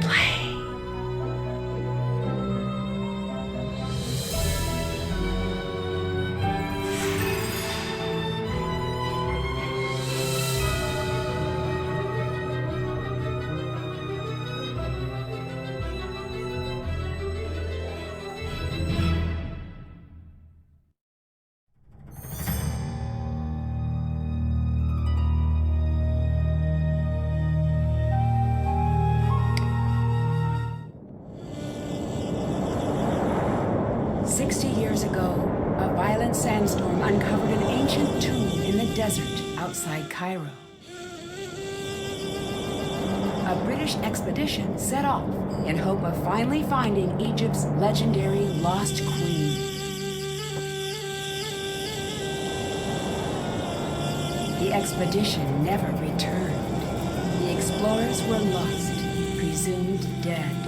play. Years ago, a violent sandstorm uncovered an ancient tomb in the desert outside Cairo. A British expedition set off in hope of finally finding Egypt's legendary lost queen. The expedition never returned. The explorers were lost, presumed dead.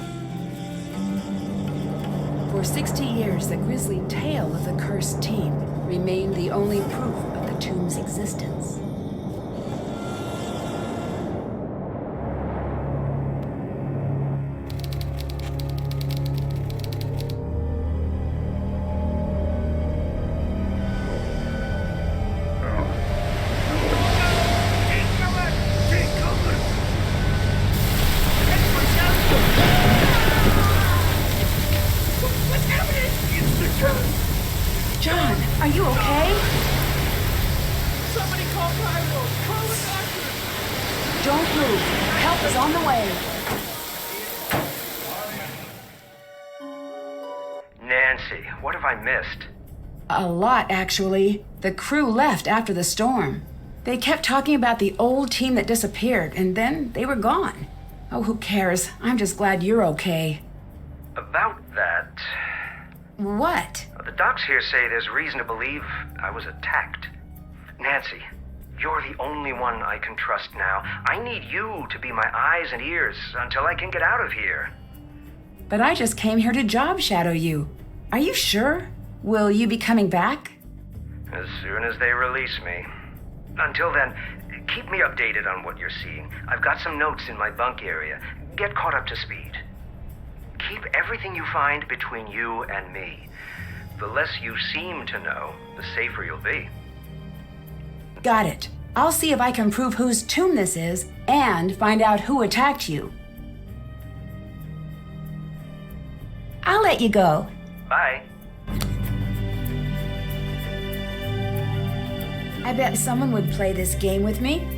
For 60 years, the grisly tale of the cursed team remained the only proof of the tomb's existence. Jon, are you okay? Somebody call Cairo! Call the doctor! Don't move. Help is on the way. Nancy, what have I missed? A lot, actually. The crew left after the storm. They kept talking about the old team that disappeared, and then they were gone. Oh, who cares? I'm just glad you're okay. About that... What? The docs here say there's reason to believe I was attacked. Nancy, you're the only one I can trust now. I need you to be my eyes and ears until I can get out of here. But I just came here to job shadow you. Are you sure? Will you be coming back? As soon as they release me. Until then, keep me updated on what you're seeing. I've got some notes in my bunk area. Get caught up to speed. Keep everything you find between you and me. The less you seem to know, the safer you'll be. Got it. I'll see if I can prove whose tomb this is and find out who attacked you. I'll let you go. Bye. I bet someone would play this game with me.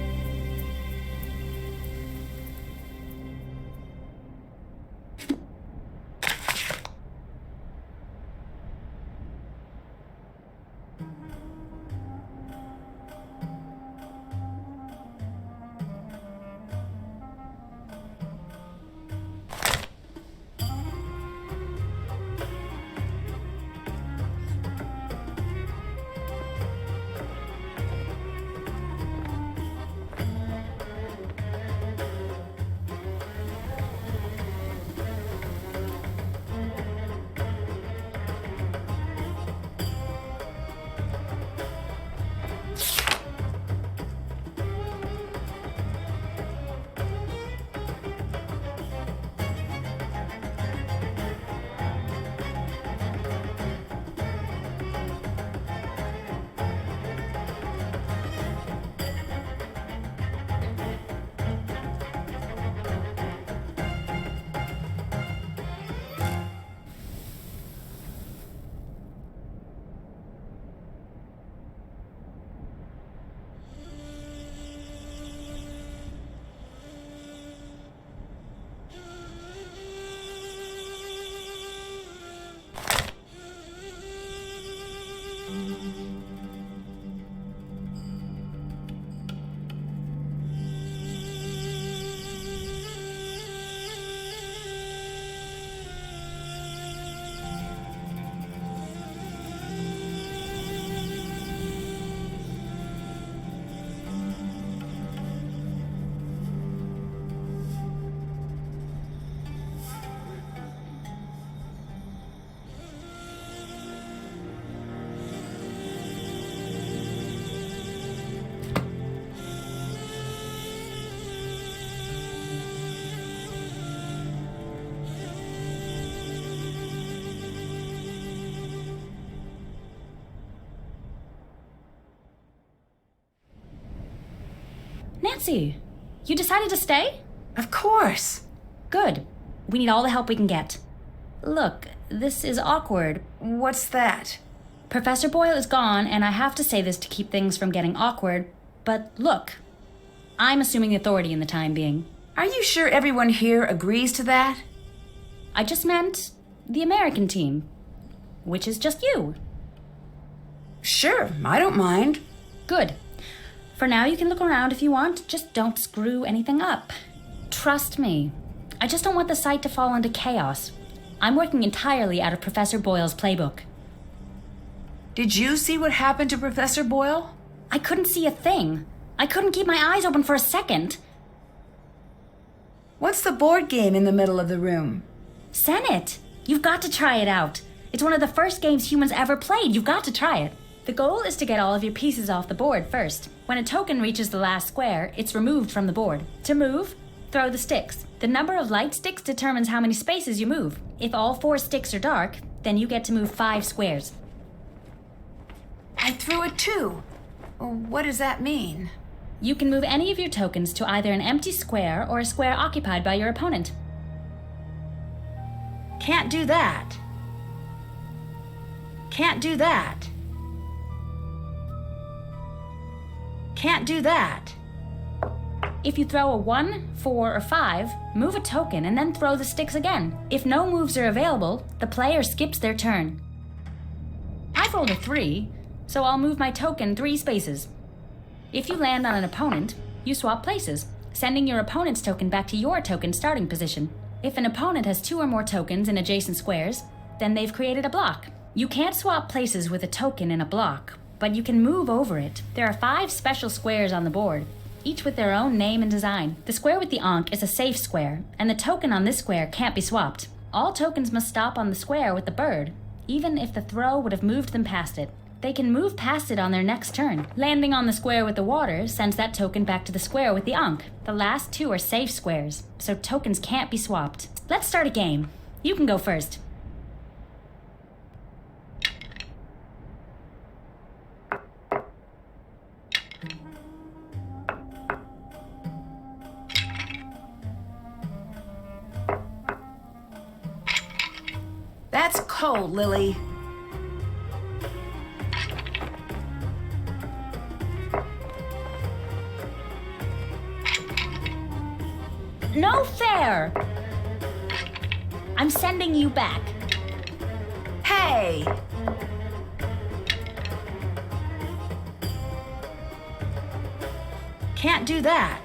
Nancy, you decided to stay? Of course. Good. We need all the help we can get. Look, this is awkward. What's that? Professor Boyle is gone, and I have to say this to keep things from getting awkward, but look, I'm assuming the authority in the time being. Are you sure everyone here agrees to that? I just meant the American team, which is just you. Sure, I don't mind. Good. For now, you can look around if you want, just don't screw anything up. Trust me. I just don't want the site to fall into chaos. I'm working entirely out of Professor Boyle's playbook. Did you see what happened to Professor Boyle? I couldn't see a thing. I couldn't keep my eyes open for a second. What's the board game in the middle of the room? Senate! You've got to try it out. It's one of the first games humans ever played. You've got to try it. The goal is to get all of your pieces off the board first. When a token reaches the last square, it's removed from the board. To move, throw the sticks. The number of light sticks determines how many spaces you move. If all 4 sticks are dark, then you get to move 5 squares. I threw a 2. What does that mean? You can move any of your tokens to either an empty square or a square occupied by your opponent. Can't do that. Can't do that. Can't do that. If you throw a 1, 4, or 5, move a token and then throw the sticks again. If no moves are available, the player skips their turn. I've rolled a 3, so I'll move my token 3 spaces. If you land on an opponent, you swap places, sending your opponent's token back to your token starting position. If an opponent has 2 or more tokens in adjacent squares, then they've created a block. You can't swap places with a token in a block, but you can move over it. There are 5 special squares on the board, each with their own name and design. The square with the ankh is a safe square, and the token on this square can't be swapped. All tokens must stop on the square with the bird, even if the throw would have moved them past it. They can move past it on their next turn. Landing on the square with the water sends that token back to the square with the ankh. The last 2 are safe squares, so tokens can't be swapped. Let's start a game. You can go first. That's cold, Lily. No fair! I'm sending you back. Hey! Can't do that.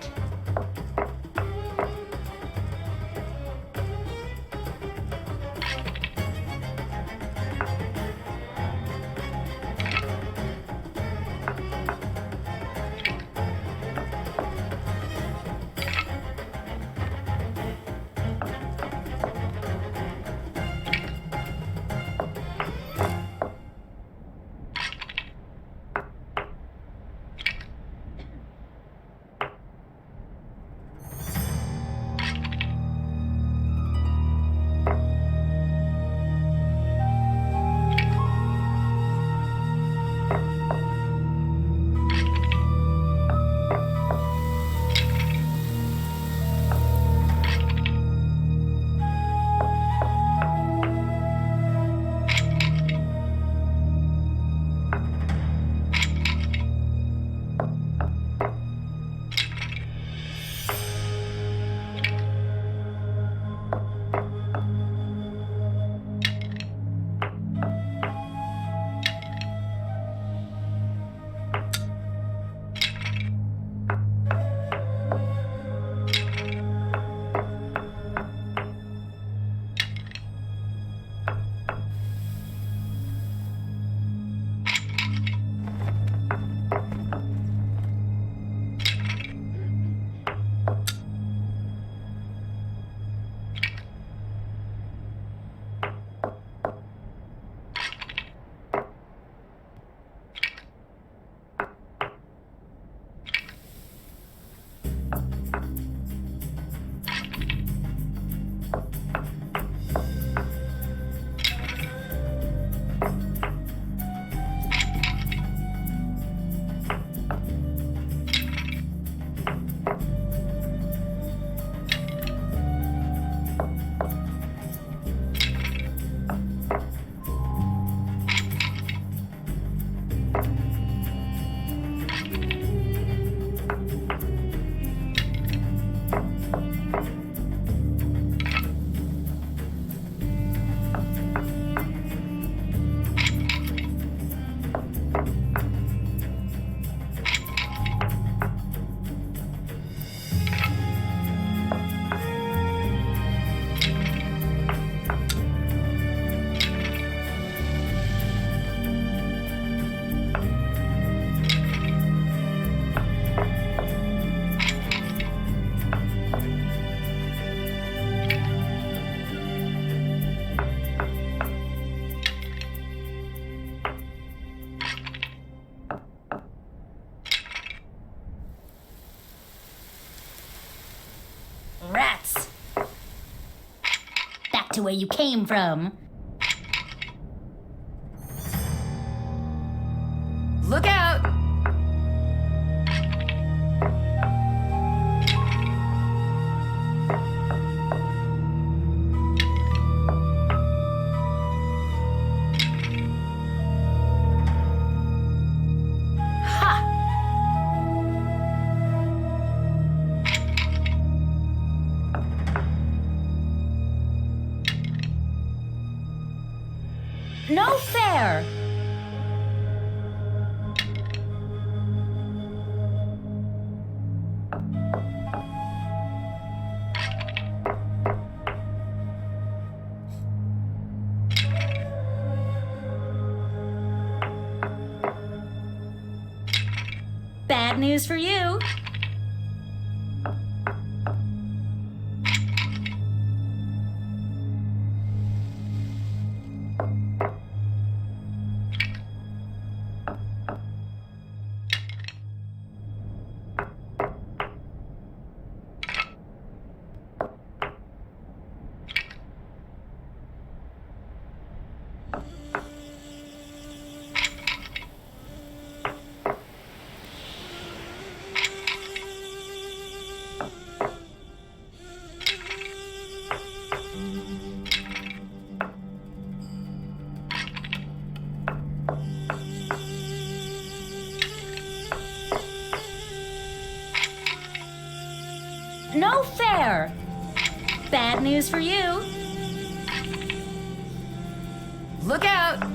to where you came from. Look out! No fair! Bad news for you. No fair! Bad news for you. Look out!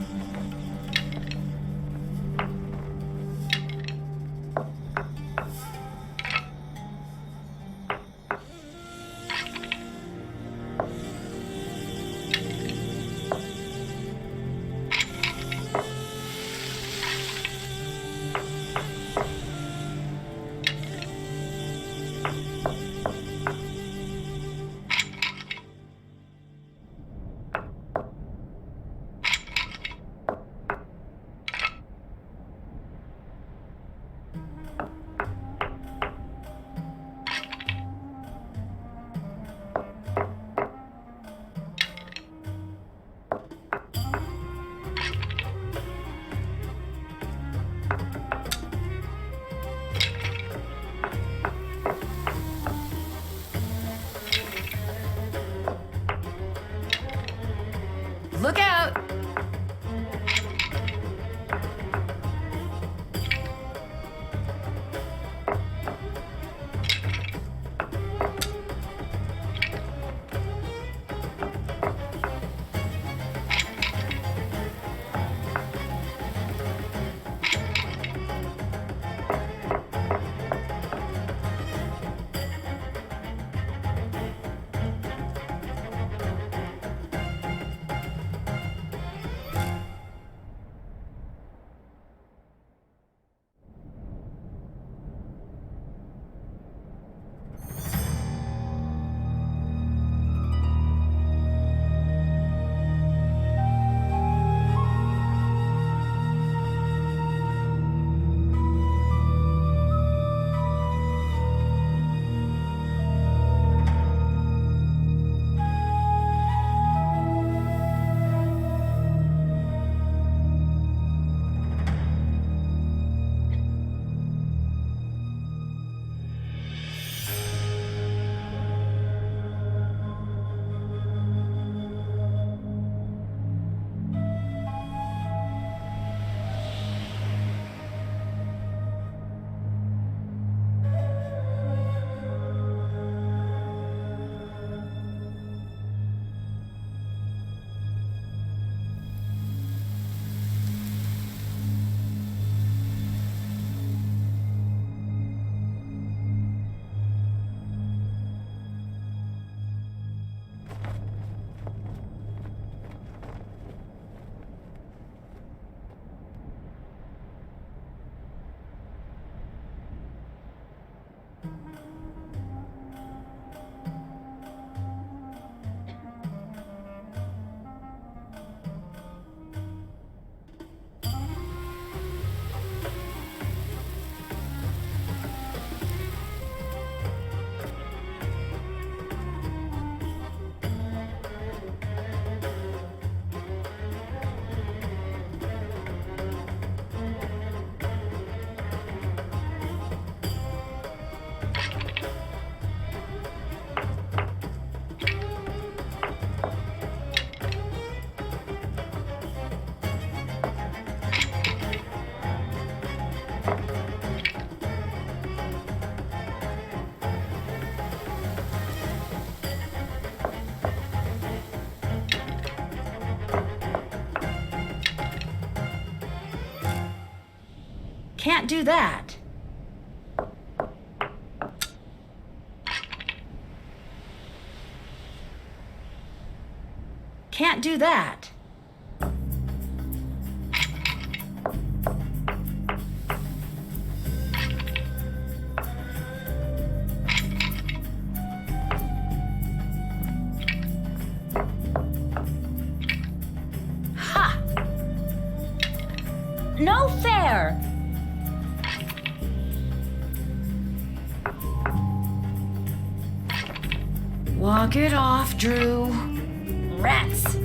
Can't do that. Can't do that. Ha! No fair! Walk it off, Drew. Rats!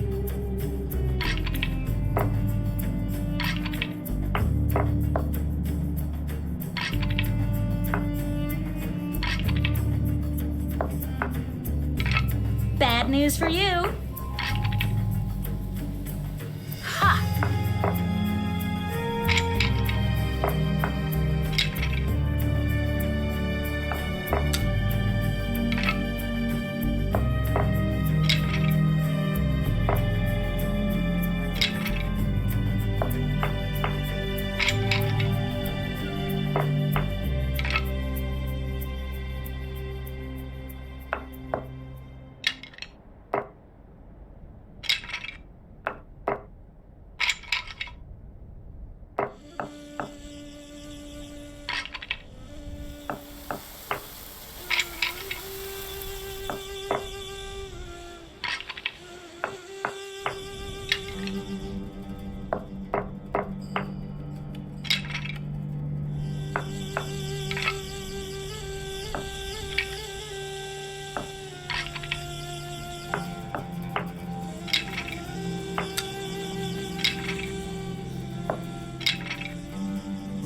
Bad news for you. Ha!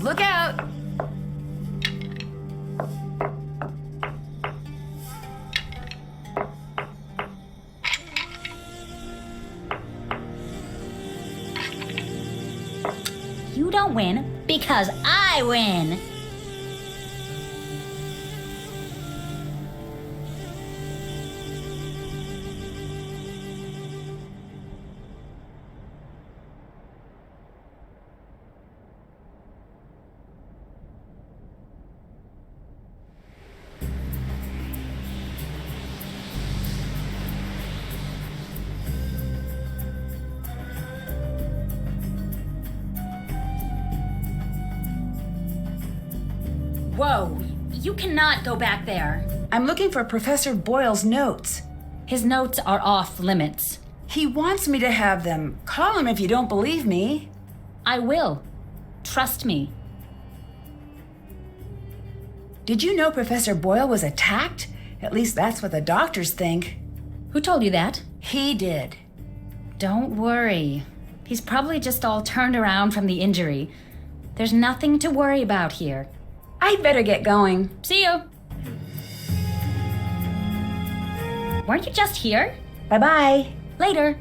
Look out! You don't win because I win. Whoa, you cannot go back there. I'm looking for Professor Boyle's notes. His notes are off limits. He wants me to have them. Call him if you don't believe me. I will. Trust me. Did you know Professor Boyle was attacked? At least that's what the doctors think. Who told you that? He did. Don't worry. He's probably just all turned around from the injury. There's nothing to worry about here. I'd better get going. See you. Weren't you just here? Bye-bye. Later.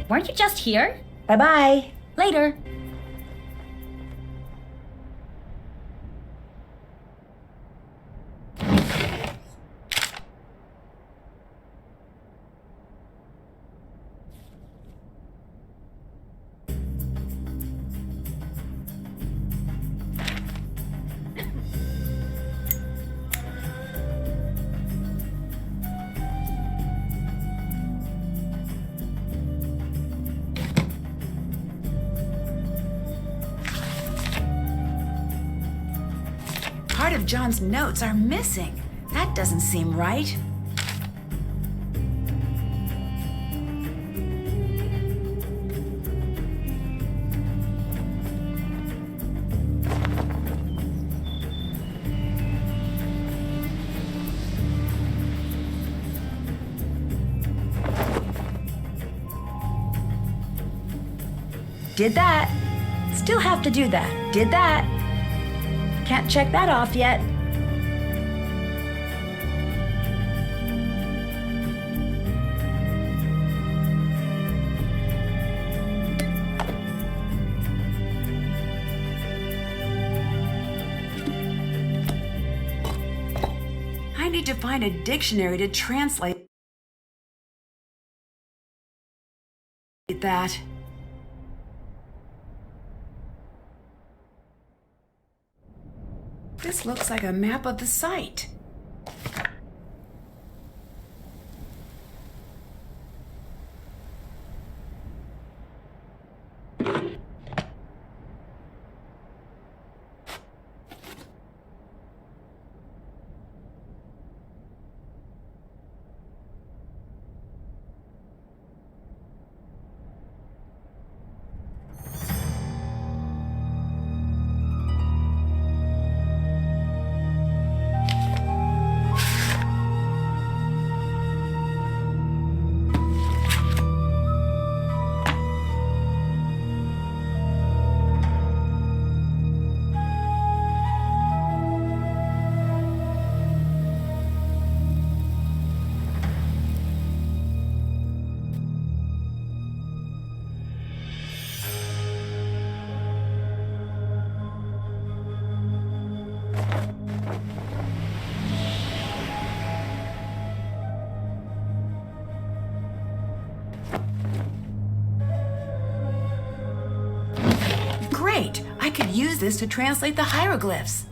Weren't you just here? Bye-bye. Later. Part of John's notes are missing. That doesn't seem right. Did that. Still have to do that. Did that. Can't check that off yet. need to find a dictionary to translate that. This looks like a map of the site. Great! I could use this to translate the hieroglyphs.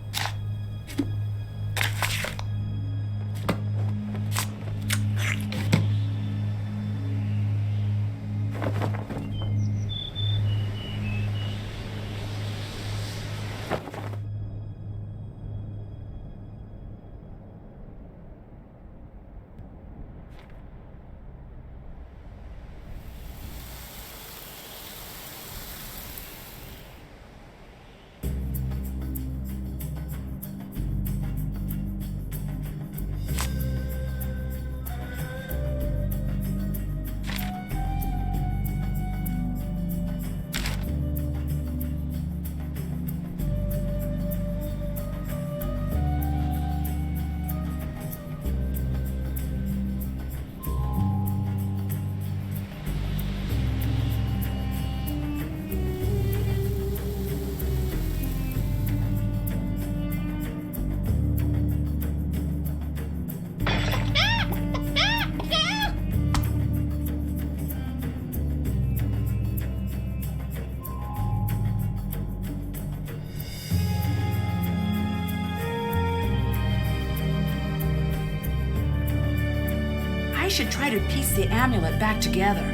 I should try to piece the amulet back together.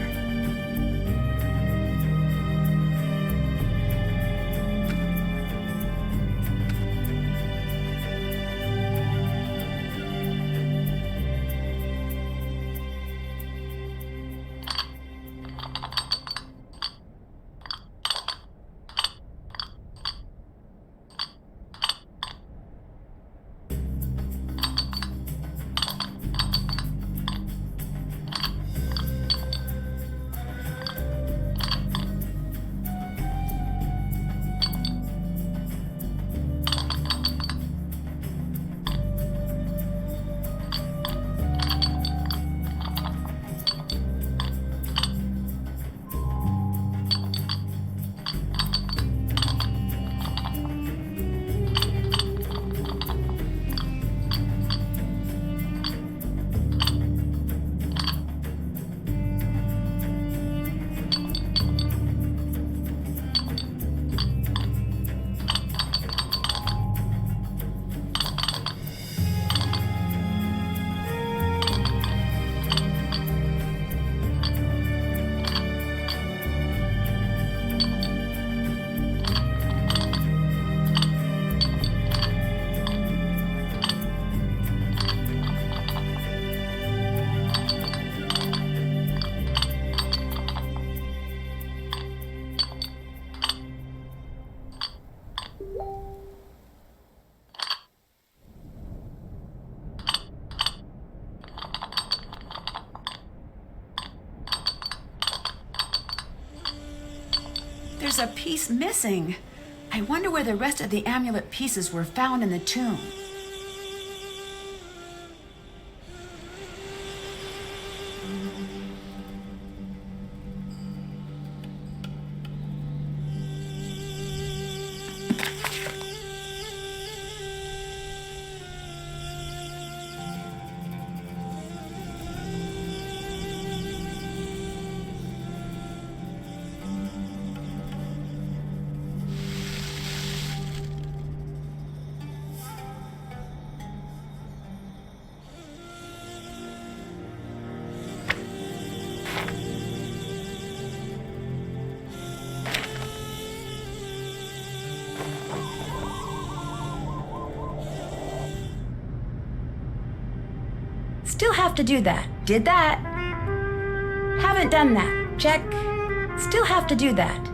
There's a piece missing. I wonder where the rest of the amulet pieces were found in the tomb. Still have to do that. Did that. Haven't done that. Check. Still have to do that.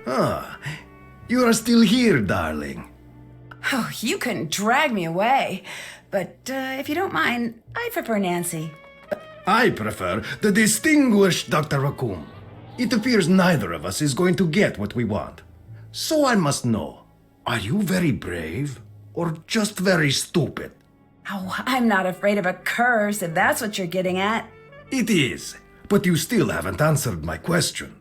Ah, you are still here, darling. Oh, you couldn't drag me away. But if you don't mind, I prefer Nancy. I prefer the distinguished Dr. Raccoon. It appears neither of us is going to get what we want. So I must know, are you very brave or just very stupid? Oh, I'm not afraid of a curse, if that's what you're getting at. It is, but you still haven't answered my question.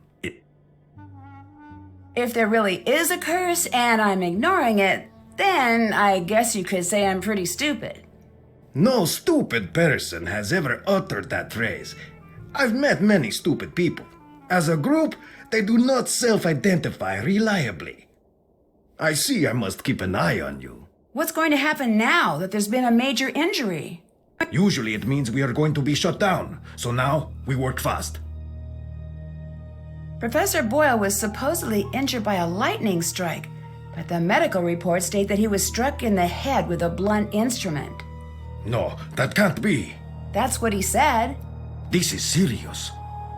If there really is a curse and I'm ignoring it, then I guess you could say I'm pretty stupid. No stupid person has ever uttered that phrase. I've met many stupid people. As a group, they do not self-identify reliably. I see I must keep an eye on you. What's going to happen now that there's been a major injury? Usually it means we are going to be shut down, so now we work fast. Professor Boyle was supposedly injured by a lightning strike, but the medical reports state that he was struck in the head with a blunt instrument. No, that can't be. That's what he said. This is serious.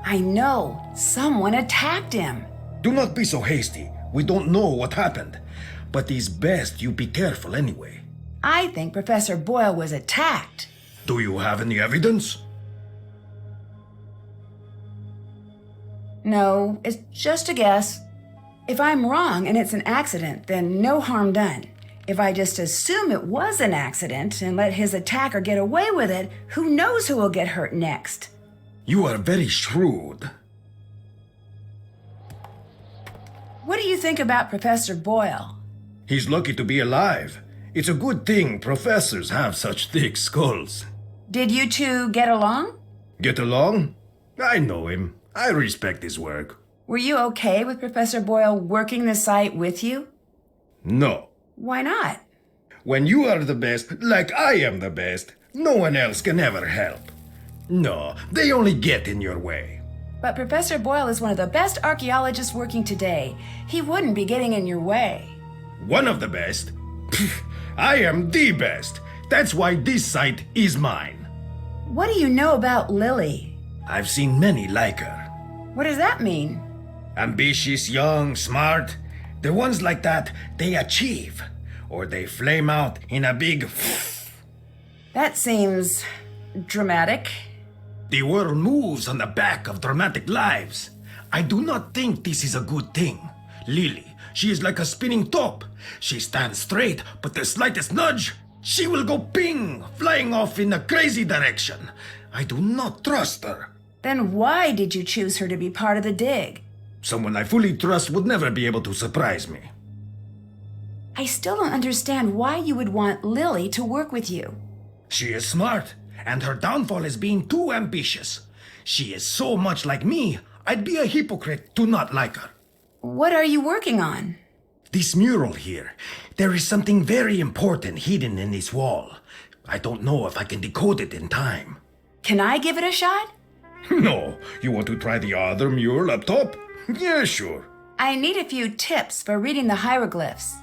I know. Someone attacked him. Do not be so hasty. We don't know what happened. But it's best you be careful anyway. I think Professor Boyle was attacked. Do you have any evidence? No, it's just a guess. If I'm wrong and it's an accident, then no harm done. If I just assume it was an accident and let his attacker get away with it, who knows who will get hurt next? You are very shrewd. What do you think about Professor Boyle? He's lucky to be alive. It's a good thing professors have such thick skulls. Did you two get along? Get along? I know him. I respect his work. Were you okay with Professor Boyle working the site with you? No. Why not? When you are the best, like I am the best, no one else can ever help. No, they only get in your way. But Professor Boyle is one of the best archaeologists working today. He wouldn't be getting in your way. One of the best? Pfft, I am the best. That's why this site is mine. What do you know about Lily? I've seen many like her. What does that mean? Ambitious, young, smart. The ones like that, they achieve. Or they flame out in a big That seems dramatic. The world moves on the back of dramatic lives. I do not think this is a good thing. Lily, she is like a spinning top. She stands straight, but the slightest nudge, she will go ping, flying off in a crazy direction. I do not trust her. Then why did you choose her to be part of the dig? Someone I fully trust would never be able to surprise me. I still don't understand why you would want Lily to work with you. She is smart, and her downfall is being too ambitious. She is so much like me, I'd be a hypocrite to not like her. What are you working on? This mural here, there is something very important hidden in this wall. I don't know if I can decode it in time. Can I give it a shot? No, you want to try the other mural up top? Yeah, sure. I need a few tips for reading the hieroglyphs.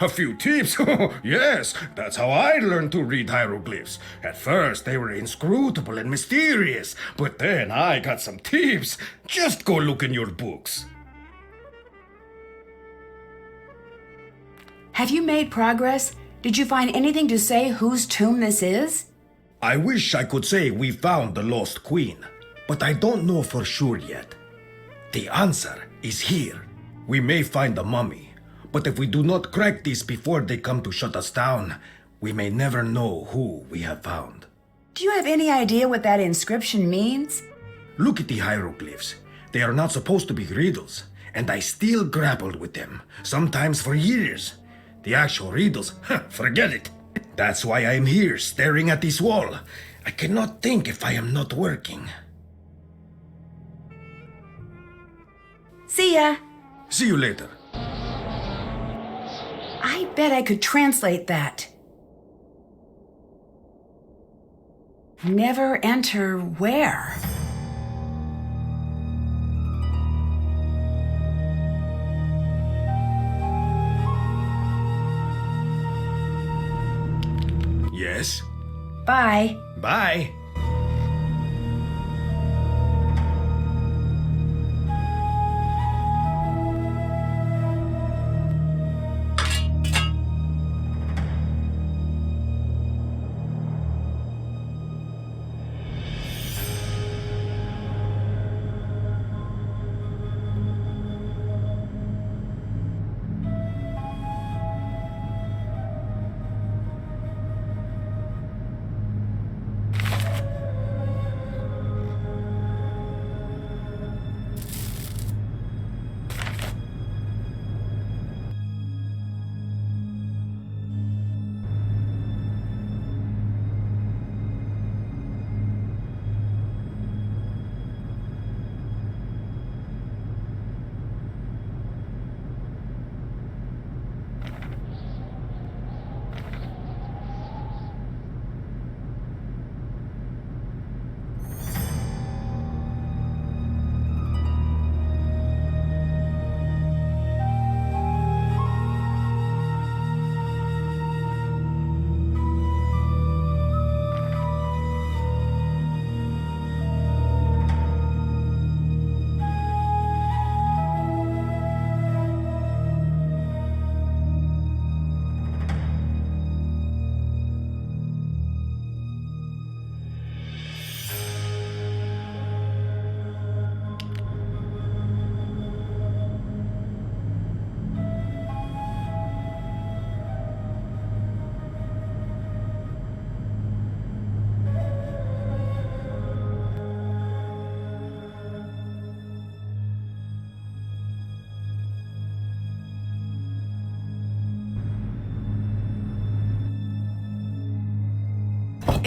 A few tips? Yes, that's how I learned to read hieroglyphs. At first, they were inscrutable and mysterious, but then I got some tips. Just go look in your books. Have you made progress? Did you find anything to say whose tomb this is? I wish I could say we found the lost queen, but I don't know for sure yet. The answer is here. We may find the mummy, but if we do not crack this before they come to shut us down, we may never know who we have found. Do you have any idea what that inscription means? Look at the hieroglyphs. They are not supposed to be riddles, and I still grappled with them, sometimes for years. The actual riddles, forget it. That's why I am here, staring at this wall. I cannot think if I am not working. See ya. See you later. I bet I could translate that. Never enter where? Yes? Bye. Bye.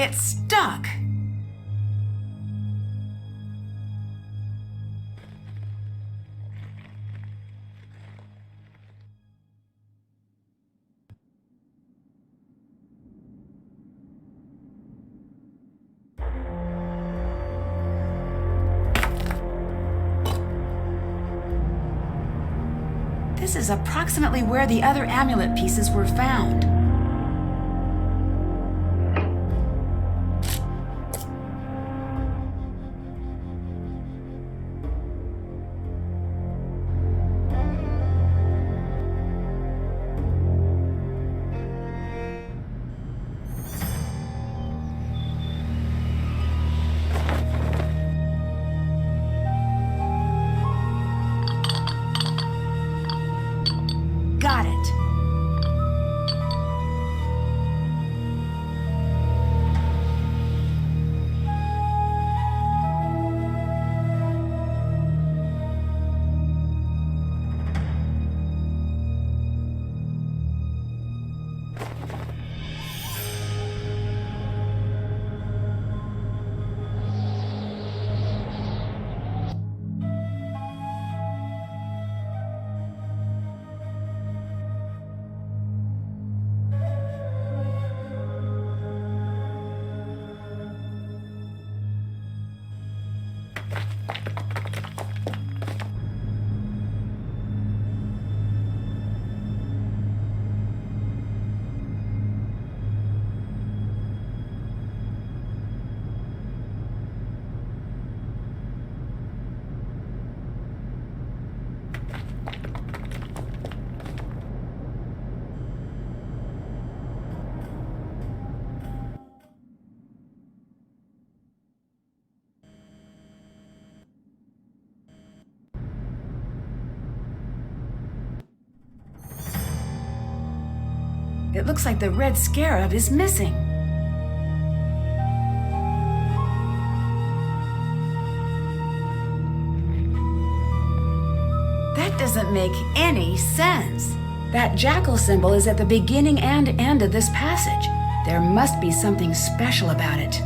It's stuck. This is approximately where the other amulet pieces were found. Got it. It looks like the red scarab is missing. That doesn't make any sense. That jackal symbol is at the beginning and end of this passage. There must be something special about it.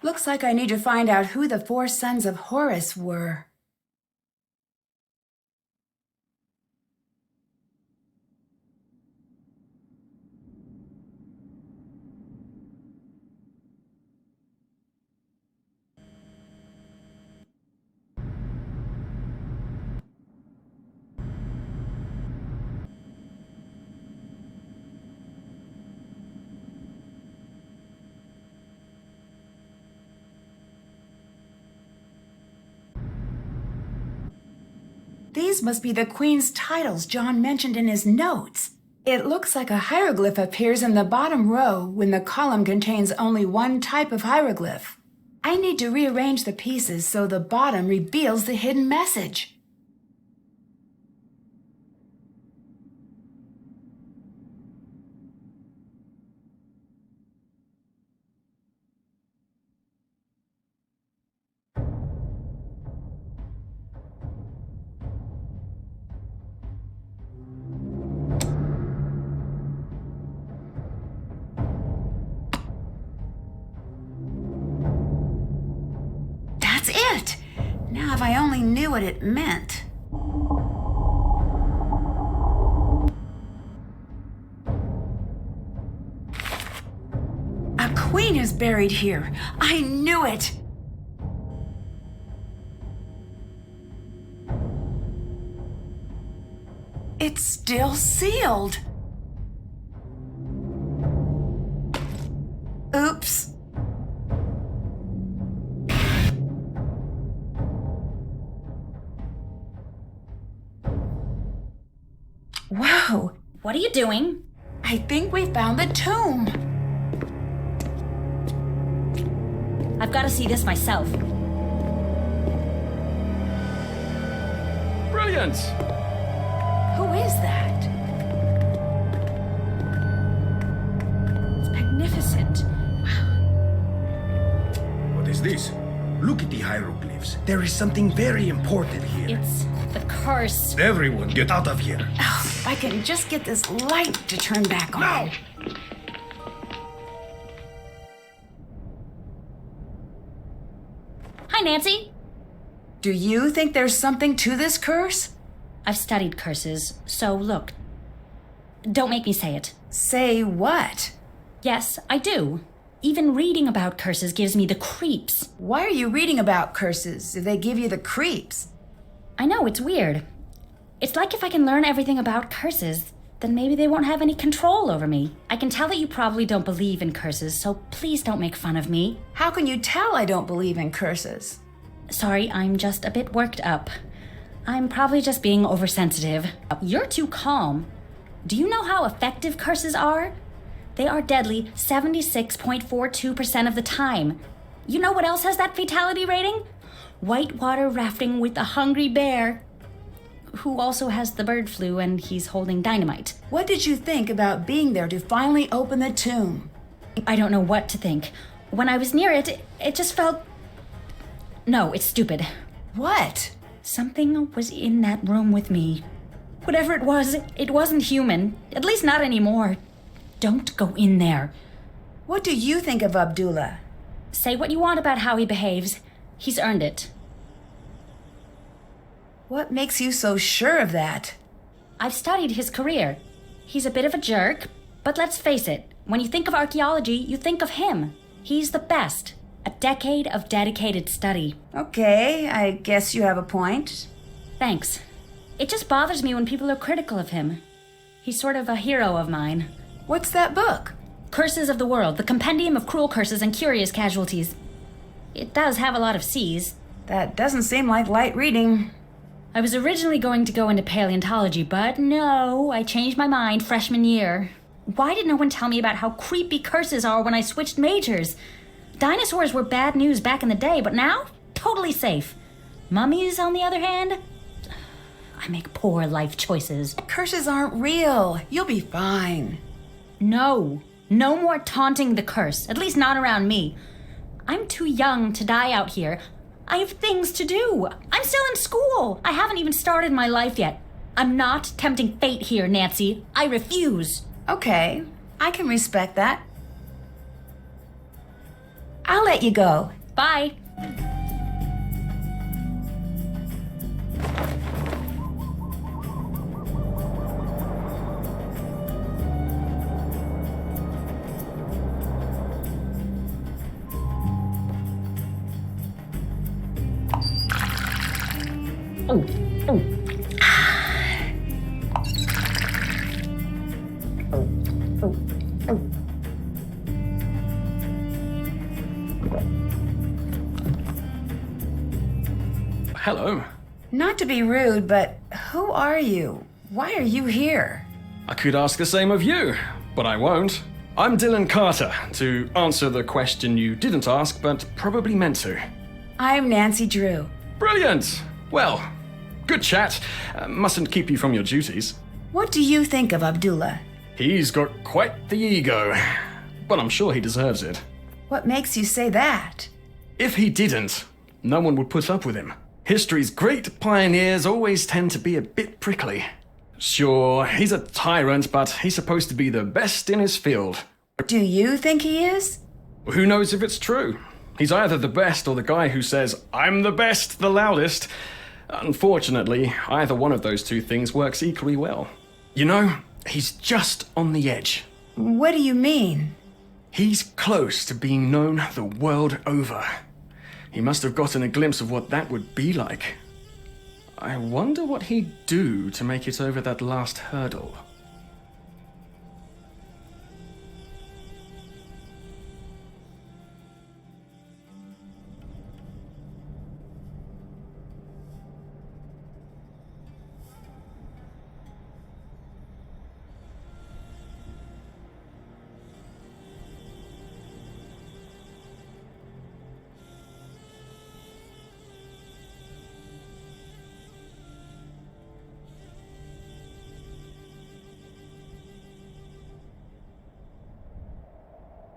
Looks like I need to find out who the 4 sons of Horus were. These must be the Queen's titles Jon mentioned in his notes. It looks like a hieroglyph appears in the bottom row when the column contains only one type of hieroglyph. I need to rearrange the pieces so the bottom reveals the hidden message. That's it! Now if I only knew what it meant. A queen is buried here. I knew it! It's still sealed. Oops. Whoa, What are you doing? I think we found the tomb. I've got to see this myself. Brilliant! Who is that? It's magnificent. What is this? Look at the hieroglyphs. There is something very important here. It's the curse. Everyone get out of here. Oh, if I can just get this light to turn back on. Now! Hi, Nancy. Do you think there's something to this curse? I've studied curses, so look. Don't make me say it. Say what? Yes, I do. Even reading about curses gives me the creeps. Why are you reading about curses if they give you the creeps? I know, it's weird. It's like if I can learn everything about curses, then maybe they won't have any control over me. I can tell that you probably don't believe in curses, so please don't make fun of me. How can you tell I don't believe in curses? Sorry, I'm just a bit worked up. I'm probably just being oversensitive. You're too calm. Do you know how effective curses are? They are deadly 76.42% of the time. You know what else has that fatality rating? Whitewater rafting with a hungry bear, who also has the bird flu and he's holding dynamite. What did you think about being there to finally open the tomb? I don't know what to think. When I was near it, it just felt... No, it's stupid. What? Something was in that room with me. Whatever it wasn't human. At least not anymore. Don't go in there. What do you think of Abdullah? Say what you want about how he behaves. He's earned it. What makes you so sure of that? I've studied his career. He's a bit of a jerk, but let's face it, when you think of archaeology, you think of him. He's the best. A decade of dedicated study. Okay, I guess you have a point. Thanks. It just bothers me when people are critical of him. He's sort of a hero of mine. What's that book? Curses of the World, the compendium of cruel curses and curious casualties. It does have a lot of C's. That doesn't seem like light reading. I was originally going to go into paleontology, but no, I changed my mind freshman year. Why did no one tell me about how creepy curses are when I switched majors? Dinosaurs were bad news back in the day, but now, totally safe. Mummies, on the other hand, I make poor life choices. Curses aren't real. You'll be fine. No more taunting the curse, at least not around me. I'm too young to die out here. I have things to do. I'm still in school. I haven't even started my life yet. I'm not tempting fate here, Nancy. I refuse. Okay, I can respect that. I'll let you go. Bye. Hello. Not to be rude, but who are you? Why are you here? I could ask the same of you, but I won't. I'm Dylan Carter, to answer the question you didn't ask, but probably meant to. I'm Nancy Drew. Brilliant! Well, good chat. Mustn't keep you from your duties. What do you think of Abdullah? He's got quite the ego, but I'm sure he deserves it. What makes you say that? If he didn't, no one would put up with him. History's great pioneers always tend to be a bit prickly. Sure, he's a tyrant, but he's supposed to be the best in his field. Do you think he is? Who knows if it's true? He's either the best or the guy who says, "I'm the best, the loudest." Unfortunately, either one of those two things works equally well. You know, he's just on the edge. What do you mean? He's close to being known the world over. He must have gotten a glimpse of what that would be like. I wonder what he'd do to make it over that last hurdle.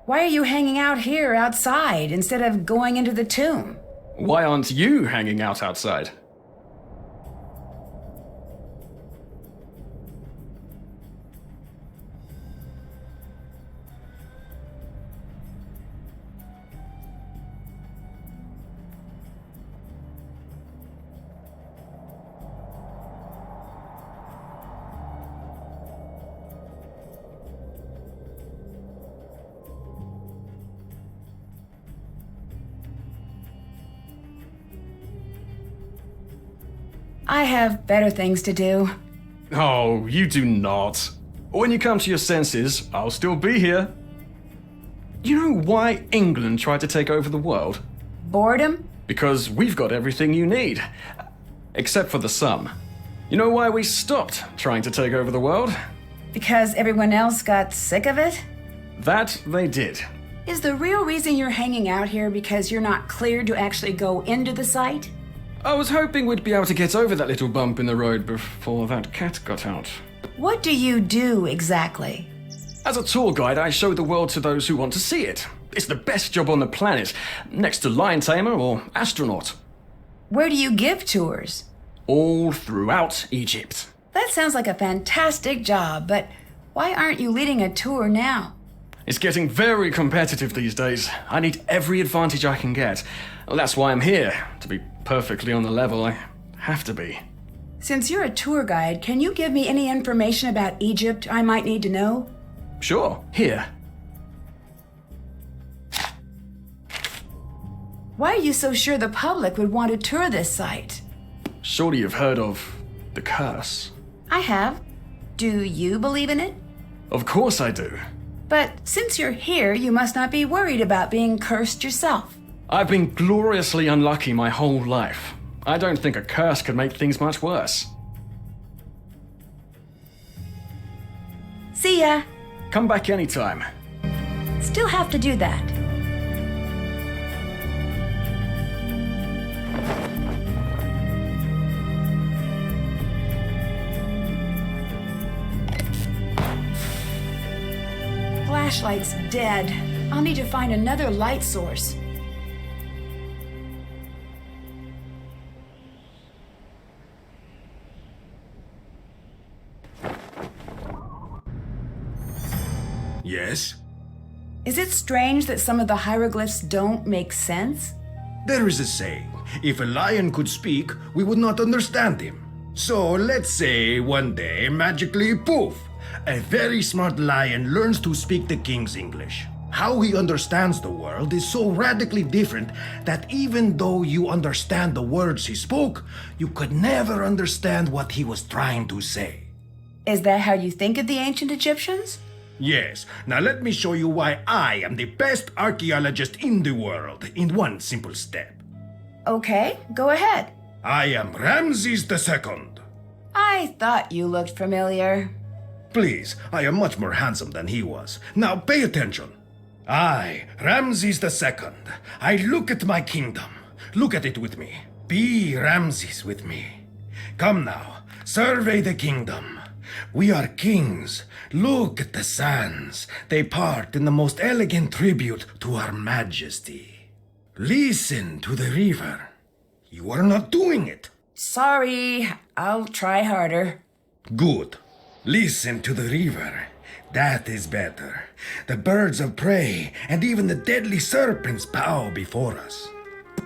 Why are you hanging out here outside instead of going into the tomb? Why aren't you hanging out outside? I have better things to do. Oh, you do not. When you come to your senses, I'll still be here. You know why England tried to take over the world? Boredom? Because we've got everything you need. Except for the sun. You know why we stopped trying to take over the world? Because everyone else got sick of it? That they did. Is the real reason you're hanging out here because you're not cleared to actually go into the site? I was hoping we'd be able to get over that little bump in the road before that cat got out. What do you do exactly? As a tour guide, I show the world to those who want to see it. It's the best job on the planet, next to lion tamer or astronaut. Where do you give tours? All throughout Egypt. That sounds like a fantastic job, but why aren't you leading a tour now? It's getting very competitive these days. I need every advantage I can get. That's why I'm here. To be perfectly on the level, I have to be. Since you're a tour guide, can you give me any information about Egypt I might need to know? Sure, here. Why are you so sure the public would want to tour this site? Surely you've heard of the curse. I have. Do you believe in it? Of course I do. But since you're here, you must not be worried about being cursed yourself. I've been gloriously unlucky my whole life. I don't think a curse could make things much worse. See ya. Come back anytime. Still have to do that. Flashlight's dead. I'll need to find another light source. Yes? Is it strange that some of the hieroglyphs don't make sense? There is a saying, if a lion could speak, we would not understand him. So let's say one day, magically, poof, a very smart lion learns to speak the king's English. How he understands the world is so radically different that even though you understand the words he spoke, you could never understand what he was trying to say. Is that how you think of the ancient Egyptians? Yes, now let me show you why I am the best archaeologist in the world in one simple step. Okay, go ahead. I am Ramses II. I thought you looked familiar. Please, I am much more handsome than he was. Now pay attention. I, Ramses II, I look at my kingdom. Look at it with me. Be Ramses with me. Come now, survey the kingdom. We are kings. Look at the sands. They part in the most elegant tribute to our majesty. Listen to the river. You are not doing it. Sorry, I'll try harder. Good. Listen to the river. That is better. The birds of prey and even the deadly serpents bow before us.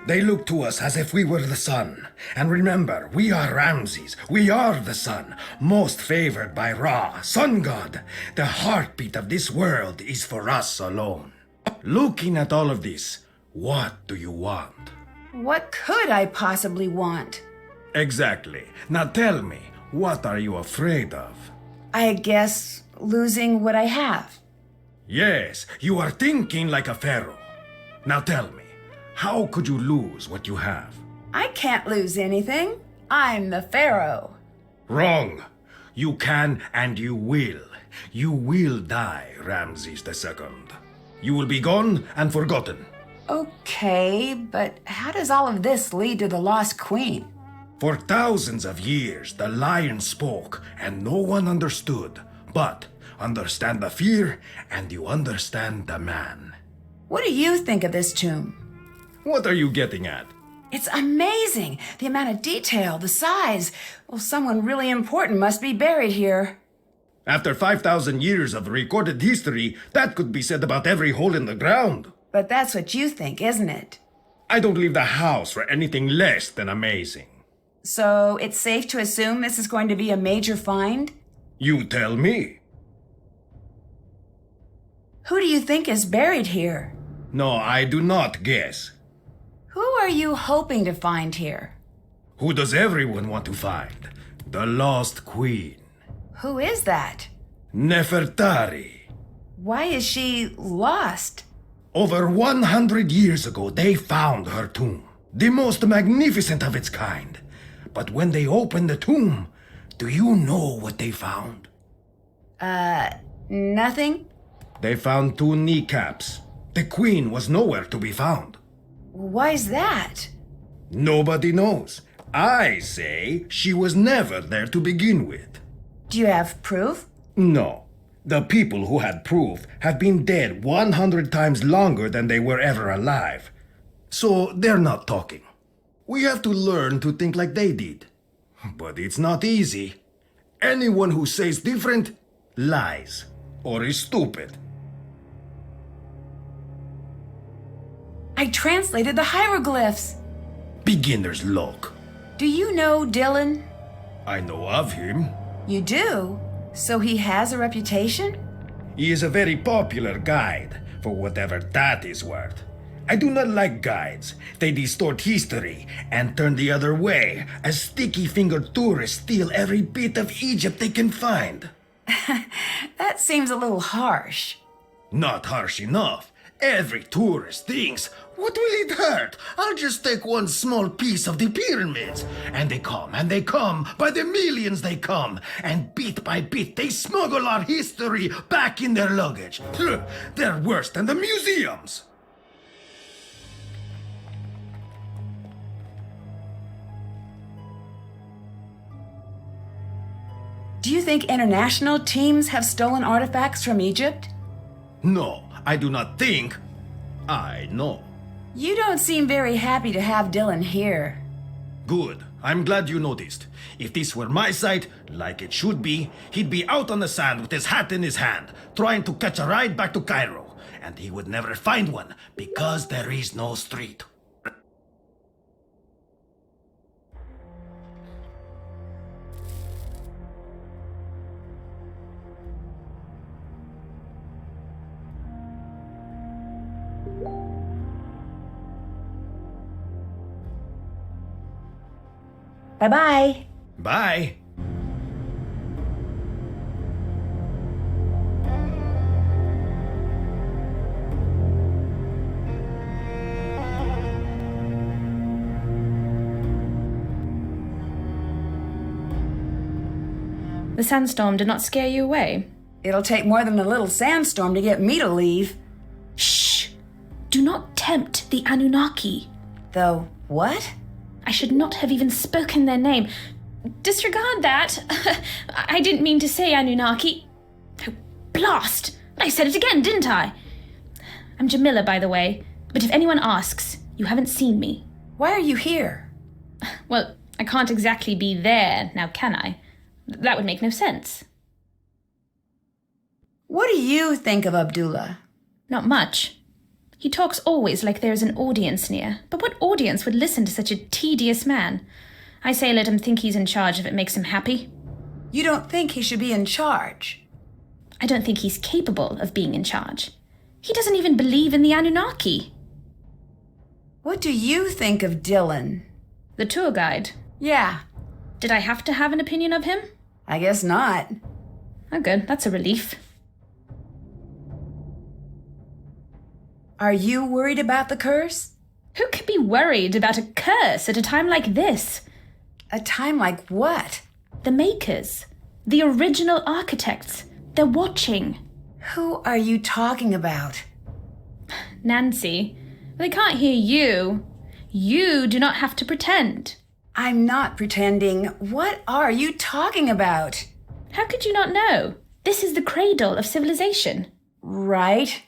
They look to us as if we were the sun. And remember, we are Ramses. We are the sun, most favored by Ra, sun god. The heartbeat of this world is for us alone. Looking at all of this, what do you want? What could I possibly want? Exactly. Now tell me, what are you afraid of? I guess losing what I have. Yes, you are thinking like a pharaoh. Now tell me, how could you lose what you have? I can't lose anything. I'm the pharaoh. Wrong. You can and you will. You will die, Ramses II. You will be gone and forgotten. Okay, but how does all of this lead to the lost queen? For thousands of years, the lion spoke and no one understood. But understand the fear and you understand the man. What do you think of this tomb? What are you getting at? It's amazing. The amount of detail, the size. Well, someone really important must be buried here. After 5,000 years of recorded history, that could be said about every hole in the ground. But that's what you think, isn't it? I don't leave the house for anything less than amazing. So it's safe to assume this is going to be a major find? You tell me. Who do you think is buried here? No, I do not guess. Who are you hoping to find here? Who does everyone want to find? The lost queen. Who is that? Nefertari. Why is she lost? Over 100 years ago, they found her tomb. The most magnificent of its kind. But when they opened the tomb, do you know what they found? Nothing? They found 2 kneecaps. The queen was nowhere to be found. Why's that? Nobody knows. I say she was never there to begin with. Do you have proof? No. The people who had proof have been dead 100 times longer than they were ever alive. So they're not talking. We have to learn to think like they did. But it's not easy. Anyone who says different lies or is stupid. I translated the hieroglyphs. Beginner's luck. Do you know Dylan? I know of him. You do? So he has a reputation? He is a very popular guide, for whatever that is worth. I do not like guides. They distort history and turn the other way, as sticky-fingered tourists steal every bit of Egypt they can find. That seems a little harsh. Not harsh enough. Every tourist thinks, what will it hurt? I'll just take one small piece of the pyramids. And they come, by the millions they come. And bit by bit they smuggle our history back in their luggage. They're worse than the museums. Do you think international teams have stolen artifacts from Egypt? No, I do not think. I know. You don't seem very happy to have Dylan here. Good. I'm glad you noticed. If this were my site, like it should be, he'd be out on the sand with his hat in his hand, trying to catch a ride back to Cairo. and he would never find one because there is no street. Bye-bye. Bye. The sandstorm did not scare you away. It'll take more than a little sandstorm to get me to leave. Shh! Do not tempt the Anunnaki. Though, what? I should not have even spoken their name. Disregard that. I didn't mean to say Anunnaki. Oh, blast! I said it again, didn't I? I'm Jamila, by the way. But if anyone asks, you haven't seen me. Why are you here? Well, I can't exactly be there, now can I? That would make no sense. What do you think of Abdullah? Not much. He talks always like there's an audience near. But what audience would listen to such a tedious man? I say let him think he's in charge if it makes him happy. You don't think he should be in charge? I don't think he's capable of being in charge. He doesn't even believe in the Anunnaki. What do you think of Dylan? The tour guide. Yeah, Did I have to have an opinion of him? I guess not. Oh, good. That's a relief. Are you worried about the curse? Who could be worried about a curse at a time like this? A time like what? The makers. The original architects. They're watching. Who are you talking about? Nancy, they can't hear you. You do not have to pretend. I'm not pretending. What are you talking about? How could you not know? This is the cradle of civilization. Right?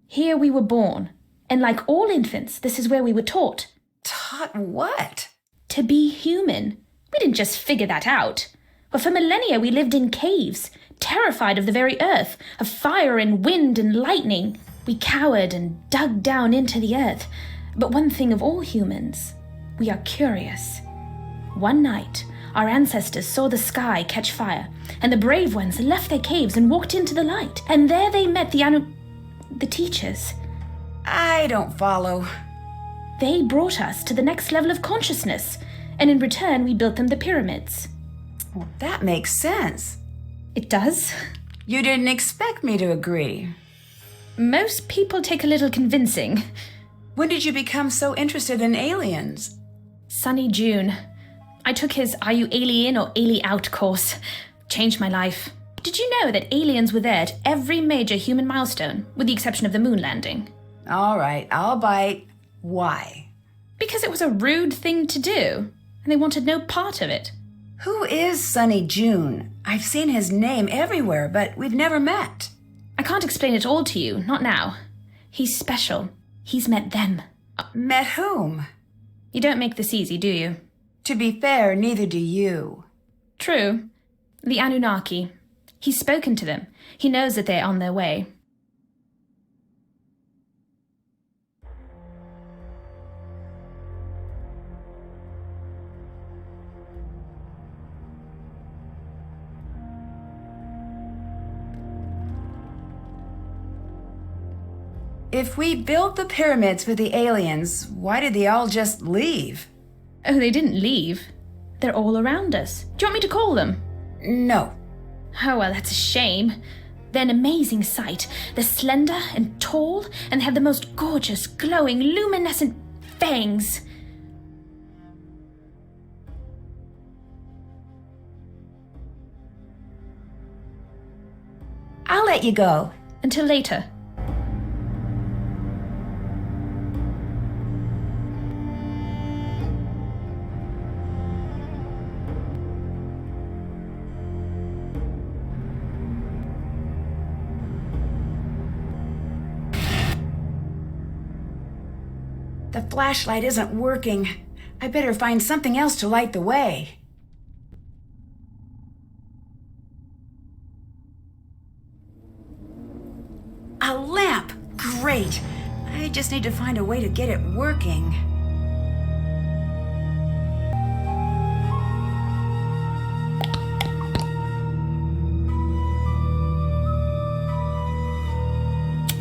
Here we were born. And like all infants, this is where we were taught. Taught what? To be human. We didn't just figure that out. But for millennia we lived in caves, terrified of the very earth, of fire and wind and lightning. We cowered and dug down into the earth. But one thing of all humans, we are curious. One night, our ancestors saw the sky catch fire, and the brave ones left their caves and walked into the light. And there they met the teachers. I don't follow. They brought us to the next level of consciousness, and in return we built them the pyramids. Well, that makes sense. It does? You didn't expect me to agree. Most people take a little convincing. When did you become so interested in aliens? Sunny June. I took his Are You Alien or Ali Out course. Changed my life. Did you know that aliens were there at every major human milestone, with the exception of the moon landing? All right, I'll bite. Why? Because it was a rude thing to do, and they wanted no part of it. Who is Sunny June? I've seen his name everywhere, but we've never met. I can't explain it all to you, not now. He's special. He's met them. Met whom? You don't make this easy, do you? To be fair, neither do you. True. The Anunnaki. He's spoken to them. He knows that they're on their way. If we built the pyramids for the aliens, why did they all just leave? Oh, they didn't leave. They're all around us. Do you want me to call them? No. Oh, well, that's a shame. They're an amazing sight. They're slender and tall, and they have the most gorgeous, glowing, luminescent fangs. I'll let you go. Until later. The flashlight isn't working. I better find something else to light the way. A lamp! great. I just need to find a way to get it working.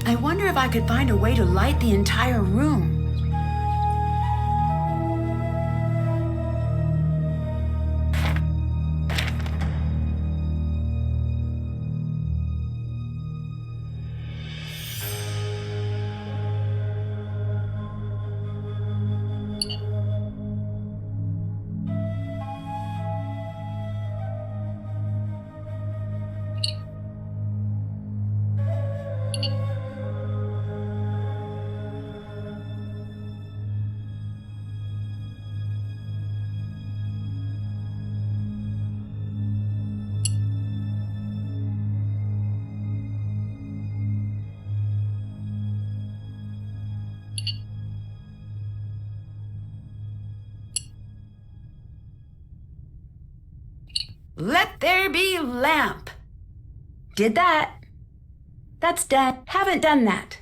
I wonder if I could find a way to light the entire room. Let there be lamp. Did that. That's done. Haven't done that.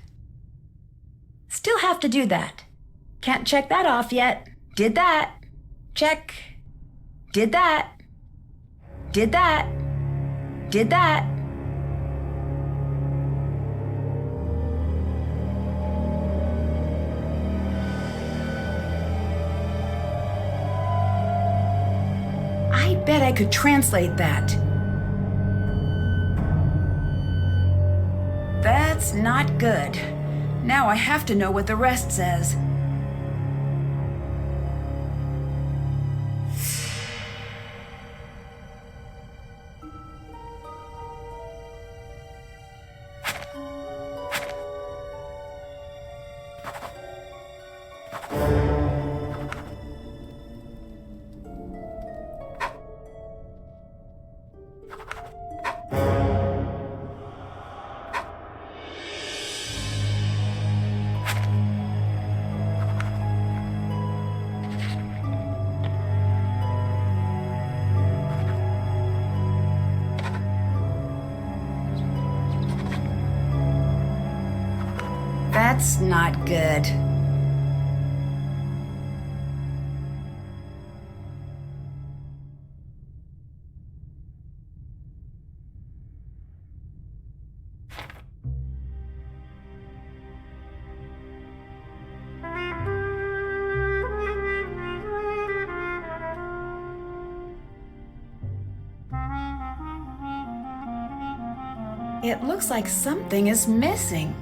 Still have to do that. Can't check that off yet. Did that. Check. Did that. Did that. Did that. I bet I could translate that. That's not good. Now I have to know what the rest says. That's not good. It looks like something is missing.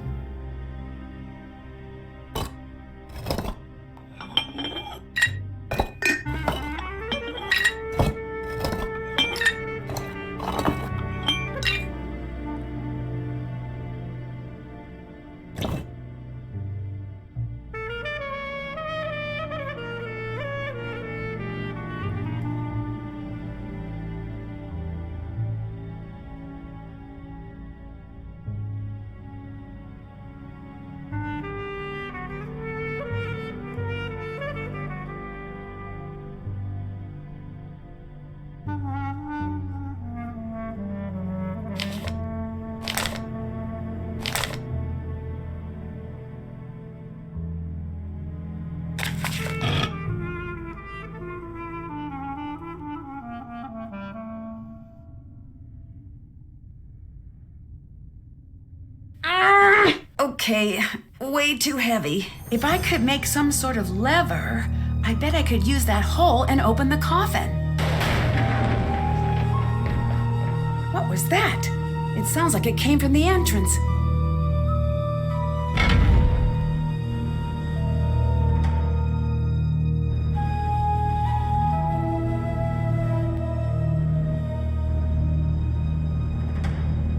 Okay, way too heavy. If I could make some sort of lever, I bet I could use that hole and open the coffin. What was that? It sounds like it came from the entrance.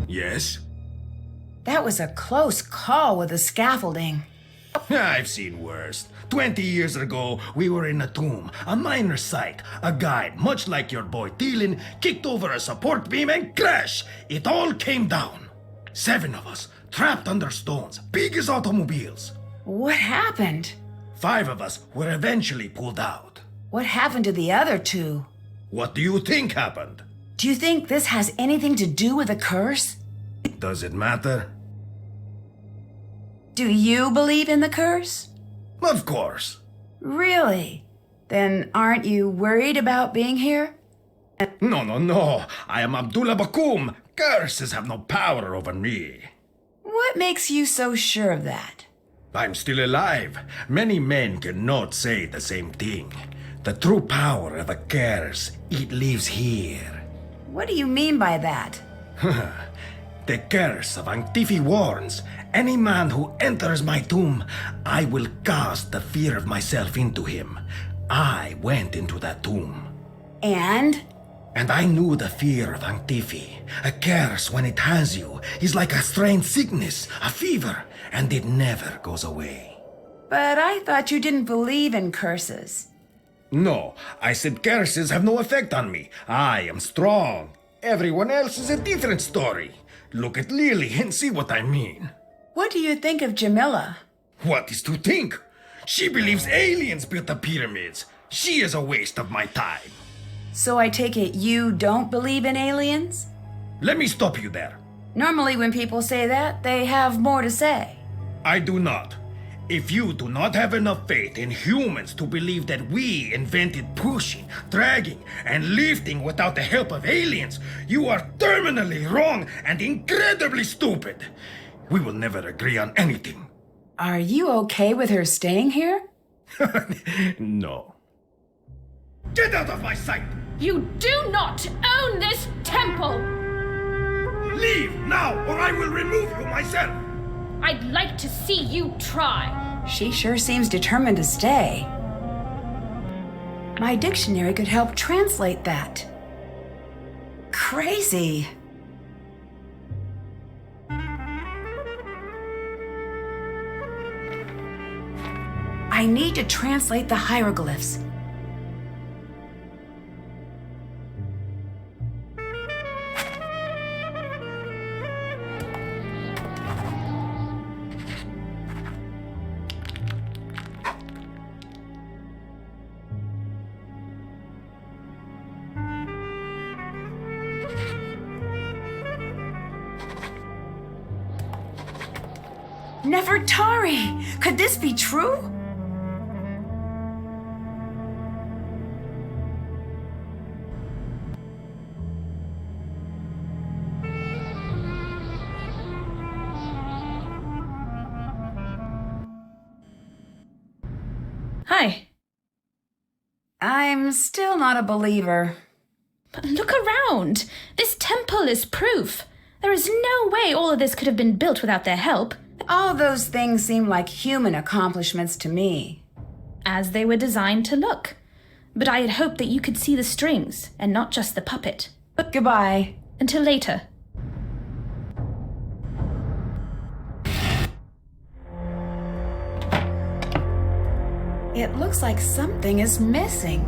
Yes? That was a close call with the scaffolding. I've seen worse. 20 years ago, we were in a tomb, a minor site. A guide, much like your boy Thielen, kicked over a support beam and crash! It all came down. 7 of us, trapped under stones, big as automobiles. What happened? 5 of us were eventually pulled out. What happened to the other 2? What do you think happened? Do you think this has anything to do with the curse? Does it matter? Do you believe in the curse? Of course. Really? Then aren't you worried about being here? No. I am Abdullah Bakum. Curses have no power over me. What makes you so sure of that? I'm still alive. Many men cannot say the same thing. The true power of a curse, it lives here. What do you mean by that? The curse of Antifi warns, any man who enters my tomb, I will cast the fear of myself into him. I went into that tomb. And I knew the fear of Antifi. A curse, when it has you, is like a strange sickness, a fever, and it never goes away. But I thought you didn't believe in curses. No, I said curses have no effect on me. I am strong. Everyone else is a different story. Look at Lily and see what I mean. What do you think of Jamila? What is to think? She believes aliens built the pyramids. She is a waste of my time. So I take it you don't believe in aliens? Let me stop you there. Normally when people say that, they have more to say. I do not. If you do not have enough faith in humans to believe that we invented pushing, dragging, and lifting without the help of aliens, you are terminally wrong and incredibly stupid. We will never agree on anything. Are you okay with her staying here? No. Get out of my sight! You do not own this temple! Leave now, or I will remove you myself! I'd like to see you try. She sure seems determined to stay. My dictionary could help translate that. Crazy. I need to translate the hieroglyphs. Nefertari! Could this be true? Hi. I'm still not a believer. But look around. This temple is proof. There is no way all of this could have been built without their help. All those things seem like human accomplishments to me. As they were designed to look. But I had hoped that you could see the strings and not just the puppet. But goodbye. Until later. It looks like something is missing.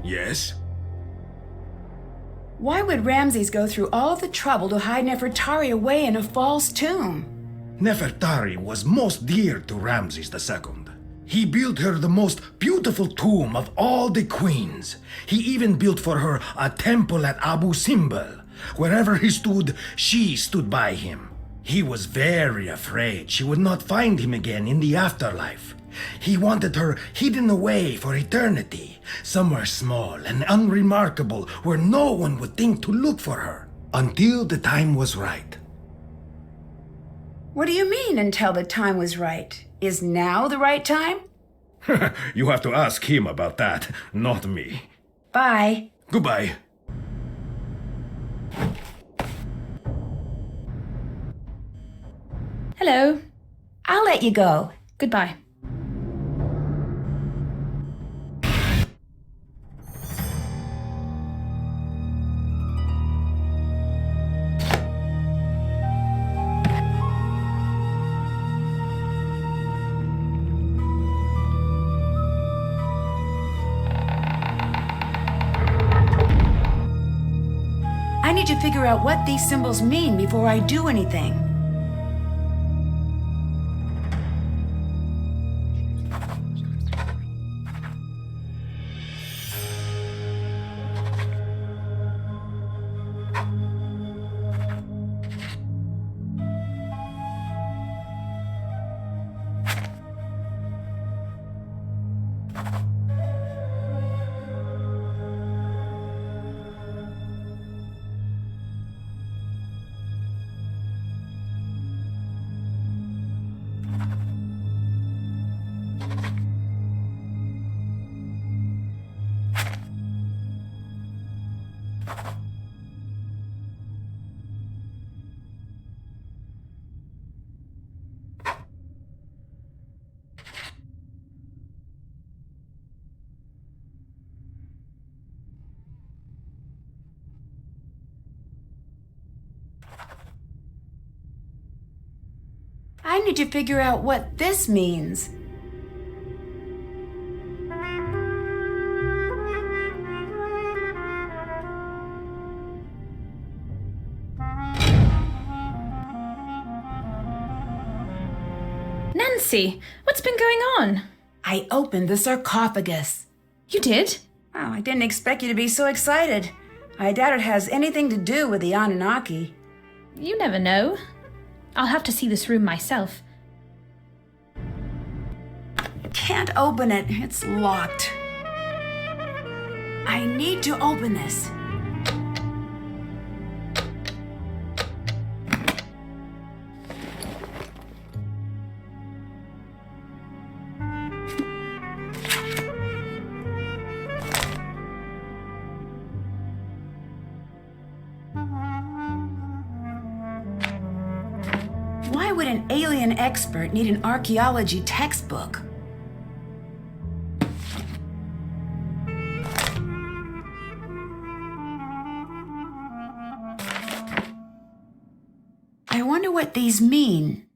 Yes? Why would Ramses go through all the trouble to hide Nefertari away in a false tomb? Nefertari was most dear to Ramses II. He built her the most beautiful tomb of all the queens. He even built for her a temple at Abu Simbel. Wherever he stood, she stood by him. He was very afraid she would not find him again in the afterlife. He wanted her hidden away for eternity, somewhere small and unremarkable where no one would think to look for her, until the time was right. What do you mean, until the time was right? Is now the right time? You have to ask him about that, not me. Bye. Goodbye. Hello. I'll let you go. Goodbye. I need to figure out what these symbols mean before I do anything. I need to figure out what this means. Nancy, what's been going on? I opened the sarcophagus. You did? Oh, I didn't expect you to be so excited. I doubt it has anything to do with the Anunnaki. You never know. I'll have to see this room myself. Can't open it. It's locked. I need to open this. Why would an alien expert need an archaeology textbook? I wonder what these mean.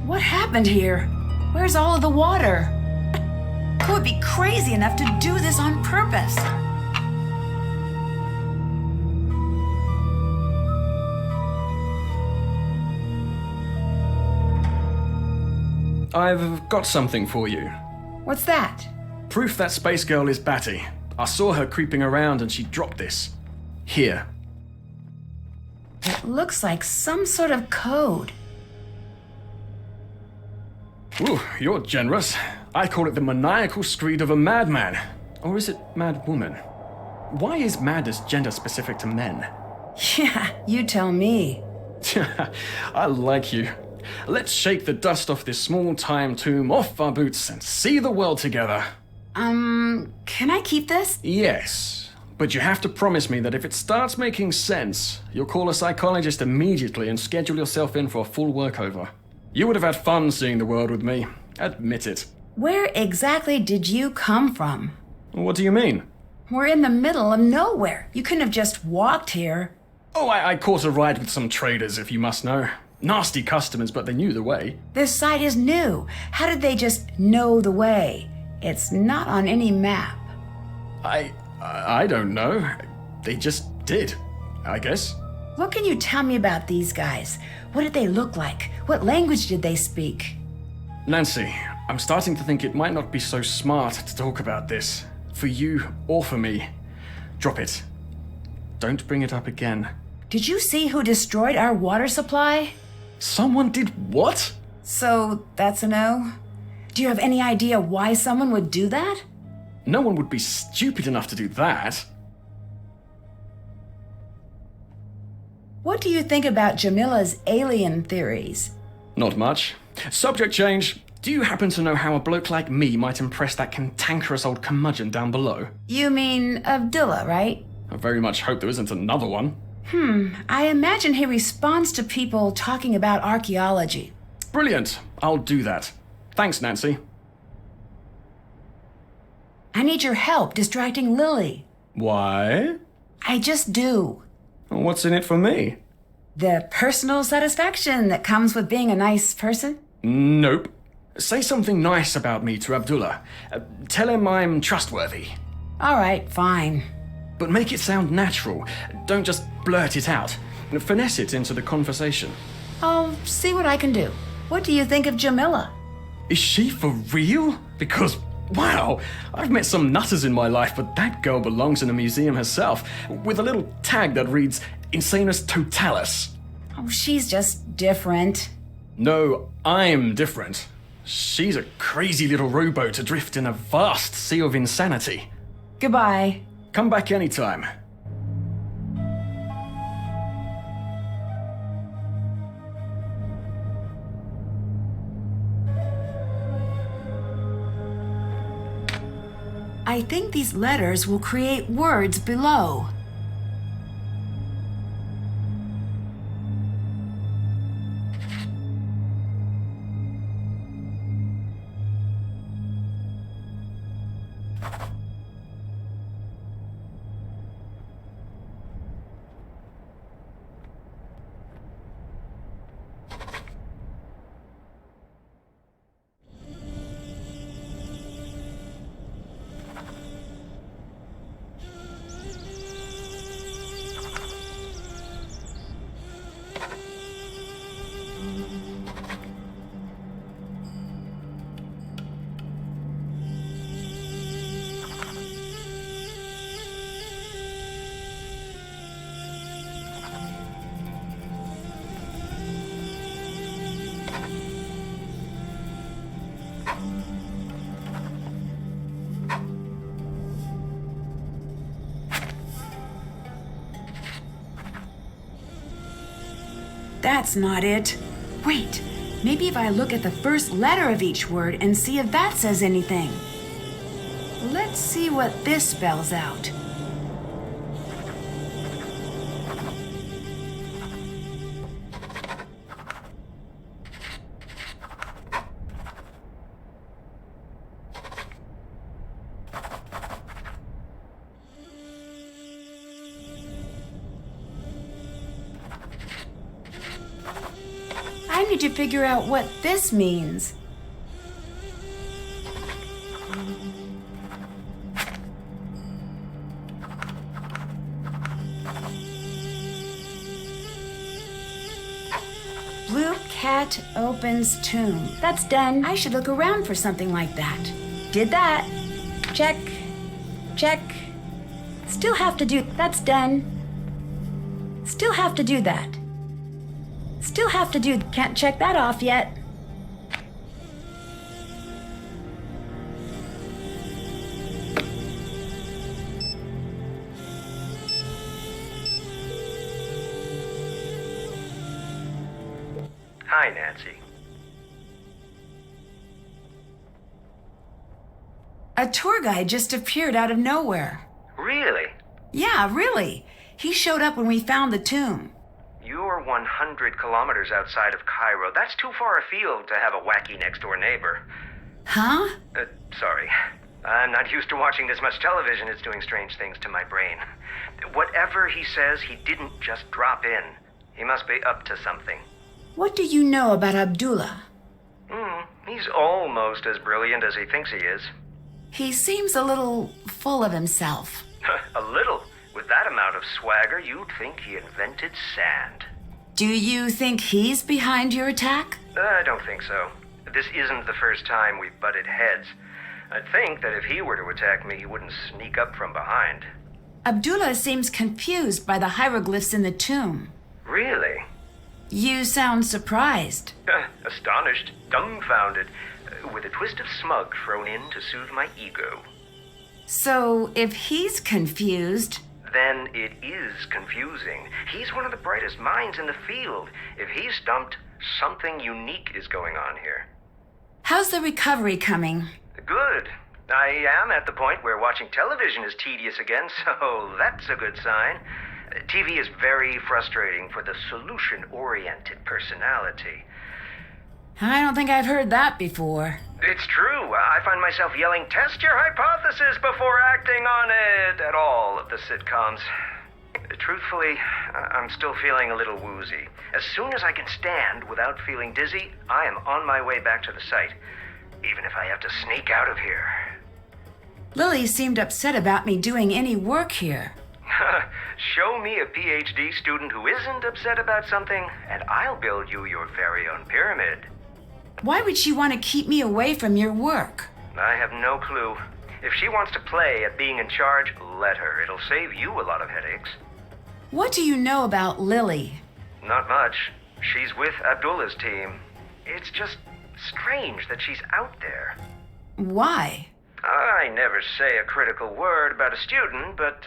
What happened here? Where's all of the water? Who would be crazy enough to do this on purpose? I've got something for you. What's that? Proof that space girl is Batty. I saw her creeping around and she dropped this. Here. It looks like some sort of code. Ooh, you're generous. I call it the maniacal screed of a madman. Or is it madwoman? Why is madness gender specific to men? Yeah, you tell me. I like you. Let's shake the dust off this small time tomb off our boots and see the world together. Can I keep this? Yes, but you have to promise me that if it starts making sense, you'll call a psychologist immediately and schedule yourself in for a full workover. You would have had fun seeing the world with me. Admit it. Where exactly did you come from? What do you mean? We're in the middle of nowhere. You couldn't have just walked here. Oh, I caught a ride with some traders, if you must know. Nasty customers, but they knew the way. This site is new. How did they just know the way? It's not on any map. I don't know. They just did, I guess. What can you tell me about these guys? What did they look like? What language did they speak? Nancy, I'm starting to think it might not be so smart to talk about this. For you or for me. Drop it. Don't bring it up again. Did you see who destroyed our water supply? Someone did what? So that's a no? Do you have any idea why someone would do that? No one would be stupid enough to do that. What do you think about Jamila's alien theories? Not much. Subject change. Do you happen to know how a bloke like me might impress that cantankerous old curmudgeon down below? You mean Abdullah, right? I very much hope there isn't another one. I imagine he responds to people talking about archaeology. Brilliant. I'll do that. Thanks, Nancy. I need your help distracting Lily. Why? I just do. What's in it for me? The personal satisfaction that comes with being a nice person? Nope. Say something nice about me to Abdullah. Tell him I'm trustworthy. All right, fine. But make it sound natural. Don't just blurt it out. Finesse it into the conversation. I'll see what I can do. What do you think of Jamila? Is she for real? Because, wow, I've met some nutters in my life, but that girl belongs in a museum herself, with a little tag that reads Insanus Totalis. Oh, she's just different. No, I'm different. She's a crazy little rowboat adrift in a vast sea of insanity. Goodbye. Come back anytime. I think these letters will create words below. That's not it. Wait, maybe if I look at the first letter of each word and see if that says anything. Let's see what this spells out. I need to figure out what this means. Blue cat opens tomb. That's done. I should look around for something like that. Did that. Check. Check. Still have to do. That's done. Still have to do that. Still have to do. Can't check that off yet. Hi, Nancy. A tour guide just appeared out of nowhere. Really? Yeah, really. He showed up when we found the tomb. You're 100 kilometers outside of Cairo. That's too far afield to have a wacky next-door neighbor. Huh? Sorry. I'm not used to watching this much television. It's doing strange things to my brain. Whatever he says, he didn't just drop in. He must be up to something. What do you know about Abdullah? He's almost as brilliant as he thinks he is. He seems a little full of himself. A little. With that amount of swagger, you'd think he invented sand. Do you think he's behind your attack? I don't think so. This isn't the first time we've butted heads. I'd think that if he were to attack me, he wouldn't sneak up from behind. Abdullah seems confused by the hieroglyphs in the tomb. Really? You sound surprised. Astonished, dumbfounded, with a twist of smug thrown in to soothe my ego. So, if he's confused... Then it is confusing. He's one of the brightest minds in the field. If he's stumped, something unique is going on here. How's the recovery coming? Good. I am at the point where watching television is tedious again, so that's a good sign. TV is very frustrating for the solution-oriented personality. I don't think I've heard that before. It's true. I find myself yelling, "Test your hypothesis before acting on it," at all of the sitcoms. Truthfully, I'm still feeling a little woozy. As soon as I can stand without feeling dizzy, I am on my way back to the site, even if I have to sneak out of here. Lily seemed upset about me doing any work here. Show me a PhD student who isn't upset about something, and I'll build you your very own pyramid. Why would she want to keep me away from your work? I have no clue. If she wants to play at being in charge, let her. It'll save you a lot of headaches. What do you know about Lily? Not much. She's with Abdullah's team. It's just strange that she's out there. Why? I never say a critical word about a student, but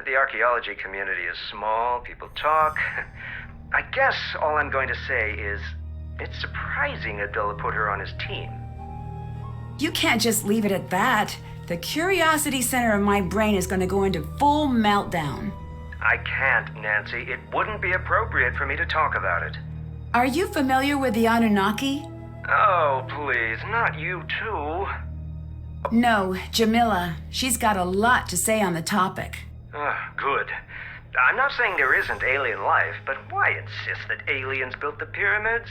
the archaeology community is small. People talk. I guess all I'm going to say is it's surprising Abdullah put her on his team. You can't just leave it at that. the curiosity center of my brain is going to go into full meltdown. I can't, Nancy. It wouldn't be appropriate for me to talk about it. Are you familiar with the Anunnaki? Oh, please, not you too. No, Jamila. She's got a lot to say on the topic. Good. I'm not saying there isn't alien life, but why insist that aliens built the pyramids?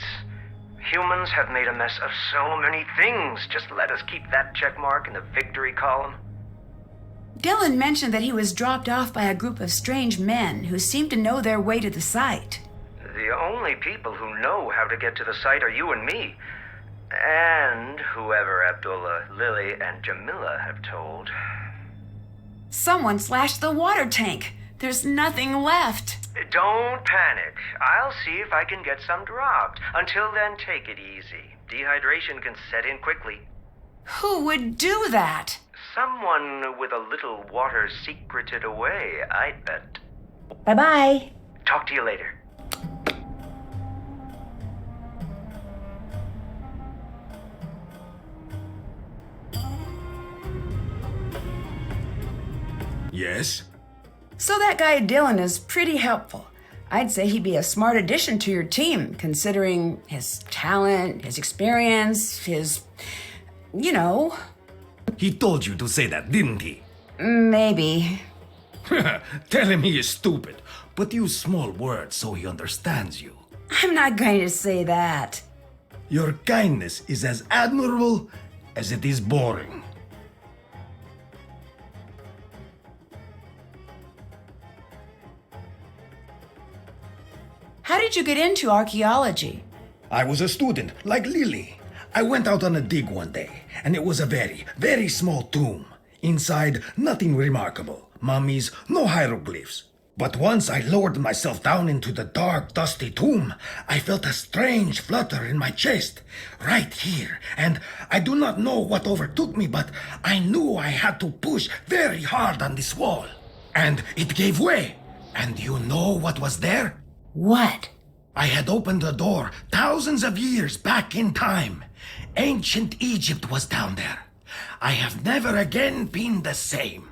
Humans have made a mess of so many things. Just let us keep that check mark in the victory column. Dylan mentioned that he was dropped off by a group of strange men who seemed to know their way to the site. The only people who know how to get to the site are you and me. And whoever Abdullah, Lily, and Jamila have told. Someone slashed the water tank. There's nothing left. Don't panic. I'll see if I can get some dropped. Until then, take it easy. Dehydration can set in quickly. Who would do that? Someone with a little water secreted away, I'd bet. Bye-bye. Talk to you later. Yes? So that guy Dylan is pretty helpful. I'd say he'd be a smart addition to your team, considering his talent, his experience, his... He told you to say that, didn't he? Maybe. Tell him he is stupid, but use small words so he understands you. I'm not going to say that. Your kindness is as admirable as it is boring. How did you get into archaeology? I was a student, like Lily. I went out on a dig one day, and it was a very, very small tomb. Inside, nothing remarkable. Mummies, no hieroglyphs. But once I lowered myself down into the dark, dusty tomb, I felt a strange flutter in my chest, right here. And I do not know what overtook me, but I knew I had to push very hard on this wall. And it gave way. And you know what was there? What? I had opened the door thousands of years back in time. Ancient Egypt was down there. I have never again been the same.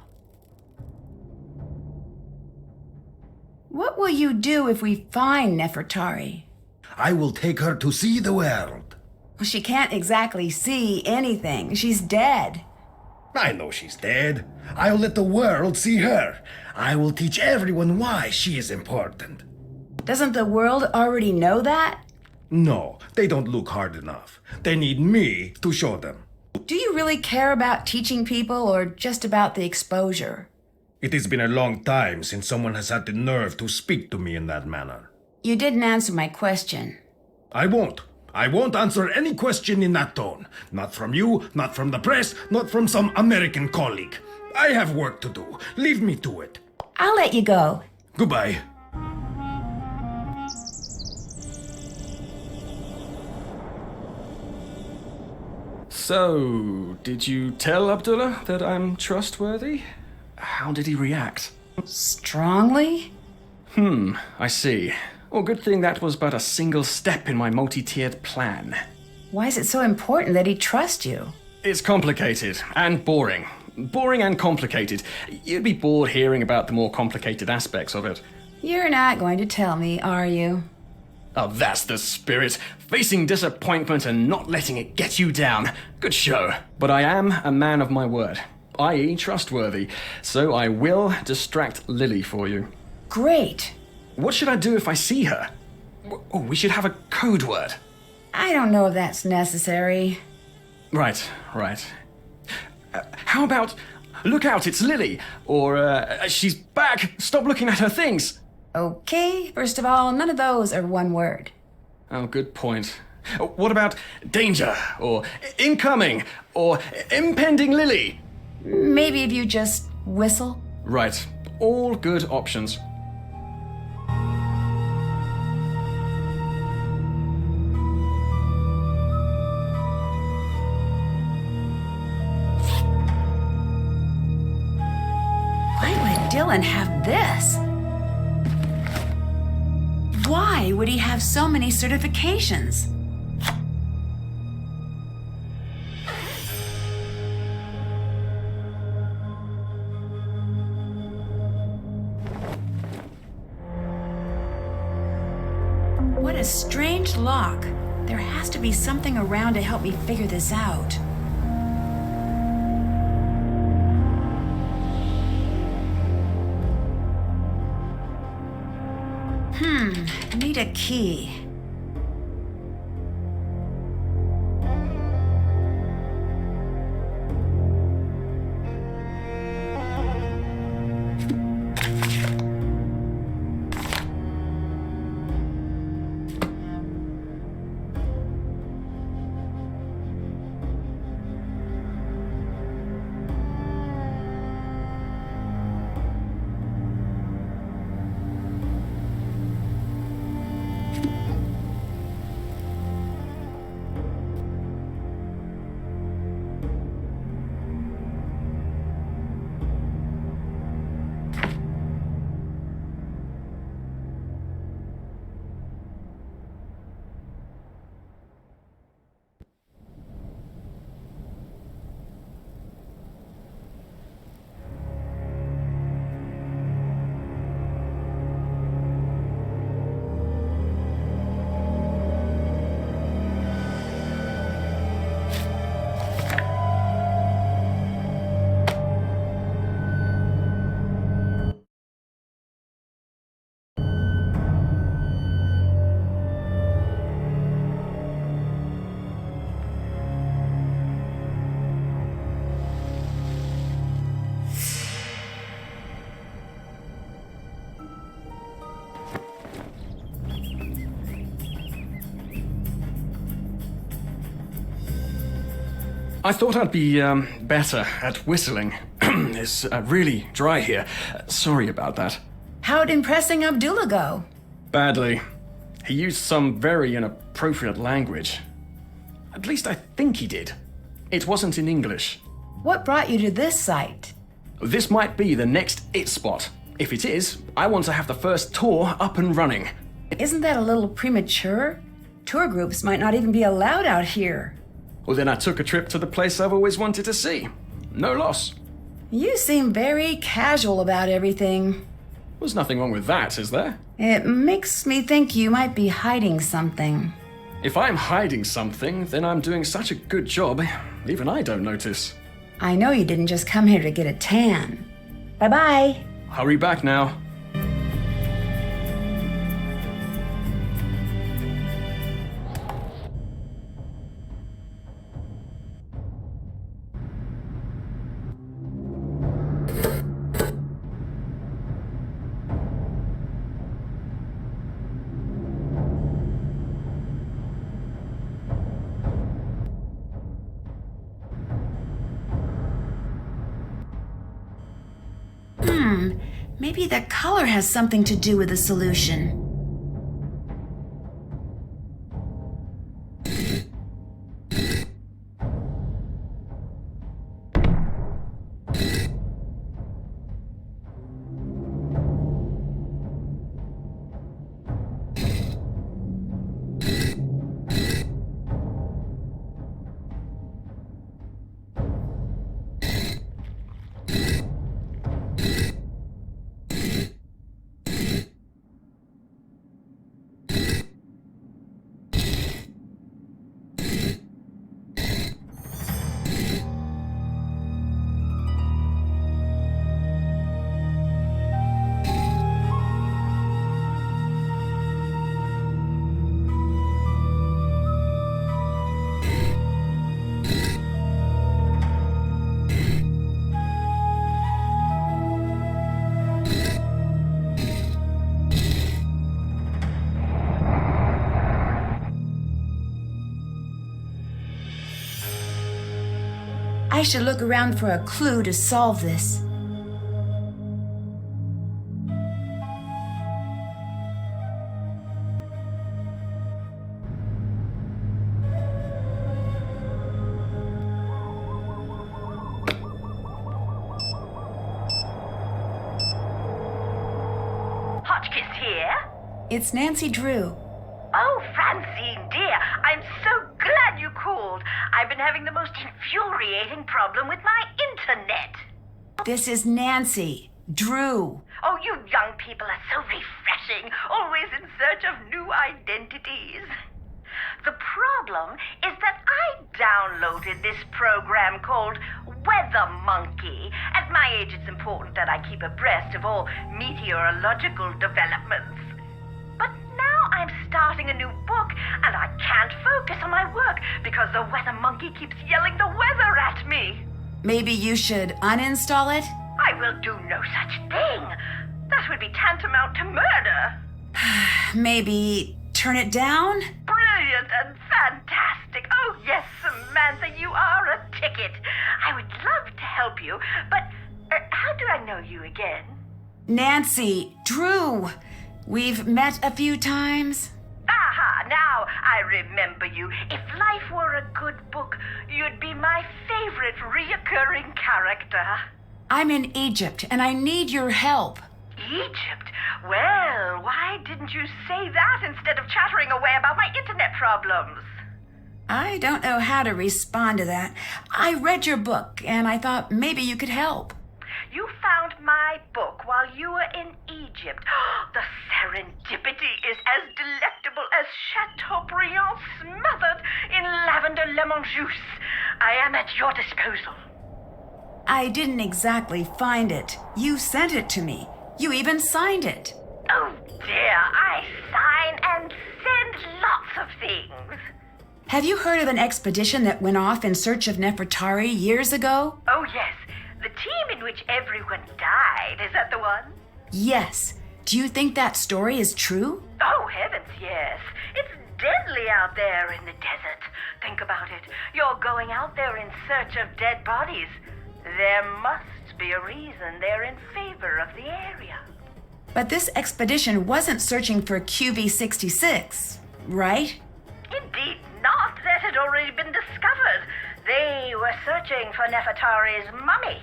What will you do if we find Nefertari? I will take her to see the world. Well, she can't exactly see anything. She's dead. I know she's dead. I'll let the world see her. I will teach everyone why she is important. Doesn't the world already know that? No, they don't look hard enough. They need me to show them. Do you really care about teaching people or just about the exposure? It has been a long time since someone has had the nerve to speak to me in that manner. You didn't answer my question. I won't. I won't answer any question in that tone. Not from you, not from the press, not from some American colleague. I have work to do. Leave me to it. I'll let you go. Goodbye. So, did you tell Abdullah that I'm trustworthy? How did he react? Strongly? I see. Well, good thing that was but a single step in my multi-tiered plan. Why is it so important that he trusts you? It's complicated and boring. Boring and complicated. You'd be bored hearing about the more complicated aspects of it. You're not going to tell me, are you? Oh, that's the spirit. Facing disappointment and not letting it get you down. Good show. But I am a man of my word, i.e. trustworthy, so I will distract Lily for you. Great. What should I do if I see her? Oh, we should have a code word. I don't know if that's necessary. Right. How about, look out, it's Lily, or she's back, stop looking at her things. Okay, first of all, none of those are one word. Oh, good point. What about danger, or incoming, or impending Lily? Maybe if you just whistle. Right, all good options. Why would Dylan have this? Why would he have so many certifications? this strange lock. There has to be something around to help me figure this out. Need a key. I thought I'd be better at whistling. It's really dry here. Sorry about that. How'd impressing Abdullah go? Badly. He used some very inappropriate language. At least I think he did. It wasn't in English. What brought you to this site? This might be the next it spot. If it is, I want to have the first tour up and running. Isn't that a little premature? Tour groups might not even be allowed out here. Well, then I took a trip to the place I've always wanted to see. No loss. You seem very casual about everything. There's nothing wrong with that, is there? It makes me think you might be hiding something. If I'm hiding something, then I'm doing such a good job, even I don't notice. I know you didn't just come here to get a tan. Bye-bye. Hurry back now. Maybe the color has something to do with the solution. I should look around for a clue to solve this. Hotchkiss here? It's Nancy Drew. Oh, Francine, dear, I'm so glad you called. I've been having the most infuriating problem with my internet. This is Nancy. Drew. Oh, you young people are so refreshing, always in search of new identities. The problem is that I downloaded this program called Weather Monkey. At my age, it's important that I keep abreast of all meteorological developments. But now I'm starting a new book, and I can't focus on my work because the Weather Monkey keeps yelling the weather at me. Maybe you should uninstall it? I will do no such thing. That would be tantamount to murder. Maybe turn it down? Brilliant and fantastic. Oh, yes, Samantha, you are a ticket. I would love to help you, but how do I know you again? Nancy, Drew, we've met a few times. Aha, now I remember you. If life were a good book, you'd be my favorite reoccurring character. I'm in Egypt, and I need your help. Egypt? Well, why didn't you say that instead of chattering away about my internet problems? I don't know how to respond to that. I read your book, and I thought maybe you could help. You found my book while you were in Egypt. The serendipity is as delectable as Chateaubriand smothered in lavender lemon juice. I am at your disposal. I didn't exactly find it. You sent it to me. You even signed it. Oh dear, I sign and send lots of things. Have you heard of an expedition that went off in search of Nefertari years ago? Oh yes, the team in which everyone died, is that the one? Yes. Do you think that story is true? Oh heavens, yes. It's deadly out there in the desert. Think about it. You're going out there in search of dead bodies. There must be a reason they're in favor of the area. But this expedition wasn't searching for QV66, right? Indeed not. That had already been discovered. They were searching for Nefertari's mummy.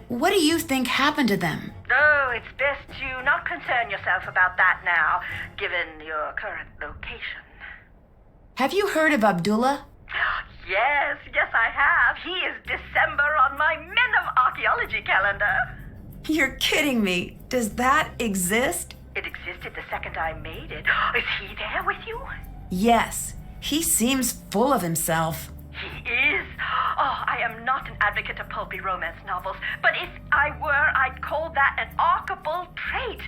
What do you think happened to them? Oh, it's best you not concern yourself about that now, given your current location. Have you heard of Abdullah? Yes, I have. He is December on my Men of Archaeology calendar. You're kidding me. Does that exist? It existed the second I made it. Is he there with you? Yes. He seems full of himself. He is. Oh, I am not an advocate of pulpy romance novels, but if I were, I'd call that an archable trait.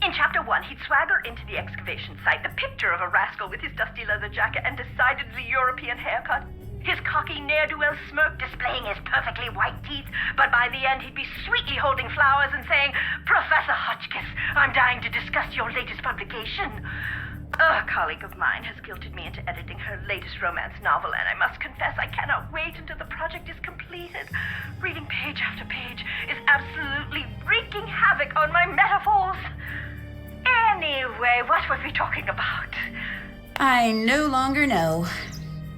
In chapter 1, he'd swagger into the excavation site, the picture of a rascal with his dusty leather jacket and decidedly European haircut. His cocky ne'er-do-well smirk displaying his perfectly white teeth, but by the end he'd be sweetly holding flowers and saying, "Professor Hotchkiss, I'm dying to discuss your latest publication." A colleague of mine has guilted me into editing her latest romance novel, and I must confess I cannot wait until the project is completed. Reading page after page is absolutely wreaking havoc on my metaphors. Anyway, what were we talking about? I no longer know.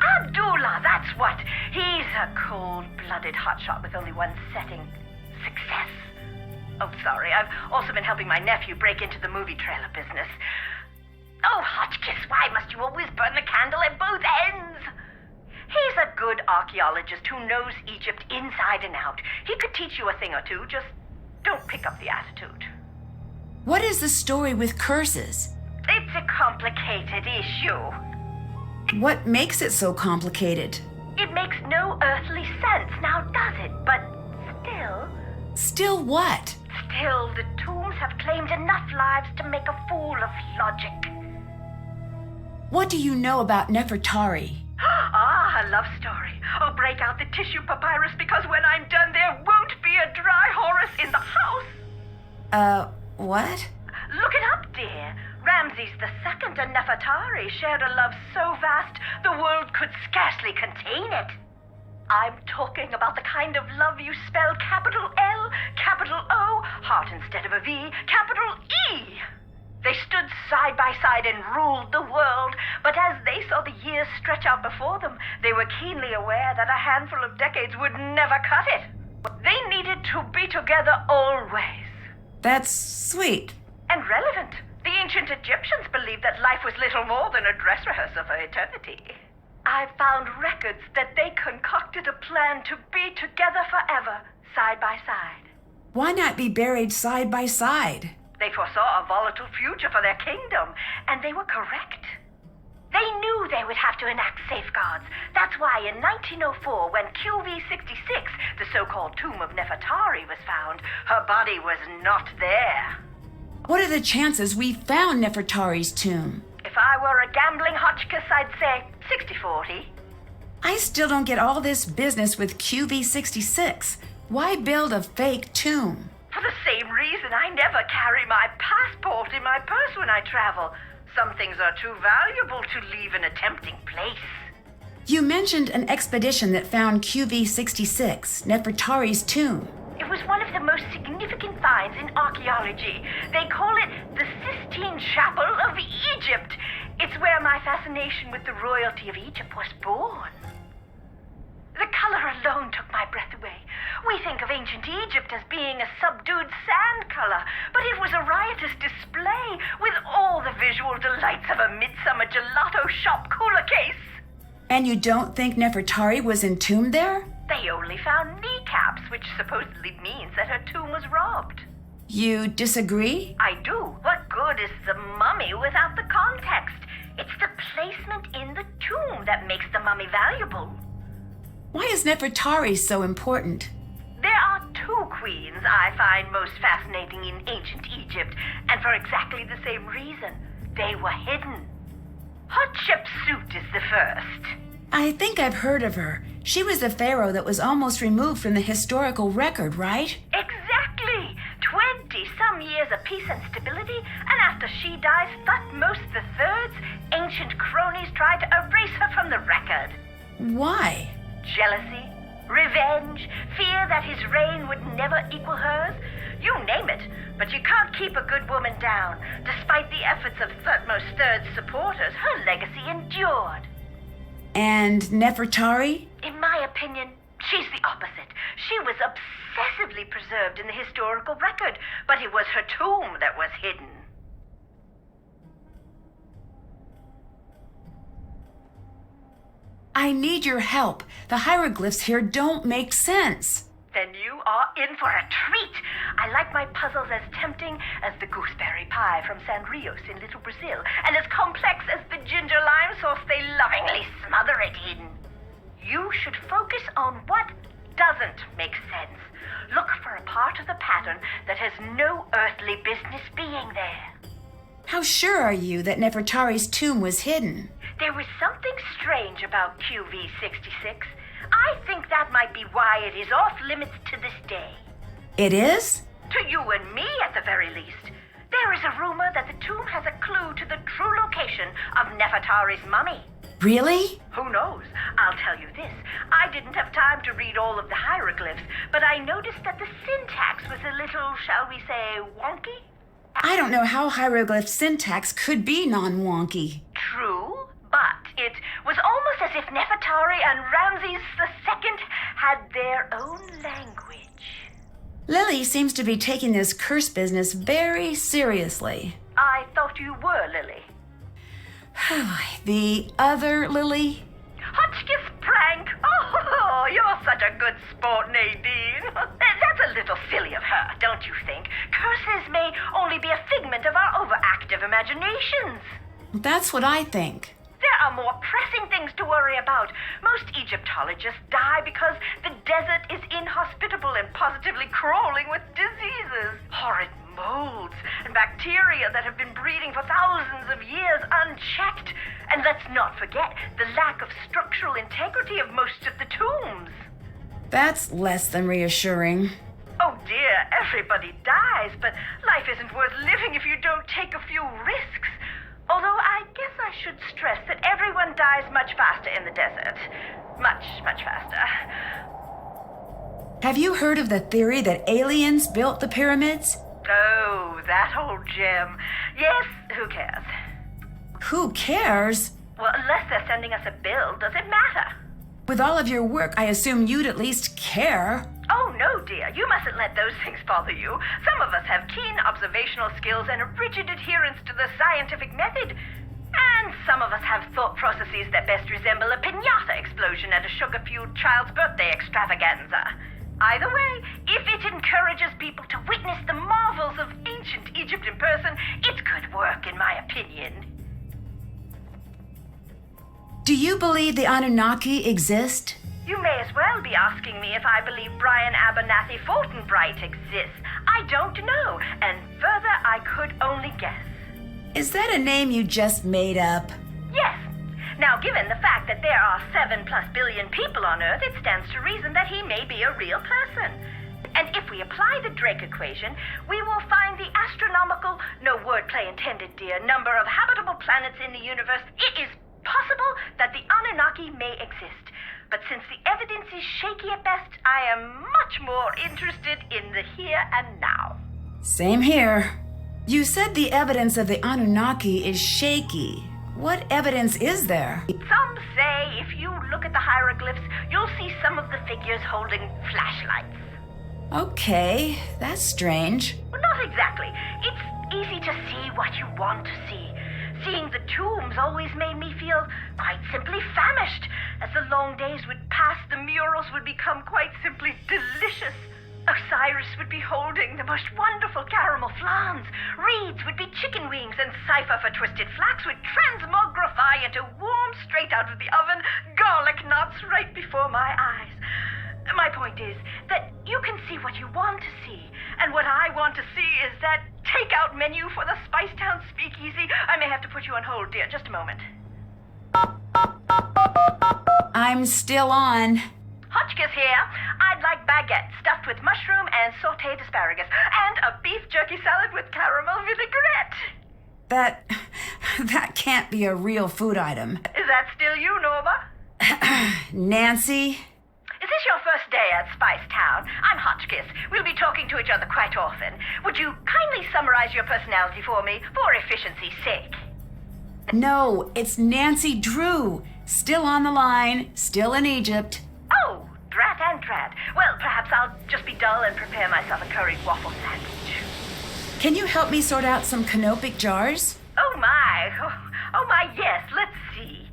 Abdullah, that's what. He's a cold-blooded hotshot with only one setting: success. Oh, sorry, I've also been helping my nephew break into the movie trailer business. Oh, Hotchkiss, why must you always burn the candle at both ends? He's a good archaeologist who knows Egypt inside and out. He could teach you a thing or two, just don't pick up the attitude. What is the story with curses? It's a complicated issue. What makes it so complicated? It makes no earthly sense, now does it? But still... Still what? Still, the tombs have claimed enough lives to make a fool of logic. What do you know about Nefertari? Ah, a love story. Oh, break out the tissue papyrus, because when I'm done, there won't be a dry Horus in the house. What? Look it up, dear. Ramses II and Nefertari shared a love so vast, the world could scarcely contain it. I'm talking about the kind of love you spell capital L, capital O, heart instead of a V, capital E. They stood side by side and ruled the world, but as they saw the years stretch out before them, they were keenly aware that a handful of decades would never cut it. They needed to be together always. That's sweet. And relevant. The ancient Egyptians believed that life was little more than a dress rehearsal for eternity. I found records that they concocted a plan to be together forever, side by side. Why not be buried side by side? They foresaw a volatile future for their kingdom, and they were correct. They knew they would have to enact safeguards. That's why in 1904, when QV-66, the so-called Tomb of Nefertari, was found, her body was not there. What are the chances we found Nefertari's tomb? If I were a gambling Hotchkiss, I'd say 60-40. I still don't get all this business with QV-66. Why build a fake tomb? For the same reason I never carry my passport in my purse when I travel. Some things are too valuable to leave in a tempting place. You mentioned an expedition that found QV-66, Nefertari's tomb. It was one of the most significant finds in archaeology. They call it the Sistine Chapel of Egypt. It's where my fascination with the royalty of Egypt was born. The color alone took my breath away. We think of ancient Egypt as being a subdued sand color, but it was a riotous display with all the visual delights of a midsummer gelato shop cooler case. And you don't think Nefertari was entombed there? They only found kneecaps, which supposedly means that her tomb was robbed. You disagree? I do. What good is the mummy without the context? It's the placement in the tomb that makes the mummy valuable. Why is Nefertari so important? There are two queens I find most fascinating in ancient Egypt, and for exactly the same reason. They were hidden. Hatshepsut is the first. I think I've heard of her. She was the pharaoh that was almost removed from the historical record, right? Exactly. 20-some years of peace and stability, and after she dies, Thutmose III's ancient cronies tried to erase her from the record. Why? Jealousy, revenge, fear that his reign would never equal hers. You name it, but you can't keep a good woman down. Despite the efforts of Thutmose III's supporters, her legacy endured. And Nefertari? In my opinion, she's the opposite. She was obsessively preserved in the historical record, but it was her tomb that was hidden. I need your help. The hieroglyphs here don't make sense. Then you are in for a treat. I like my puzzles as tempting as the gooseberry pie from San Rios in Little Brazil, and as complex as the ginger lime sauce they lovingly smother it in. You should focus on what doesn't make sense. Look for a part of the pattern that has no earthly business being there. How sure are you that Nefertari's tomb was hidden? There was something strange about QV-66. I think that might be why it is off limits to this day. It is? To you and me, at the very least. There is a rumor that the tomb has a clue to the true location of Nefertari's mummy. Really? Who knows? I'll tell you this. I didn't have time to read all of the hieroglyphs, but I noticed that the syntax was a little, shall we say, wonky? I don't know how hieroglyph syntax could be non-wonky. True, but it was almost as if Nefertari and Ramses II had their own language. Lily seems to be taking this curse business very seriously. I thought you were, Lily. The other Lily? Hotchkiss prank! Oh, you're such a good sport, Nadine. That's a little silly of her, don't you think? Curses may only be a figment of our overactive imaginations. That's what I think. There are more pressing things to worry about. Most Egyptologists die because the desert is inhospitable and positively crawling with diseases. Horrid molds and bacteria that have been breeding for thousands of years unchecked. And let's not forget the lack of structural integrity of most of the tombs. That's less than reassuring. Oh dear, everybody dies, but life isn't worth living if you don't take a few risks. Although I guess I should stress that everyone dies much faster in the desert. Much, much faster. Have you heard of the theory that aliens built the pyramids? Oh, that old gem. Yes, who cares? Who cares? Well, unless they're sending us a bill, does it matter? With all of your work, I assume you'd at least care. Oh, no, dear. You mustn't let those things bother you. Some of us have keen observational skills and a rigid adherence to the scientific method. And some of us have thought processes that best resemble a piñata explosion at a sugar-fueled child's birthday extravaganza. Either way, if it encourages people to witness the marvels of ancient Egypt in person, it's good work, in my opinion. Do you believe the Anunnaki exist? You may as well be asking me if I believe Brian Abernathy Fortinbright exists. I don't know, and further, I could only guess. Is that a name you just made up? Yes. Now, given the fact that there are 7+ billion people on Earth, it stands to reason that he may be a real person. And if we apply the Drake equation, we will find the astronomical, no wordplay intended, dear, number of habitable planets in the universe. It is possible that the Anunnaki may exist. But since the evidence is shaky at best, I am much more interested in the here and now. Same here. You said the evidence of the Anunnaki is shaky. What evidence is there? Some say if you look at the hieroglyphs, you'll see some of the figures holding flashlights. Okay, that's strange. Well, not exactly. It's easy to see what you want to see. Seeing the tombs always made me feel quite simply famished. As the long days would pass, the murals would become quite simply delicious. Osiris would be holding the most wonderful caramel flans. Reeds would be chicken wings, and cipher for twisted flax would transmogrify into warm, straight out of the oven, garlic knots right before my eyes. My point is that you can see what you want to see, and what I want to see is that takeout menu for the Spicetown Speakeasy. I may have to put you on hold, dear, just a moment. I'm still on. Hotchkiss here. I'd like baguette stuffed with mushroom and sautéed asparagus, and a beef jerky salad with caramel vinaigrette. That can't be a real food item. Is that still you, Norma? Nancy? Is this your first day at Spicetown? I'm Hotchkiss. We'll be talking to each other quite often. Would you kindly summarize your personality for me, for efficiency's sake? No, it's Nancy Drew. Still on the line, still in Egypt. Oh, drat and drat. Well, perhaps I'll just be dull and prepare myself a curried waffle sandwich. Can you help me sort out some canopic jars? Oh my, yes, let's see.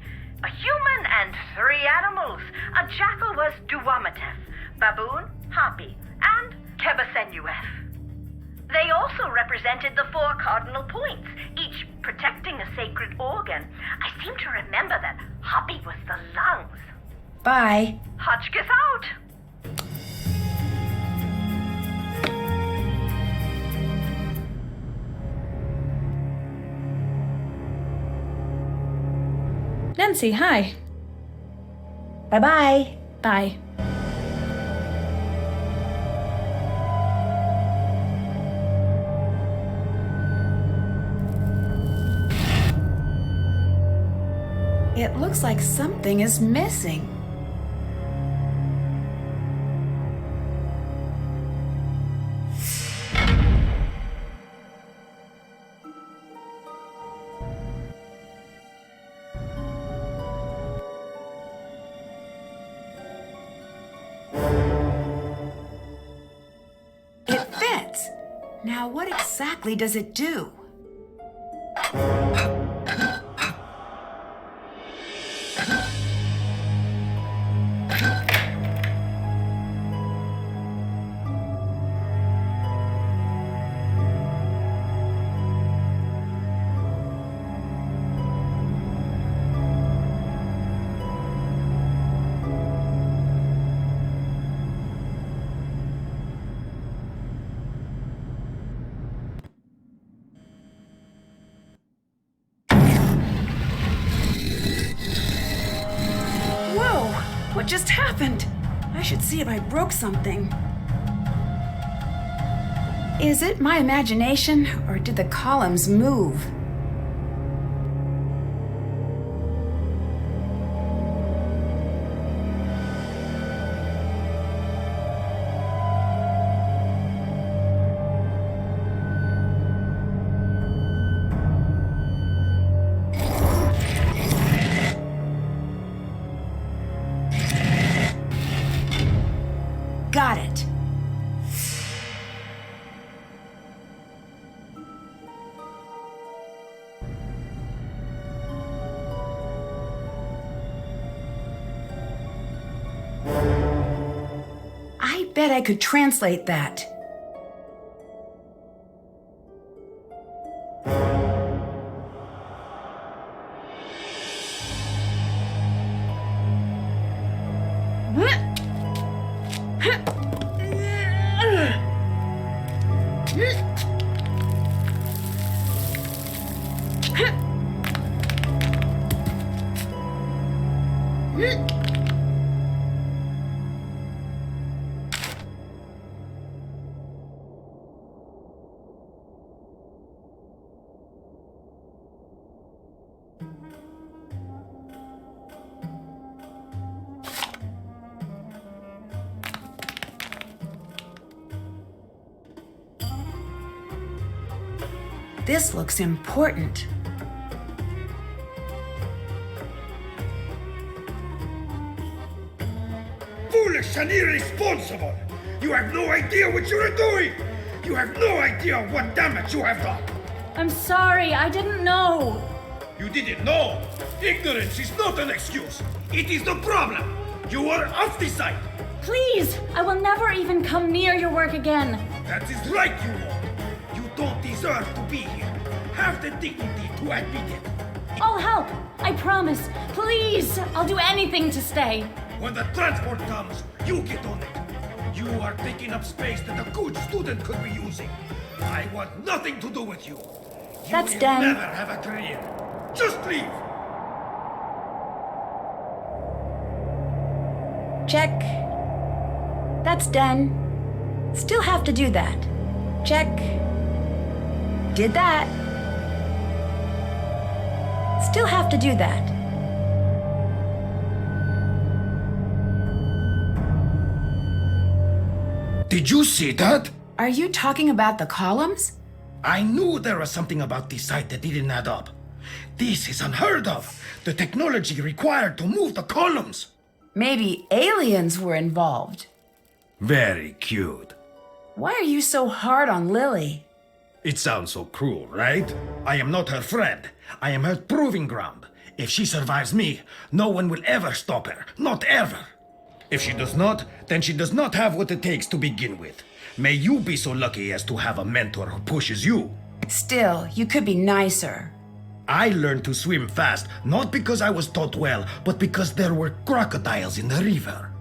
A human and 3 animals. A jackal was Duwamatef, baboon, Hapi, and Kebasenuef. They also represented the 4 cardinal points, each protecting a sacred organ. I seem to remember that Hapi was the lungs. Bye. Hotchkiss out! Nancy, hi. Bye-bye. Bye. It looks like something is missing. It fits. Now, what exactly does it do? What just happened? I should see if I broke something. Is it my imagination, or did the columns move? Got it. I bet I could translate that. This looks important. Foolish and irresponsible! You have no idea what you are doing! You have no idea what damage you have done! I'm sorry, I didn't know. You didn't know! Ignorance is not an excuse! It is the problem! You are off the site! Please, I will never even come near your work again. That is right, you won't! You don't deserve to be here! Have the dignity to admit it! I'll help, I promise. Please, I'll do anything to stay. When the transport comes, you get on it! You are taking up space that a good student could be using! I want nothing to do with you! That's You will done. never have a career! Just leave! Check. That's done. Still have to do that. Check. Did that. Still have to do that. Did you see that? Are you talking about the columns? I knew there was something about this site that didn't add up. This is unheard of. The technology required to move the columns. Maybe aliens were involved. Very cute. Why are you so hard on Lily? It sounds so cruel, right? I am not her friend. I am her proving ground. If she survives me, no one will ever stop her. Not ever. If she does not, then she does not have what it takes to begin with. May you be so lucky as to have a mentor who pushes you. Still, you could be nicer. I learned to swim fast, not because I was taught well, but because there were crocodiles in the river.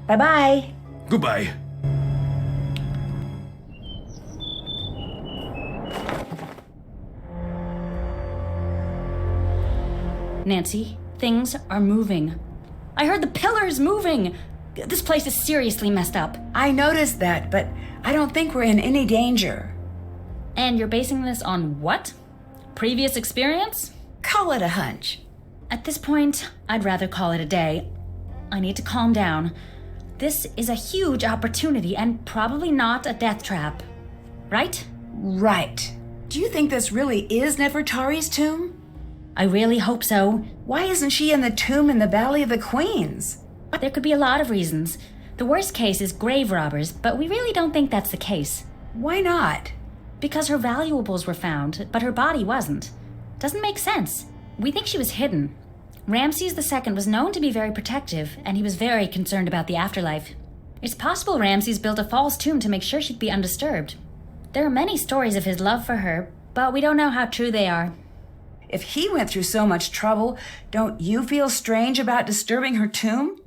Bye-bye. Goodbye. Nancy, things are moving. I heard the pillars moving. This place is seriously messed up. I noticed that, but I don't think we're in any danger. And you're basing this on what? Previous experience? Call it a hunch. At this point, I'd rather call it a day. I need to calm down. This is a huge opportunity and probably not a death trap. Right? Right. Do you think this really is Nefertari's tomb? I really hope so. Why isn't she in the tomb in the Valley of the Queens? There could be a lot of reasons. The worst case is grave robbers, but we really don't think that's the case. Why not? Because her valuables were found, but her body wasn't. Doesn't make sense. We think she was hidden. Ramses II was known to be very protective, and he was very concerned about the afterlife. It's possible Ramses built a false tomb to make sure she'd be undisturbed. There are many stories of his love for her, but we don't know how true they are. If he went through so much trouble, don't you feel strange about disturbing her tomb?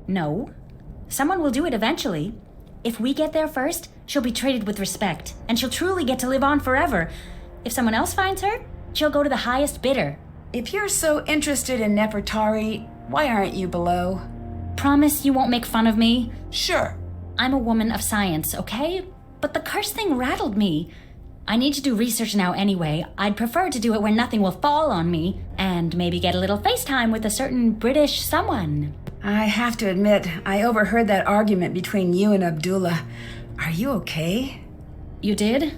No. Someone will do it eventually. If we get there first, she'll be treated with respect, and she'll truly get to live on forever. If someone else finds her, she'll go to the highest bidder. If you're so interested in Nefertari, why aren't you below? Promise you won't make fun of me? Sure. I'm a woman of science, okay? But the curse thing rattled me. I need to do research now anyway. I'd prefer to do it where nothing will fall on me, and maybe get a little FaceTime with a certain British someone. I have to admit, I overheard that argument between you and Abdullah. Are you okay? You did?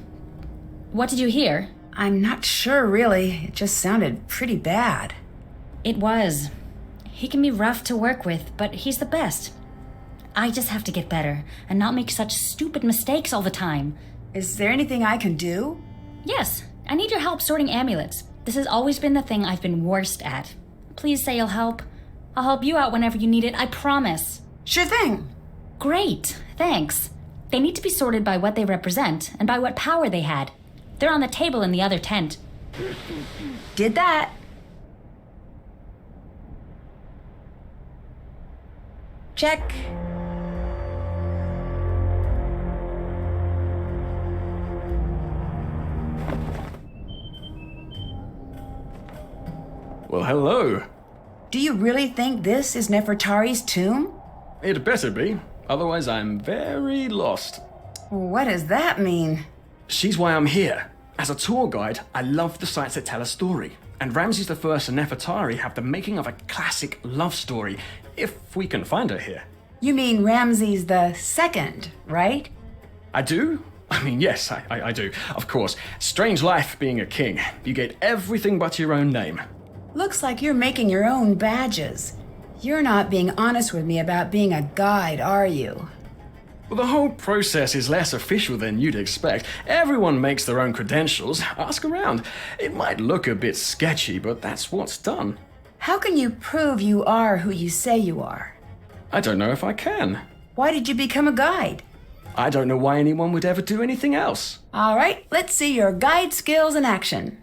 What did you hear? I'm not sure, really. It just sounded pretty bad. It was. He can be rough to work with, but he's the best. I just have to get better, and not make such stupid mistakes all the time. Is there anything I can do? Yes, I need your help sorting amulets. This has always been the thing I've been worst at. Please say you'll help. I'll help you out whenever you need it, I promise. Sure thing. Great, thanks. They need to be sorted by what they represent and by what power they had. They're on the table in the other tent. Did that. Check. Well, hello. Do you really think this is Nefertari's tomb? It better be, otherwise I'm very lost. What does that mean? She's why I'm here. As a tour guide, I love the sites that tell a story. And Ramses I and Nefertari have the making of a classic love story, if we can find her here. You mean Ramses the Second, right? I do? I mean, yes, I do. Of course. Strange life being a king. You get everything but your own name. Looks like you're making your own badges. You're not being honest with me about being a guide, are you? Well, the whole process is less official than you'd expect. Everyone makes their own credentials. Ask around. It might look a bit sketchy, but that's what's done. How can you prove you are who you say you are? I don't know if I can. Why did you become a guide? I don't know why anyone would ever do anything else. All right, let's see your guide skills in action.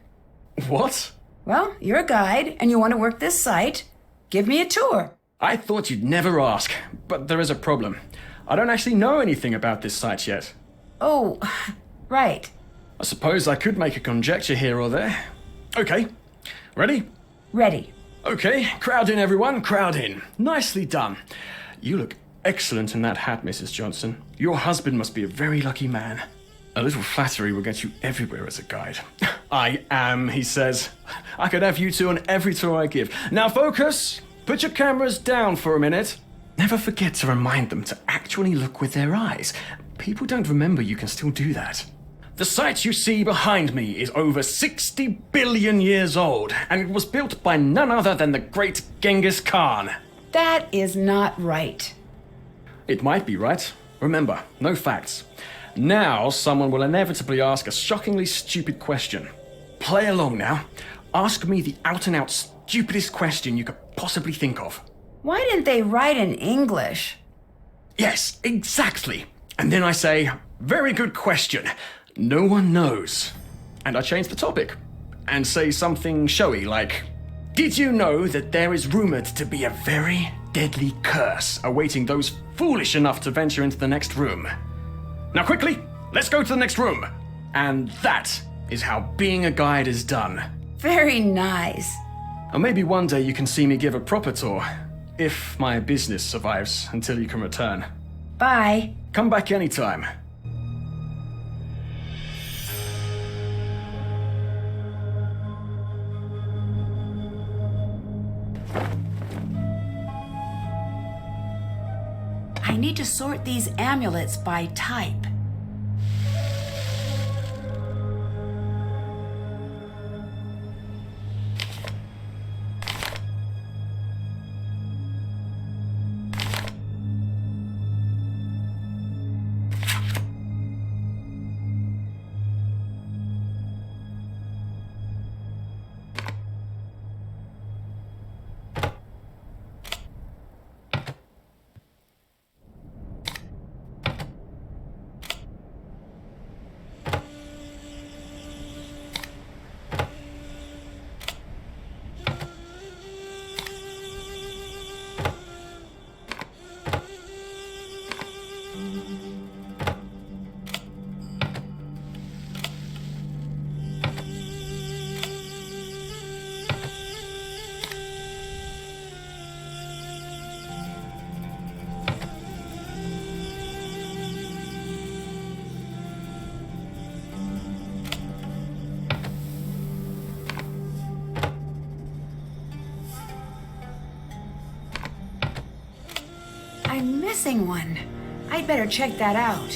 What? Well, you're a guide and you want to work this site. Give me a tour. I thought you'd never ask, but there is a problem. I don't actually know anything about this site yet. Oh, right. I suppose I could make a conjecture here or there. Okay. Ready? Ready. Okay, crowd in everyone, crowd in. Nicely done. You look excellent in that hat, Mrs. Johnson. Your husband must be a very lucky man. A little flattery will get you everywhere as a guide. I am, he says. I could have you two on every tour I give. Now focus! Put your cameras down for a minute. Never forget to remind them to actually look with their eyes. People don't remember you can still do that. The site you see behind me is over 60 billion years old, and it was built by none other than the great Genghis Khan. That is not right. It might be right. Remember, no facts. Now someone will inevitably ask a shockingly stupid question. Play along now. Ask me the out-and-out stupidest question you could possibly think of. Why didn't they write in English? Yes, exactly. And then I say, very good question. No one knows. And I change the topic and say something showy like, did you know that there is rumored to be a very deadly curse awaiting those foolish enough to venture into the next room? Now quickly, let's go to the next room. And that is how being a guide is done. Very nice. Or maybe one day you can see me give a proper tour. If my business survives until you can return. Bye. Come back anytime. I need to sort these amulets by type. I'm missing one. I'd better check that out.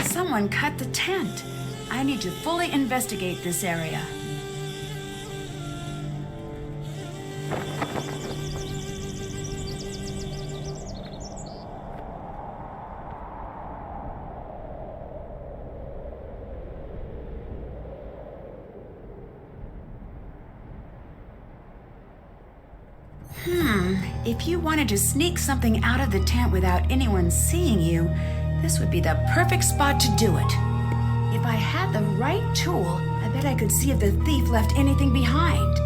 Someone cut the tent. I need to fully investigate this area. If you wanted to sneak something out of the tent without anyone seeing you, this would be the perfect spot to do it. If I had the right tool, I bet I could see if the thief left anything behind.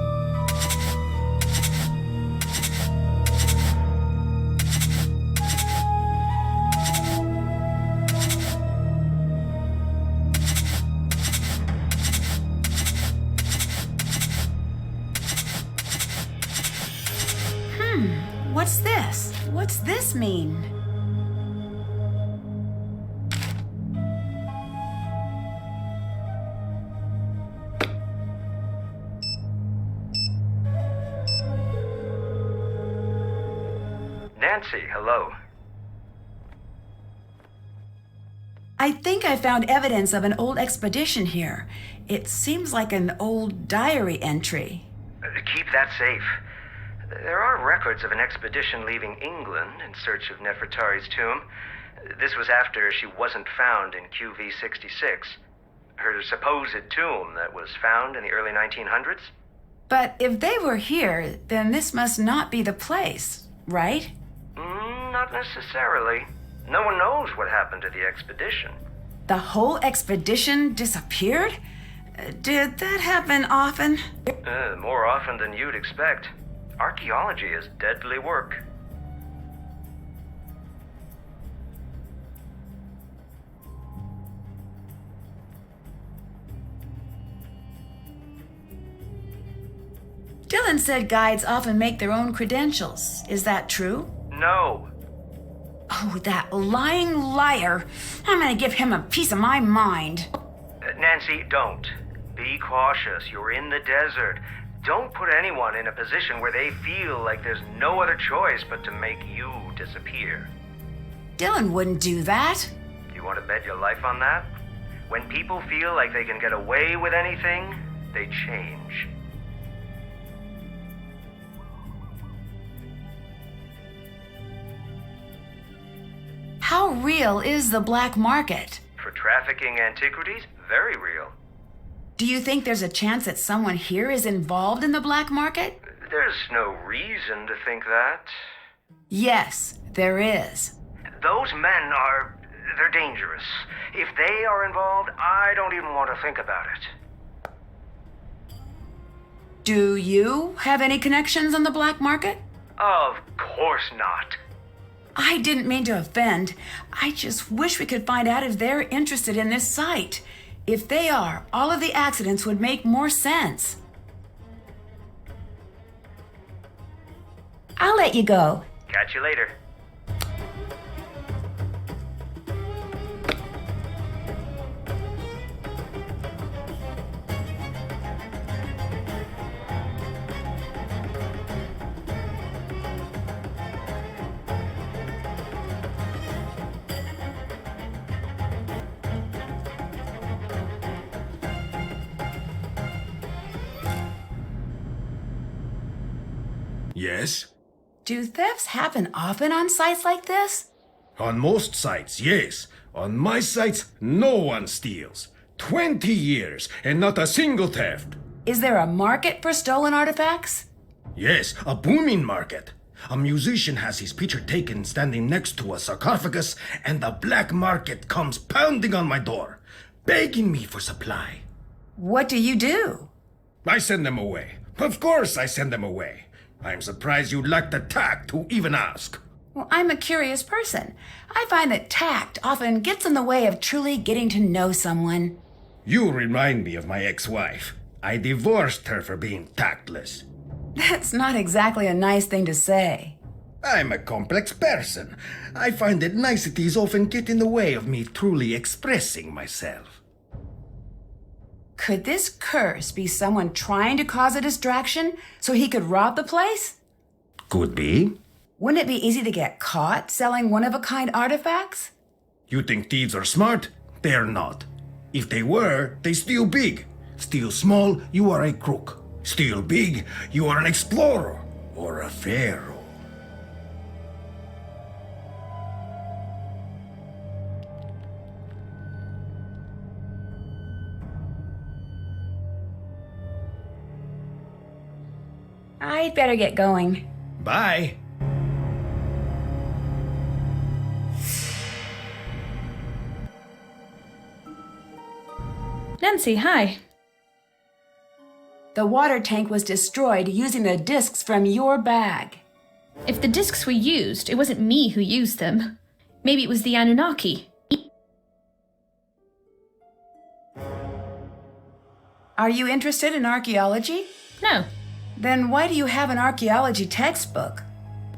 What's this? What's this mean? Nancy, hello. I think I found evidence of an old expedition here. It seems like an old diary entry. Keep that safe. There are records of an expedition leaving England in search of Nefertari's tomb. This was after she wasn't found in QV-66, her supposed tomb that was found in the early 1900s. But if they were here, then this must not be the place, right? Not necessarily. No one knows what happened to the expedition. The whole expedition disappeared? Did that happen often? More often than you'd expect. Archaeology is deadly work. Dylan said guides often make their own credentials. Is that true? No. Oh, that lying liar. I'm gonna give him a piece of my mind. Nancy, don't. Be cautious. You're in the desert. Don't put anyone in a position where they feel like there's no other choice but to make you disappear. Dylan wouldn't do that. You want to bet your life on that? When people feel like they can get away with anything, they change. How real is the black market? For trafficking antiquities, very real. Do you think there's a chance that someone here is involved in the black market? There's no reason to think that. Yes, there is. Those men they're dangerous. If they are involved, I don't even want to think about it. Do you have any connections on the black market? Of course not. I didn't mean to offend. I just wish we could find out if they're interested in this site. If they are, all of the accidents would make more sense. I'll let you go. Catch you later. Yes? Do thefts happen often on sites like this? On most sites, yes. On my sites, no one steals. 20 years and not a single theft. Is there a market for stolen artifacts? Yes, a booming market. A musician has his picture taken standing next to a sarcophagus, and the black market comes pounding on my door, begging me for supply. What do you do? I send them away. Of course I send them away. I'm surprised you lack the tact to even ask. Well, I'm a curious person. I find that tact often gets in the way of truly getting to know someone. You remind me of my ex-wife. I divorced her for being tactless. That's not exactly a nice thing to say. I'm a complex person. I find that niceties often get in the way of me truly expressing myself. Could this curse be someone trying to cause a distraction so he could rob the place? Could be. Wouldn't it be easy to get caught selling one-of-a-kind artifacts? You think thieves are smart? They're not. If they were, they steal big. Steal small, you are a crook. Steal big, you are an explorer or a pharaoh. I'd better get going. Bye. Nancy, hi. The water tank was destroyed using the discs from your bag. If the discs were used, it wasn't me who used them. Maybe it was the Anunnaki. Are you interested in archaeology? No. Then why do you have an archaeology textbook?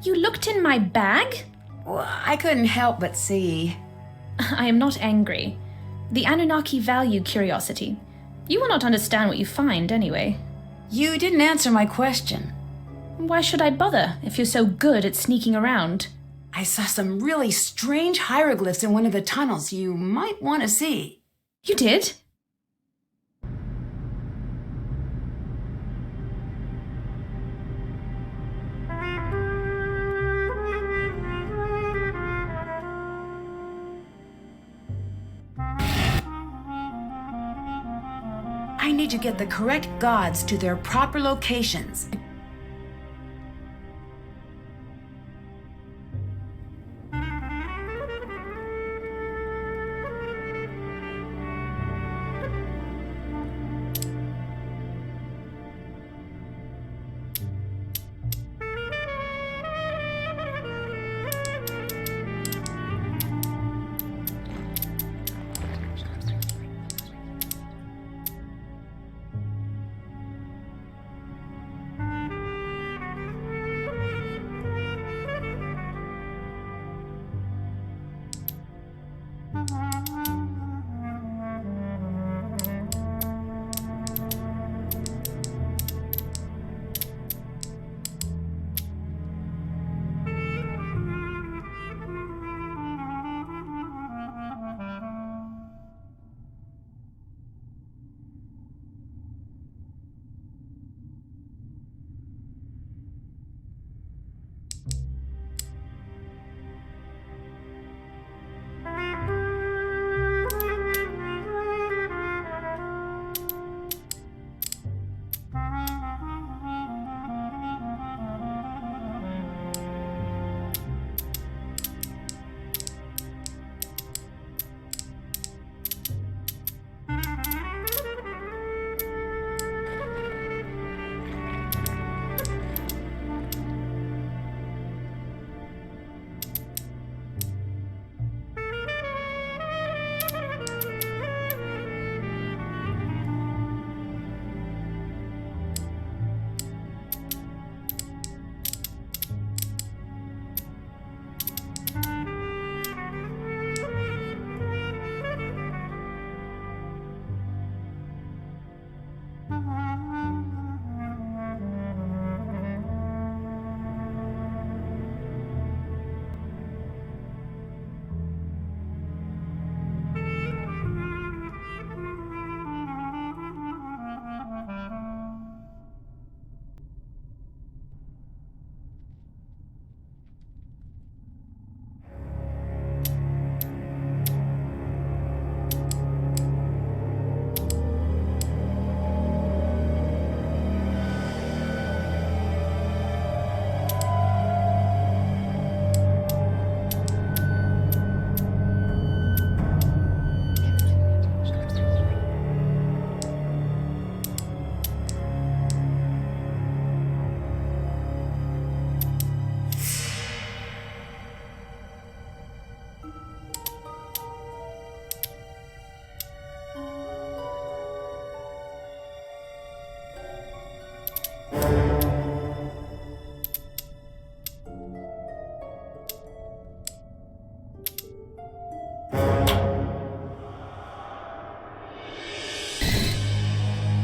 You looked in my bag? Well, I couldn't help but see. I am not angry. The Anunnaki value curiosity. You will not understand what you find anyway. You didn't answer my question. Why should I bother if you're so good at sneaking around? I saw some really strange hieroglyphs in one of the tunnels you might want to see. You did? I need to get the correct gods to their proper locations.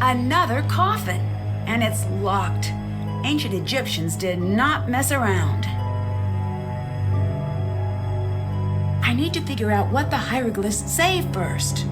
Another coffin, and it's locked. Ancient Egyptians did not mess around. I need to figure out what the hieroglyphs say first.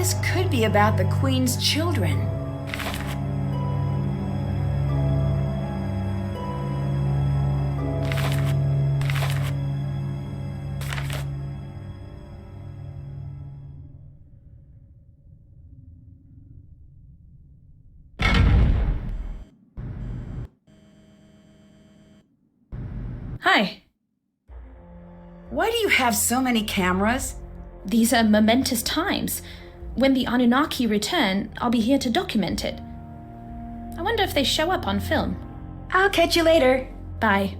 This could be about the Queen's children. Hi. Why do you have so many cameras? These are momentous times. When the Anunnaki return, I'll be here to document it. I wonder if they show up on film. I'll catch you later. Bye.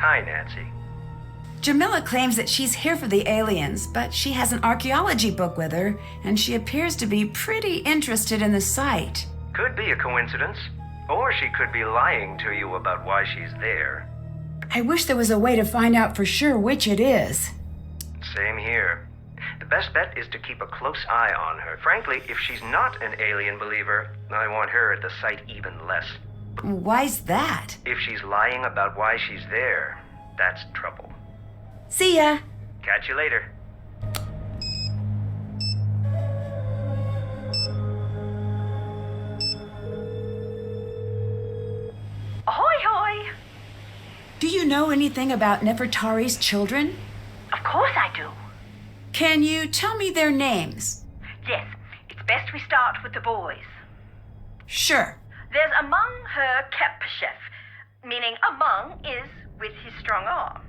Hi, Nancy. Jamila claims that she's here for the aliens, but she has an archaeology book with her, and she appears to be pretty interested in the site. Could be a coincidence, or she could be lying to you about why she's there. I wish there was a way to find out for sure which it is. Same here. The best bet is to keep a close eye on her. Frankly, if she's not an alien believer, I want her at the site even less. Why's that? If she's lying about why she's there, that's trouble. See ya. Catch you later. Ahoy, hoy! Do you know anything about Nefertari's children? Of course I do. Can you tell me their names? Yes, it's best we start with the boys. Sure. There's among her Kepchef, meaning among is with his strong arm.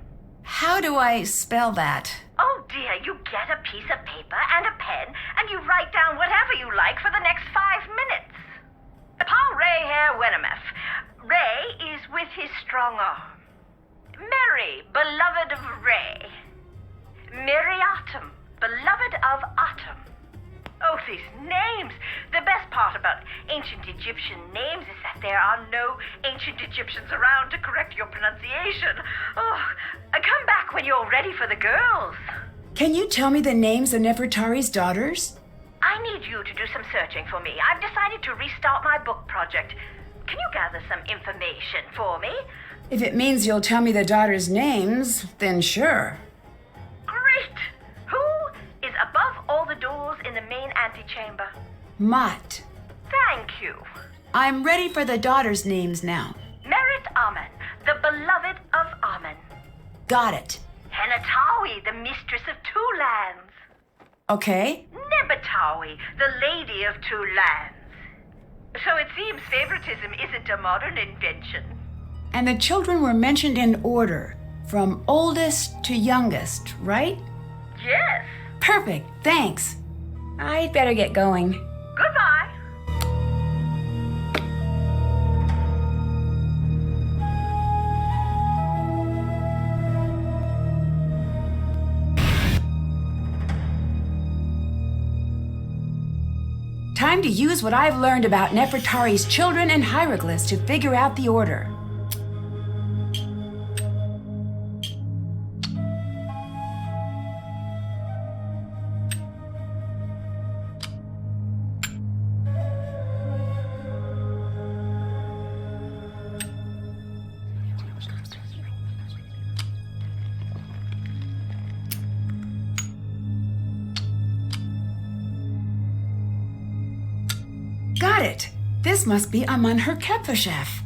How do I spell that? Oh dear, you get a piece of paper and a pen and you write down whatever you like for the next 5 minutes. Paul Ray Hare Wenemeth. Ray is with his strong arm. Mary, beloved of Ray. Miriatum, beloved of Atum. Oh, these names! The best part about ancient Egyptian names is that there are no ancient Egyptians around to correct your pronunciation. Oh, come back when you're ready for the girls. Can you tell me the names of Nefertari's daughters? I need you to do some searching for me. I've decided to restart my book project. Can you gather some information for me? If it means you'll tell me the daughters' names, then sure. Great! Who is above all the doors in the main antechamber? Mott. Thank you. I'm ready for the daughters' names now. Merit Amen, the beloved of Amen. Got it. Henatawi, the mistress of two lands. Okay. Nebatawi, the lady of two lands. So it seems favoritism isn't a modern invention. And the children were mentioned in order, from oldest to youngest, right? Yes. Perfect, thanks. I'd better get going. Goodbye. Time to use what I've learned about Nefertari's children and hieroglyphs to figure out the order. Got it! This must be Amun her Kepfashef.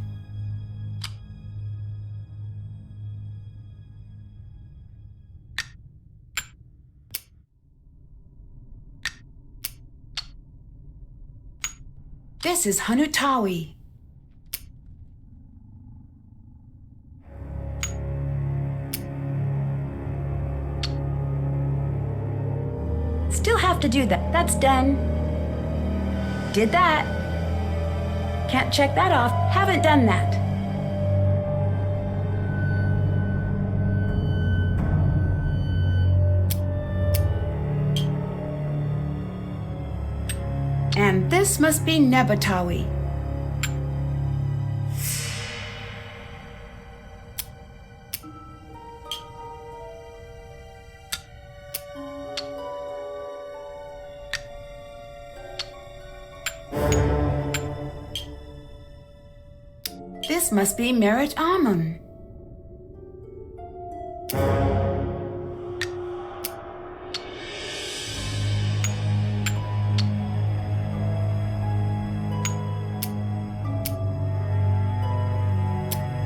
This is Hanutawi. Still have to do that. That's done. Did that. Can't check that off. Haven't done that. And this must be Nebatawi. This must be Merit Amun.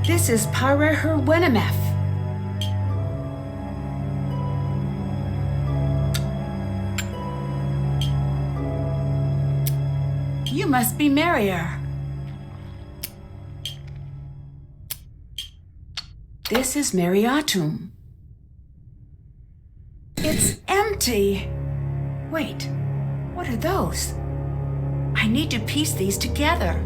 This is Pareher Wenemeth. You must be Merrier. This is Mariatum. It's empty. Wait, what are those? I need to piece these together.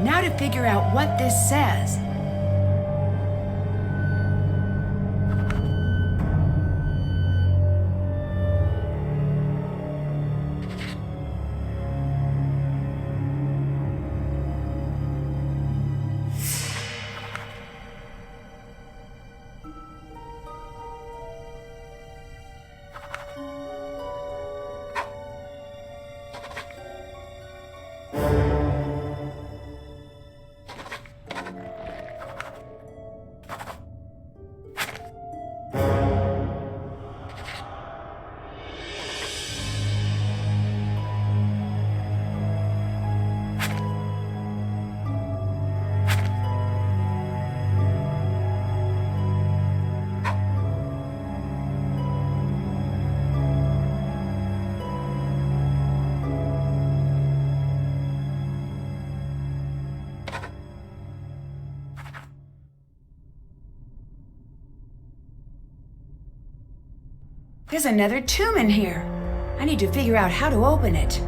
Now to figure out what this says. There's another tomb in here. I need to figure out how to open it.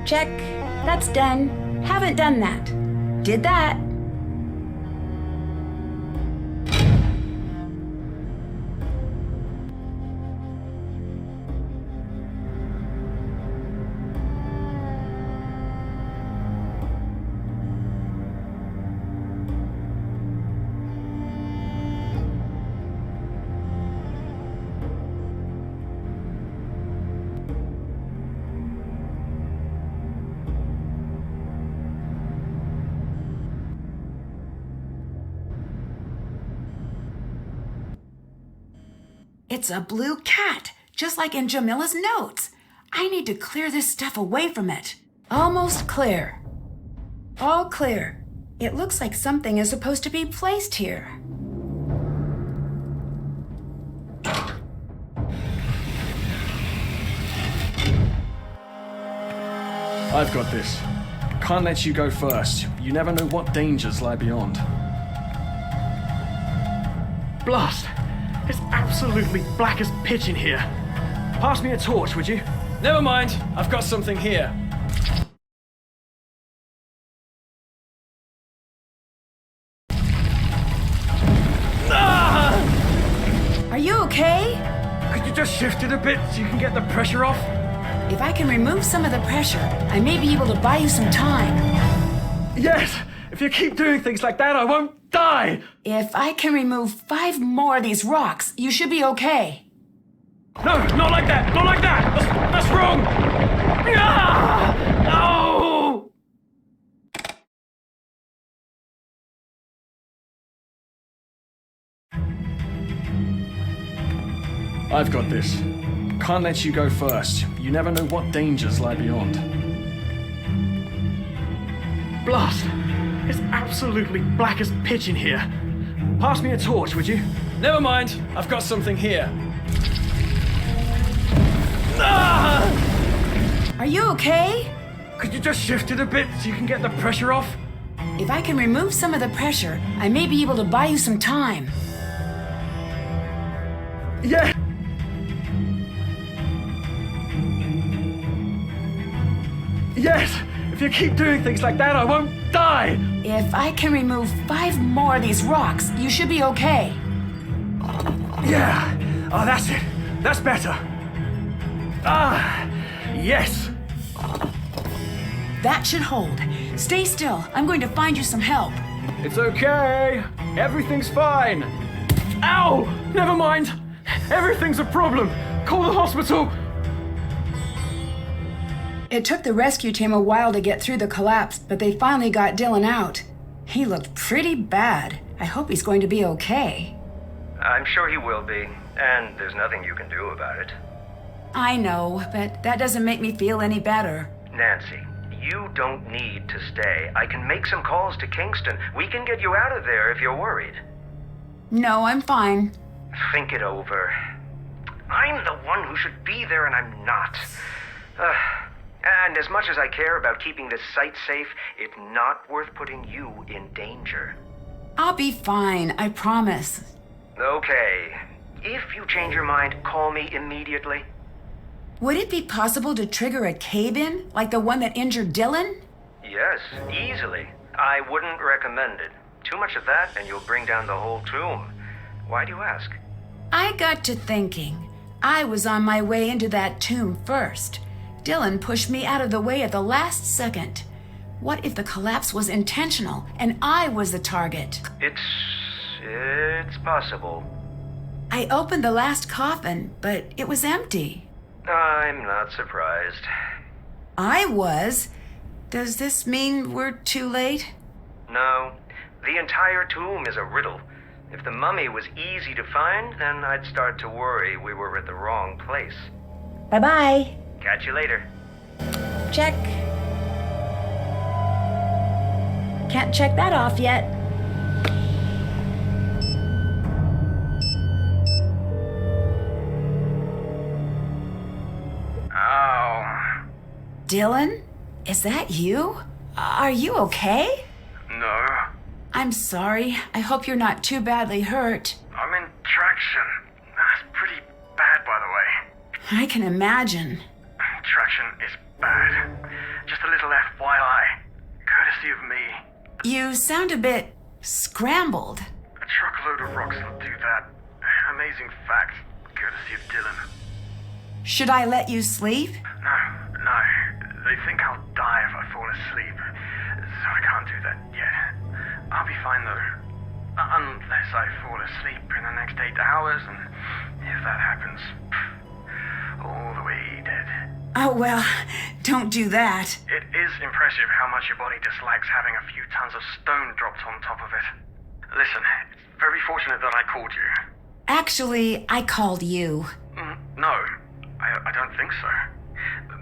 Check. That's done. Haven't done that. Did that. It's a blue cat, just like in Jamila's notes. I need to clear this stuff away from it. Almost clear. All clear. It looks like something is supposed to be placed here. I've got this. Can't let you go first. You never know what dangers lie beyond. Blast! It's absolutely black as pitch in here. Pass me a torch, would you? Never mind, I've got something here. Are you okay? Could you just shift it a bit so you can get the pressure off? If I can remove some of the pressure, I may be able to buy you some time. Yes! If you keep doing things like that, I won't die! If I can remove 5 more of these rocks, you should be okay. No, not like that! Not like that! That's wrong! Ah! No! I've got this. Can't let you go first. You never know what dangers lie beyond. Blast! It's absolutely black as pitch in here. Pass me a torch, would you? Never mind, I've got something here. Ah! Are you okay? Could you just shift it a bit so you can get the pressure off? If I can remove some of the pressure, I may be able to buy you some time. Yeah! Yes! If you keep doing things like that, I won't die! If I can remove 5 more of these rocks, you should be okay. Yeah! Oh, that's it. That's better. Ah! Yes! That should hold. Stay still. I'm going to find you some help. It's okay. Everything's fine. Ow! Never mind. Everything's a problem. Call the hospital. It took the rescue team a while to get through the collapse, but they finally got Dylan out. He looked pretty bad. I hope he's going to be okay. I'm sure he will be, and there's nothing you can do about it. I know, but that doesn't make me feel any better. Nancy, you don't need to stay. I can make some calls to Kingston. We can get you out of there if you're worried. No, I'm fine. Think it over. I'm the one who should be there, and I'm not. And as much as I care about keeping this site safe, it's not worth putting you in danger. I'll be fine, I promise. Okay. If you change your mind, call me immediately. Would it be possible to trigger a cave-in, like the one that injured Dylan? Yes, easily. I wouldn't recommend it. Too much of that, and you'll bring down the whole tomb. Why do you ask? I got to thinking. I was on my way into that tomb first. Dylan pushed me out of the way at the last second. What if the collapse was intentional and I was the target? It's possible. I opened the last coffin, but it was empty. I'm not surprised. I was. Does this mean we're too late? No, the entire tomb is a riddle. If the mummy was easy to find, then I'd start to worry we were at the wrong place. Bye-bye. Catch you later. Check. Can't check that off yet. Ow. Dylan? Is that you? Are you okay? No, I'm sorry. I hope you're not too badly hurt. I'm in traction. That's pretty bad, by the way. I can imagine. Traction is bad. Just Just a little FYI, courtesy of me. You sound a bit scrambled. A truckload of rocks will do that. Amazing fact, courtesy of Dylan. Should I let you sleep? No. They think I'll die if I fall asleep, so I can't do that yet. I'll be fine though. Unless I fall asleep in the next 8 hours, and if that happens, all the way dead. Oh, well, don't do that. It is impressive how much your body dislikes having a few tons of stone dropped on top of it. Listen, it's very fortunate that I called you. Actually, I called you. No, I don't think so.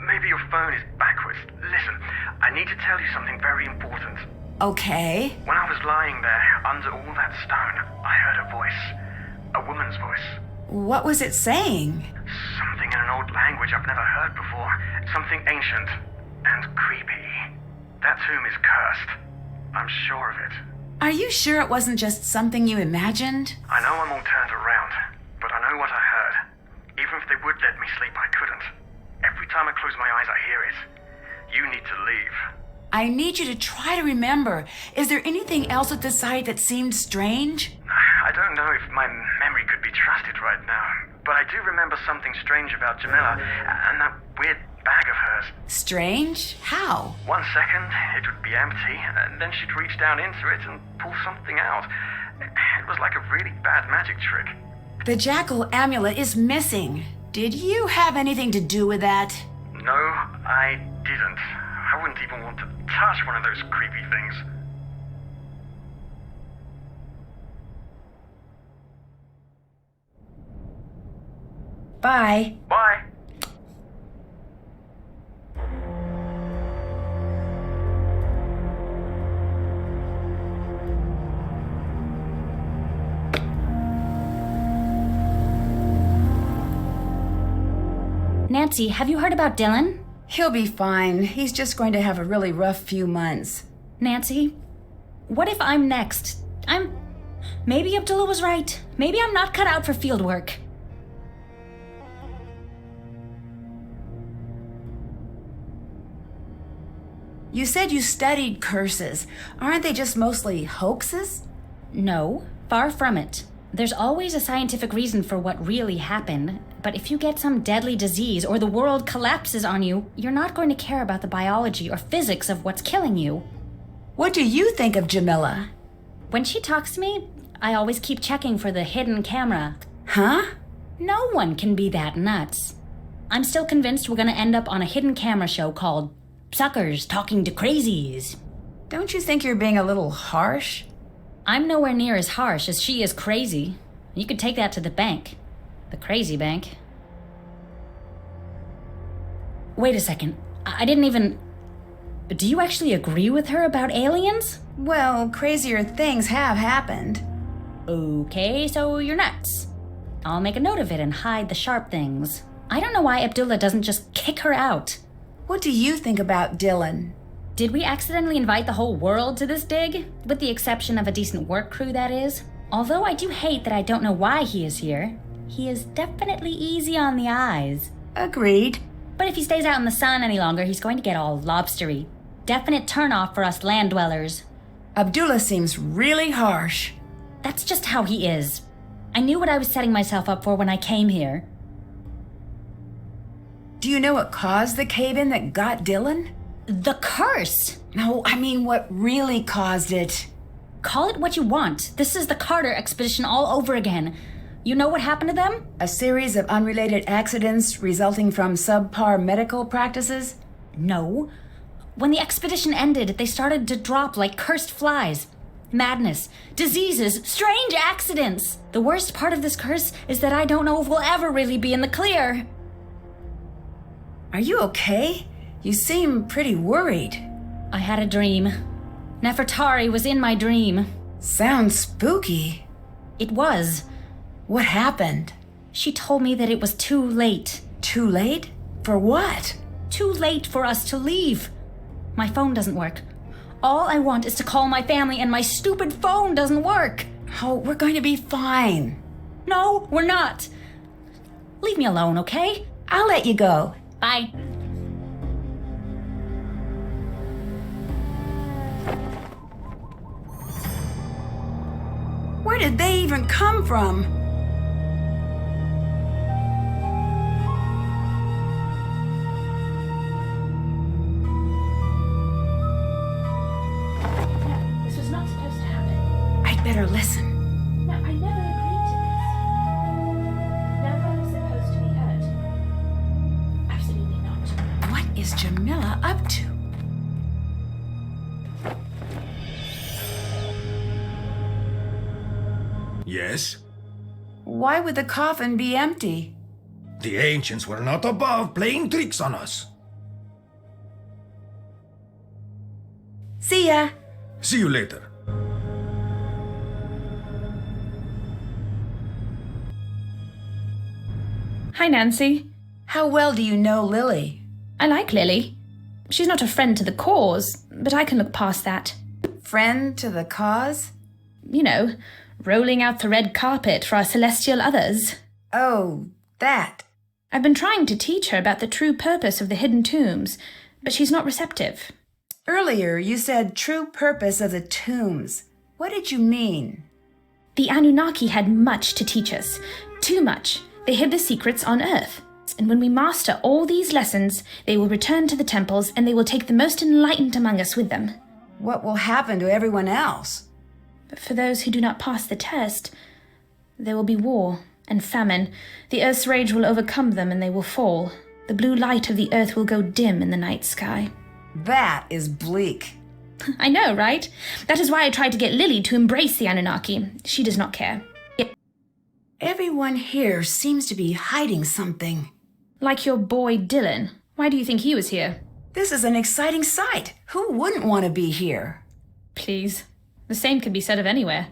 Maybe your phone is backwards. Listen, I need to tell you something very important. Okay. When I was lying there, under all that stone, I heard a voice. A woman's voice. What was it saying? Something in an old language I've never heard before. Something ancient and creepy. That tomb is cursed. I'm sure of it. Are you sure it wasn't just something you imagined? I know I'm all turned around, but I know what I heard. Even if they would let me sleep, I couldn't. Every time I close my eyes, I hear it. You need to leave. I need you to try to remember. Is there anything else at the site that seemed strange? I don't know if my memory could be trusted right now, but I do remember something strange about Jamila and that weird bag of hers. Strange? How? 1 second, it would be empty, and then she'd reach down into it and pull something out. It was like a really bad magic trick. The jackal amulet is missing. Did you have anything to do with that? No, I didn't. I wouldn't even want to touch one of those creepy things. Bye. Bye. Nancy, have you heard about Dylan? He'll be fine. He's just going to have a really rough few months. Nancy, what if I'm next? Maybe Abdullah was right. Maybe I'm not cut out for field work. You said you studied curses. Aren't they just mostly hoaxes? No, far from it. There's always a scientific reason for what really happened, but if you get some deadly disease or the world collapses on you, you're not going to care about the biology or physics of what's killing you. What do you think of Jamila? When she talks to me, I always keep checking for the hidden camera. Huh? No one can be that nuts. I'm still convinced we're going to end up on a hidden camera show called Suckers Talking to Crazies. Don't you think you're being a little harsh? I'm nowhere near as harsh as she is crazy. You could take that to the bank. The crazy bank. Wait a second. I didn't even... Do you actually agree with her about aliens? Well, crazier things have happened. Okay, so you're nuts. I'll make a note of it and hide the sharp things. I don't know why Abdullah doesn't just kick her out. What do you think about Dylan? Did we accidentally invite the whole world to this dig? With the exception of a decent work crew, that is. Although I do hate that I don't know why he is here. He is definitely easy on the eyes. Agreed. But if he stays out in the sun any longer, he's going to get all lobstery. Definite turnoff for us land dwellers. Abdullah seems really harsh. That's just how he is. I knew what I was setting myself up for when I came here. Do you know what caused the cave-in that got Dylan? The curse! No, I mean what really caused it. Call it what you want. This is the Carter expedition all over again. You know what happened to them? A series of unrelated accidents resulting from subpar medical practices? No. When the expedition ended, they started to drop like cursed flies. Madness, diseases, strange accidents. The worst part of this curse is that I don't know if we'll ever really be in the clear. Are you okay? You seem pretty worried. I had a dream. Nefertari was in my dream. Sounds spooky. It was. What happened? She told me that it was too late. Too late? For what? Too late for us to leave. My phone doesn't work. All I want is to call my family and my stupid phone doesn't work. Oh, we're going to be fine. No, we're not. Leave me alone, okay? I'll let you go. Bye. even come from? No, this was not supposed to happen. I'd better listen. No, I never agreed to this. No one was supposed to be hurt. Absolutely not. What is Jamila up to? Yes? Why would the coffin be empty? The ancients were not above playing tricks on us. See ya. See you later. Hi, Nancy. How well do you know Lily? I like Lily. She's not a friend to the cause, but I can look past that. Friend to the cause? You know, rolling out the red carpet for our celestial others. Oh, that. I've been trying to teach her about the true purpose of the hidden tombs, but she's not receptive. Earlier, you said true purpose of the tombs. What did you mean? The Anunnaki had much to teach us. Too much. They hid the secrets on Earth. And when we master all these lessons, they will return to the temples and they will take the most enlightened among us with them. What will happen to everyone else? But for those who do not pass the test, there will be war and famine. The Earth's rage will overcome them and they will fall. The blue light of the Earth will go dim in the night sky. That is bleak. I know, right? That is why I tried to get Lily to embrace the Anunnaki. She does not care. Everyone here seems to be hiding something. Like your boy Dylan. Why do you think he was here? This is an exciting sight. Who wouldn't want to be here? Please. The same could be said of anywhere.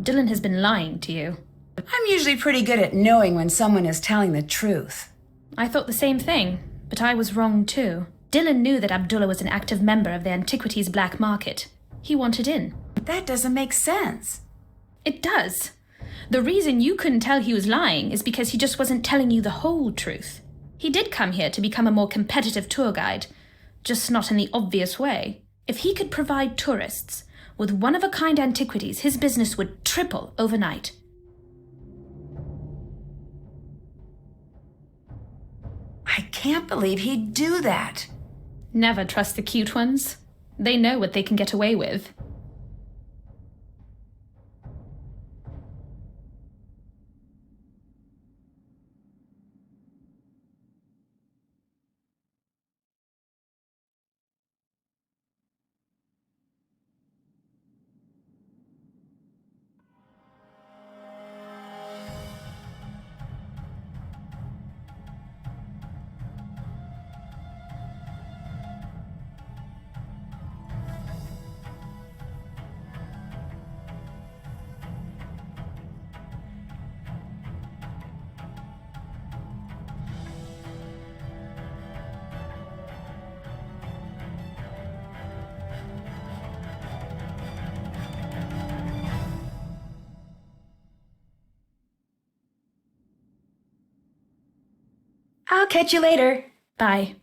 Dylan has been lying to you. I'm usually pretty good at knowing when someone is telling the truth. I thought the same thing, but I was wrong too. Dylan knew that Abdullah was an active member of the antiquities black market. He wanted in. That doesn't make sense. It does. The reason you couldn't tell he was lying is because he just wasn't telling you the whole truth. He did come here to become a more competitive tour guide, just not in the obvious way. If he could provide tourists with one-of-a-kind antiquities, his business would triple overnight. I can't believe he'd do that. Never trust the cute ones. They know what they can get away with. I'll catch you later. Bye.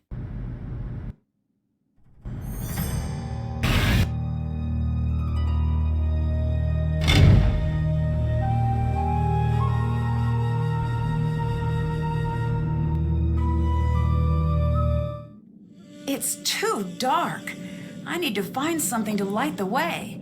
It's too dark. I need to find something to light the way.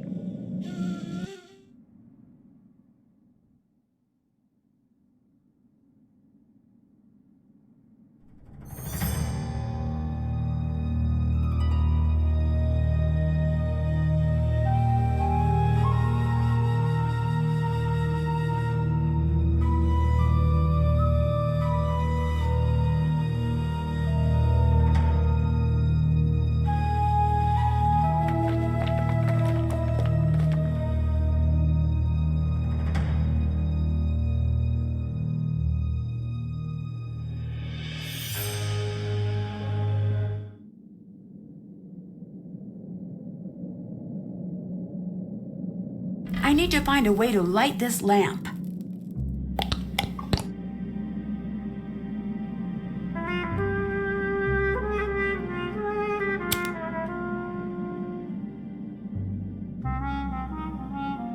I need to find a way to light this lamp.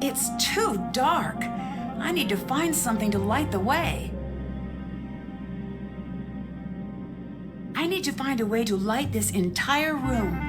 It's too dark. I need to find something to light the way. I need to find a way to light this entire room.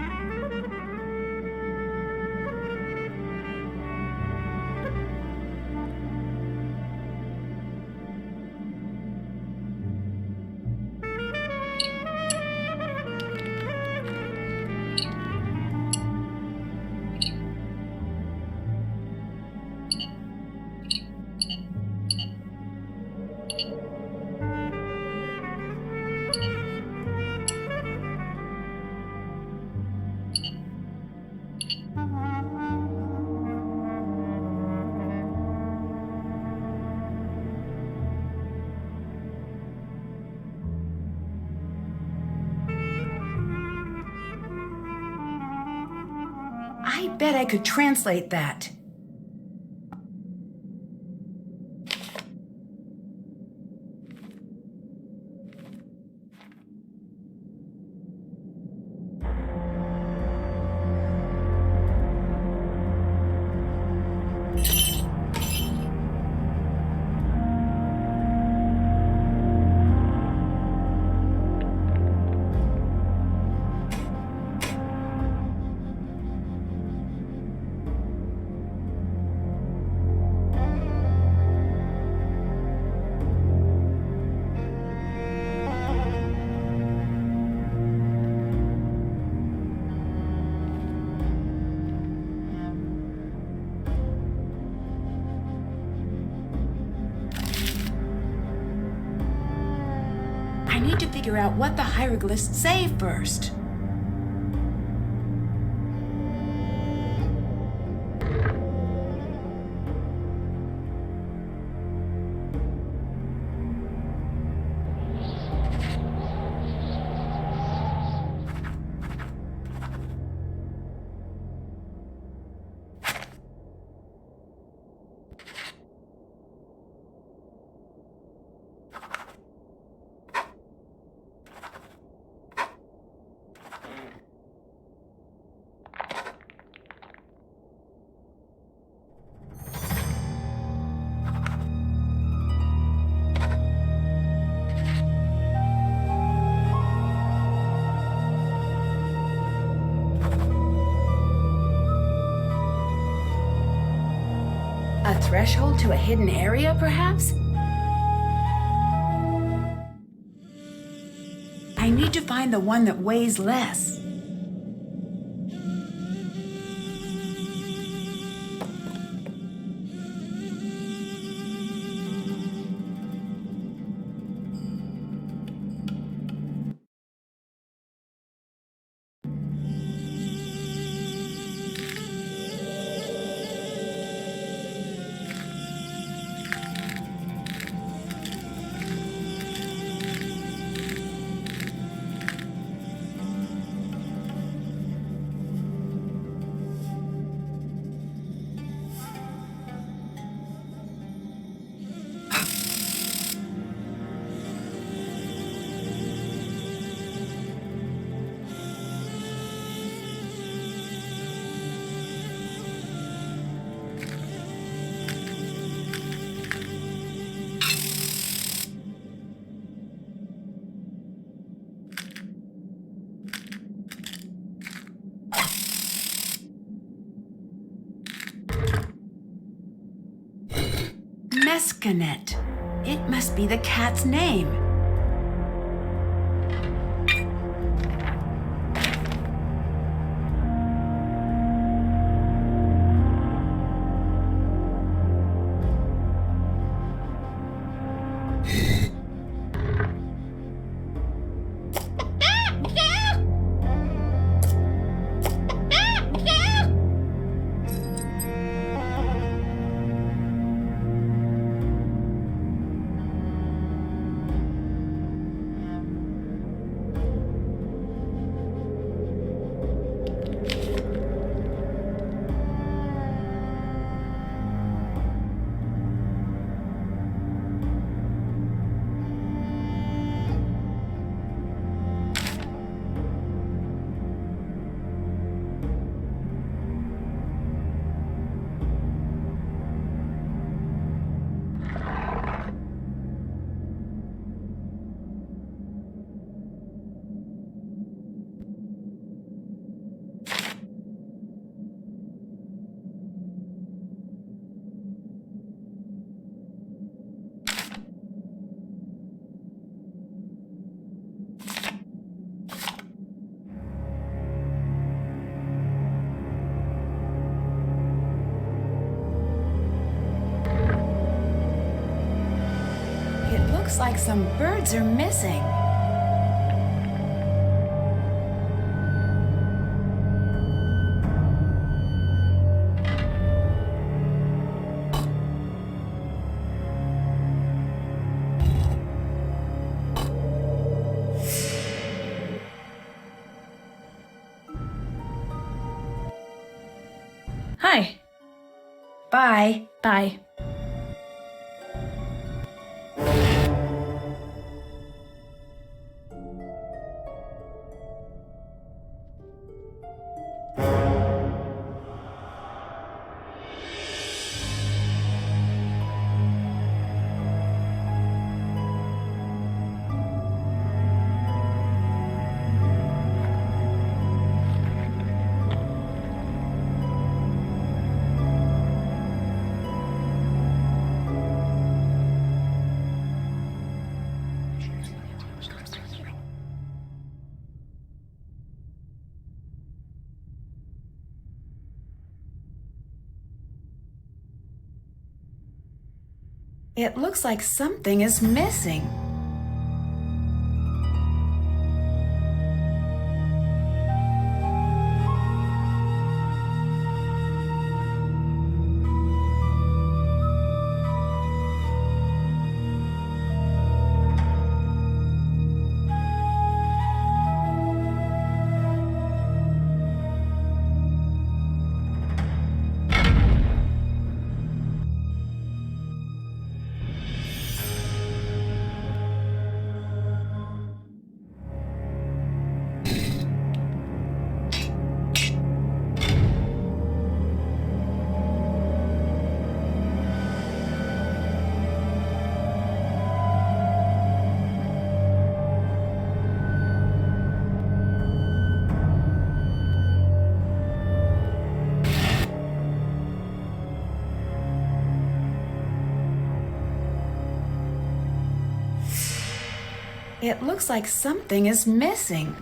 I bet I could translate that. I need to figure out what the hieroglyphs say first. A threshold to a hidden area, perhaps? I need to find the one that weighs less. Mescanet. It must be the cat's name. looks like some birds are missing. Hi. Bye. Bye. It looks like something is missing. It looks like something is missing.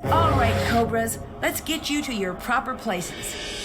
All right, Cobras, let's get you to your proper places.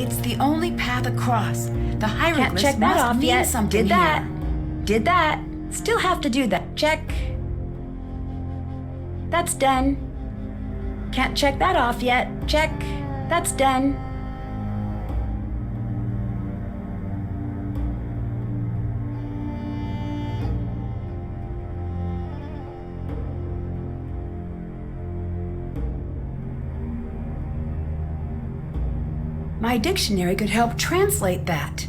It's the only path across. The hieroglyphs Can't check that must off mean yet. something Did that. here. Did that. Still have to do that. Check. That's done. Can't check that off yet. Check. That's done. My dictionary could help translate that.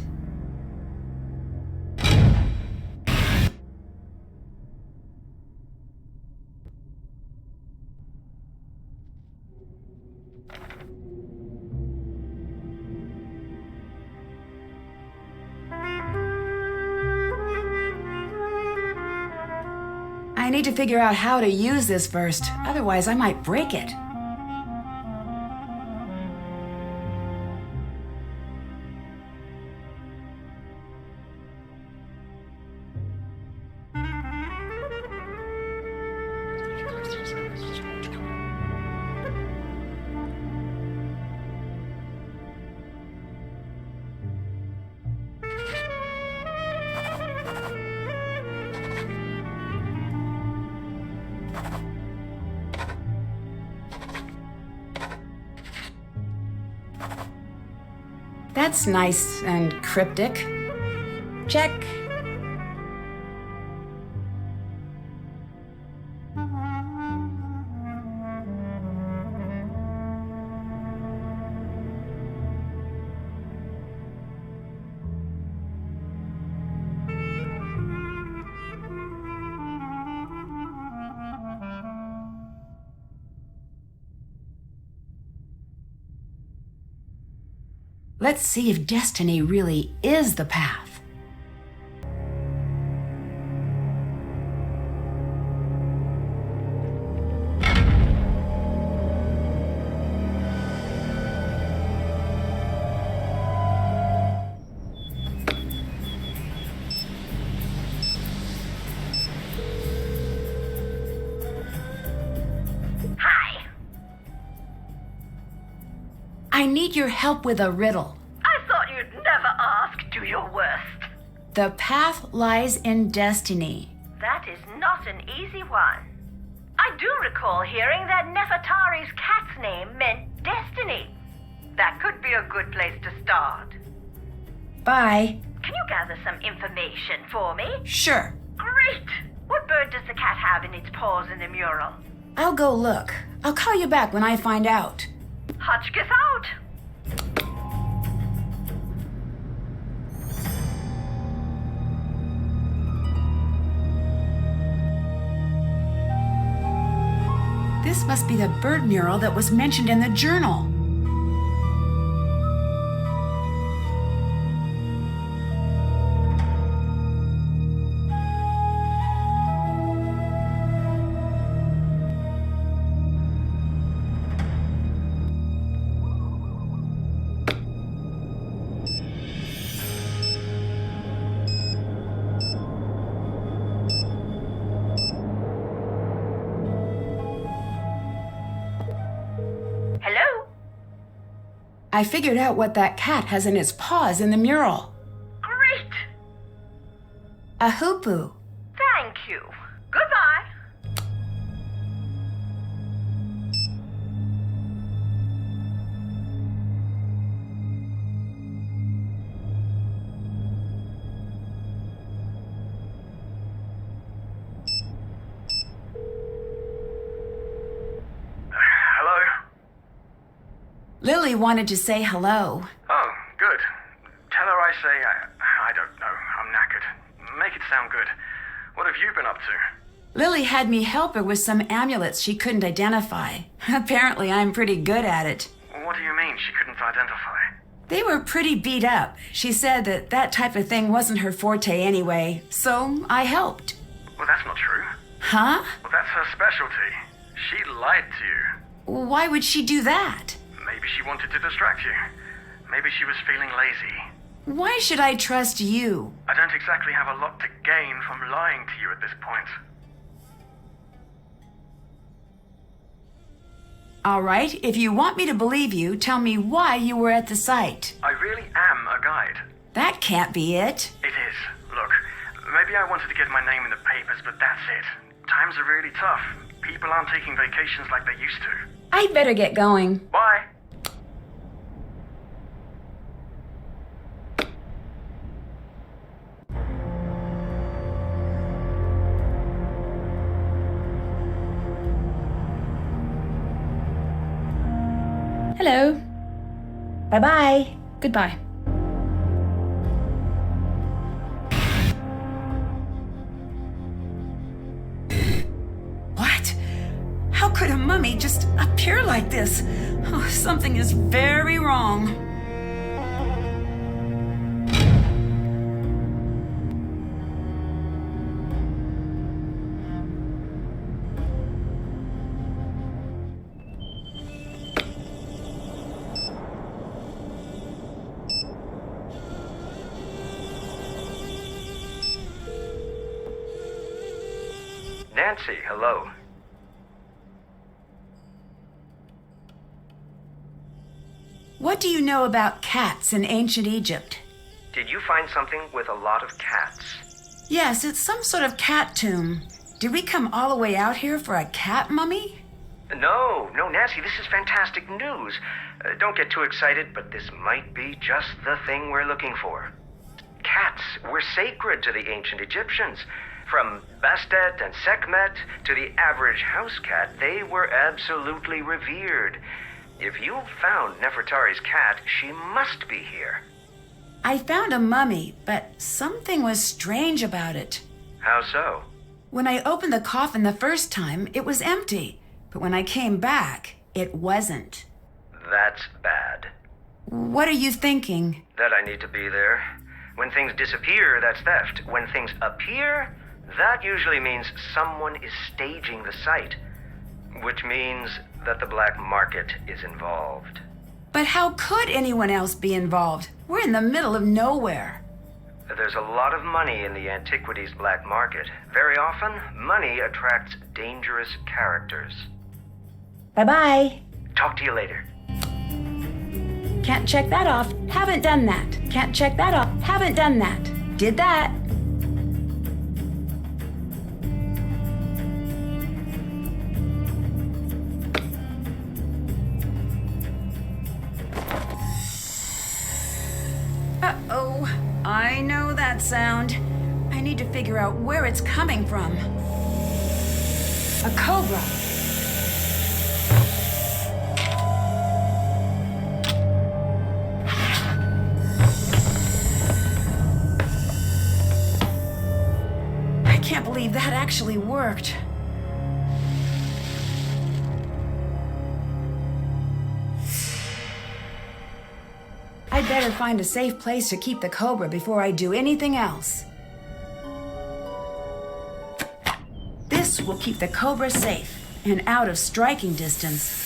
I need to figure out how to use this first, otherwise I might break it. That's nice and cryptic. Check. Let's see if destiny really is the path. Hi. I need your help with a riddle. I thought you'd never ask. Do your worst. The path lies in destiny. That is not an easy one. I do recall hearing that Nefertari's cat's name meant destiny. That could be a good place to start. Bye. Can you gather some information for me? Sure. Great! What bird does the cat have in its paws in the mural? I'll go look. I'll call you back when I find out. Hotchkiss out! This must be the bird mural that was mentioned in the journal. Hello? I figured out what that cat has in its paws in the mural. Great! A hoopoe. Thank you. Goodbye. Hello? Lily wanted to say hello. Oh, good. Tell her I say, I don't know, I'm knackered. Make it sound good. What have you been up to? Lily had me help her with some amulets she couldn't identify. Apparently, I'm pretty good at it. What do you mean she couldn't identify? They were pretty beat up. She said that that type of thing wasn't her forte anyway, so I helped. Well, that's not true. Huh? Well, that's her specialty. She lied to you. Why would she do that? Maybe she wanted to distract you. Maybe she was feeling lazy. Why should I trust you? I don't exactly have a lot to gain from lying to you at this point. All right, if you want me to believe you, tell me why you were at the site. I really am a guide. That can't be it. It is. Look, maybe I wanted to get my name in the papers, but that's it. Times are really tough. People aren't taking vacations like they used to. I'd better get going. Bye. Hello. Bye-bye. Goodbye. What? How could a mummy just appear like this? Oh, something is very wrong. Nancy, hello. What do you know about cats in ancient Egypt? Did you find something with a lot of cats? Yes, it's some sort of cat tomb. Did we come all the way out here for a cat mummy? No, Nancy, this is fantastic news. Don't get too excited, but this might be just the thing we're looking for. Cats were sacred to the ancient Egyptians. From Bastet and Sekhmet to the average house cat, they were absolutely revered. If you've found Nefertari's cat, she must be here. I found a mummy, but something was strange about it. How so? When I opened the coffin the first time, it was empty. But when I came back, it wasn't. That's bad. What are you thinking? That I need to be there. When things disappear, that's theft. When things appear, that usually means someone is staging the site, which means that the black market is involved. But how could anyone else be involved? We're in the middle of nowhere. There's a lot of money in the antiquities black market. Very often, money attracts dangerous characters. Bye-bye. Talk to you later. Can't check that off. Haven't done that. Can't check that off. Haven't done that. Did that. Uh-oh. I know that sound. I need to figure out where it's coming from. A cobra. I can't believe that actually worked. I'd better find a safe place to keep the cobra before I do anything else. This will keep the cobra safe and out of striking distance.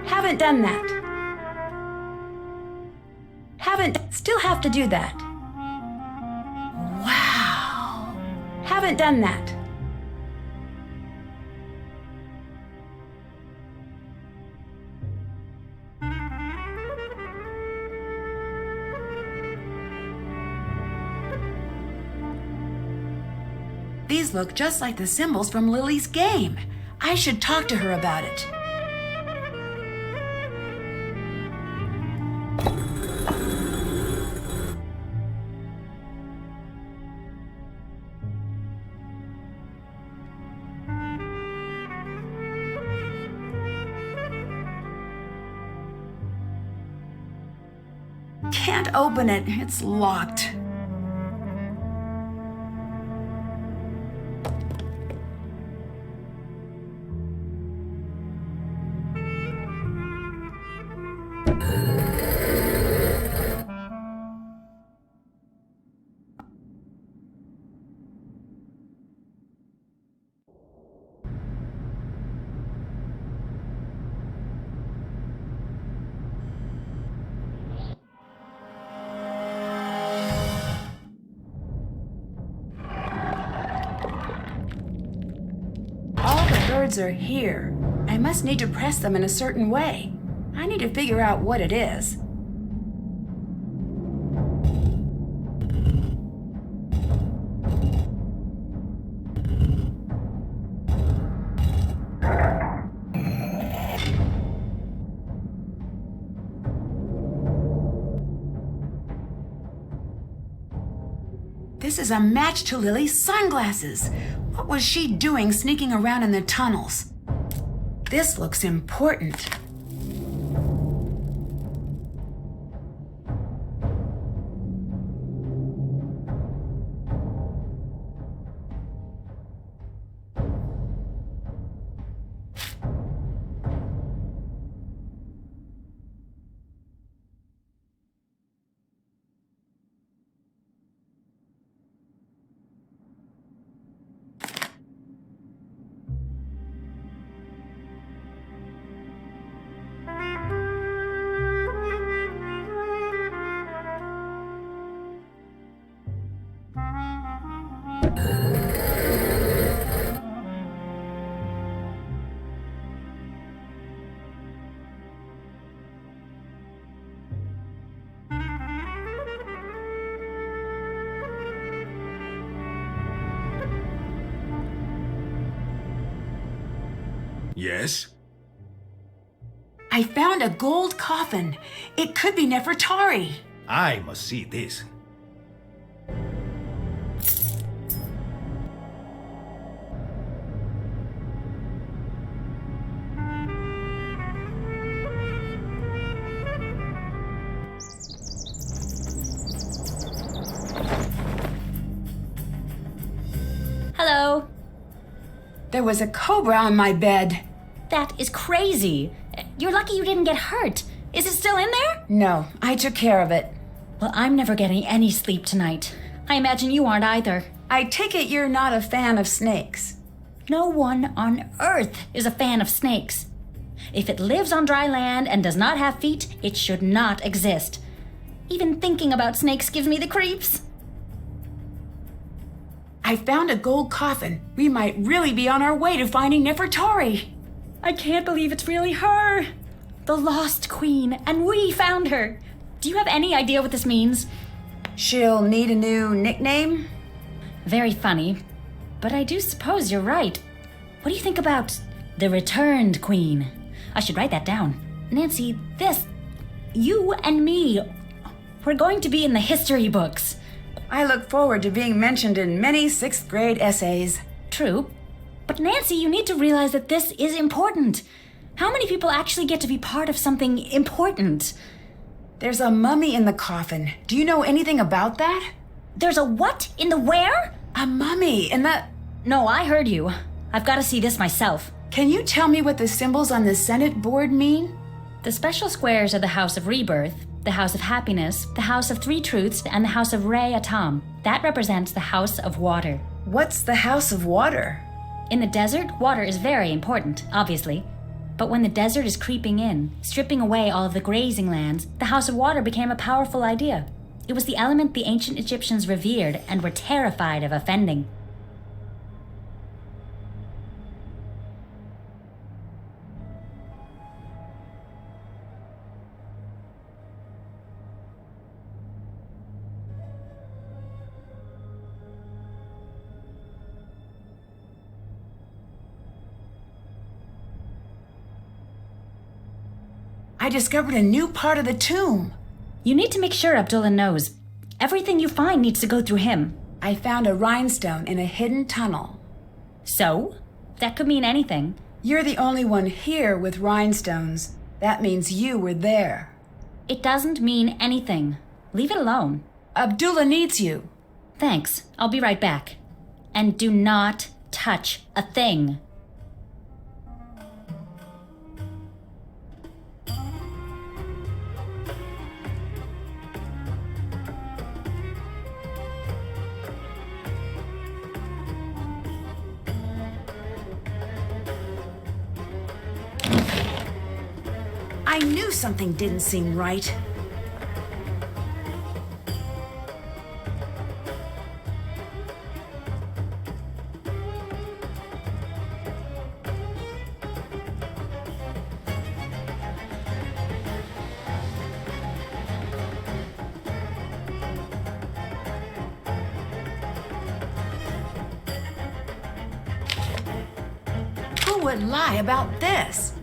Haven't done that. Still have to do that. Wow. Haven't done that. These look just like the symbols from Lily's game. I should talk to her about it. Can't open it. It's locked. Birds are here. I must need to press them in a certain way. I need to figure out what it is. This is a match to Lily's sunglasses. What was she doing sneaking around in the tunnels? This looks important. Yes? I found a gold coffin. It could be Nefertari. I must see this. Hello. There was a cobra on my bed. That is crazy. You're lucky you didn't get hurt. Is it still in there? No, I took care of it. Well, I'm never getting any sleep tonight. I imagine you aren't either. I take it you're not a fan of snakes. No one on Earth is a fan of snakes. If it lives on dry land and does not have feet, it should not exist. Even thinking about snakes gives me the creeps. I found a gold coffin. We might really be on our way to finding Nefertari. I can't believe it's really her. The lost queen, and we found her. Do you have any idea what this means? She'll need a new nickname? Very funny, but I do suppose you're right. What do you think about the returned queen? I should write that down. Nancy, you and me, we're going to be in the history books. I look forward to being mentioned in many 6th grade essays. True. But Nancy, you need to realize that this is important. How many people actually get to be part of something important? There's a mummy in the coffin. Do you know anything about that? There's a what in the where? A mummy in the... No, I heard you. I've got to see this myself. Can you tell me what the symbols on the Senate board mean? The special squares are the House of Rebirth, the House of Happiness, the House of Three Truths, and the House of Re Atom. That represents the House of Water. What's the House of Water? In the desert, water is very important, obviously. But when the desert is creeping in, stripping away all of the grazing lands, the House of Water became a powerful idea. It was the element the ancient Egyptians revered and were terrified of offending. I discovered a new part of the tomb. You need to make sure Abdullah knows. Everything you find needs to go through him. I found a rhinestone in a hidden tunnel. So? That could mean anything. You're the only one here with rhinestones. That means you were there. It doesn't mean anything. Leave it alone. Abdullah needs you. Thanks. I'll be right back. And do not touch a thing. I knew something didn't seem right. Who would lie about this?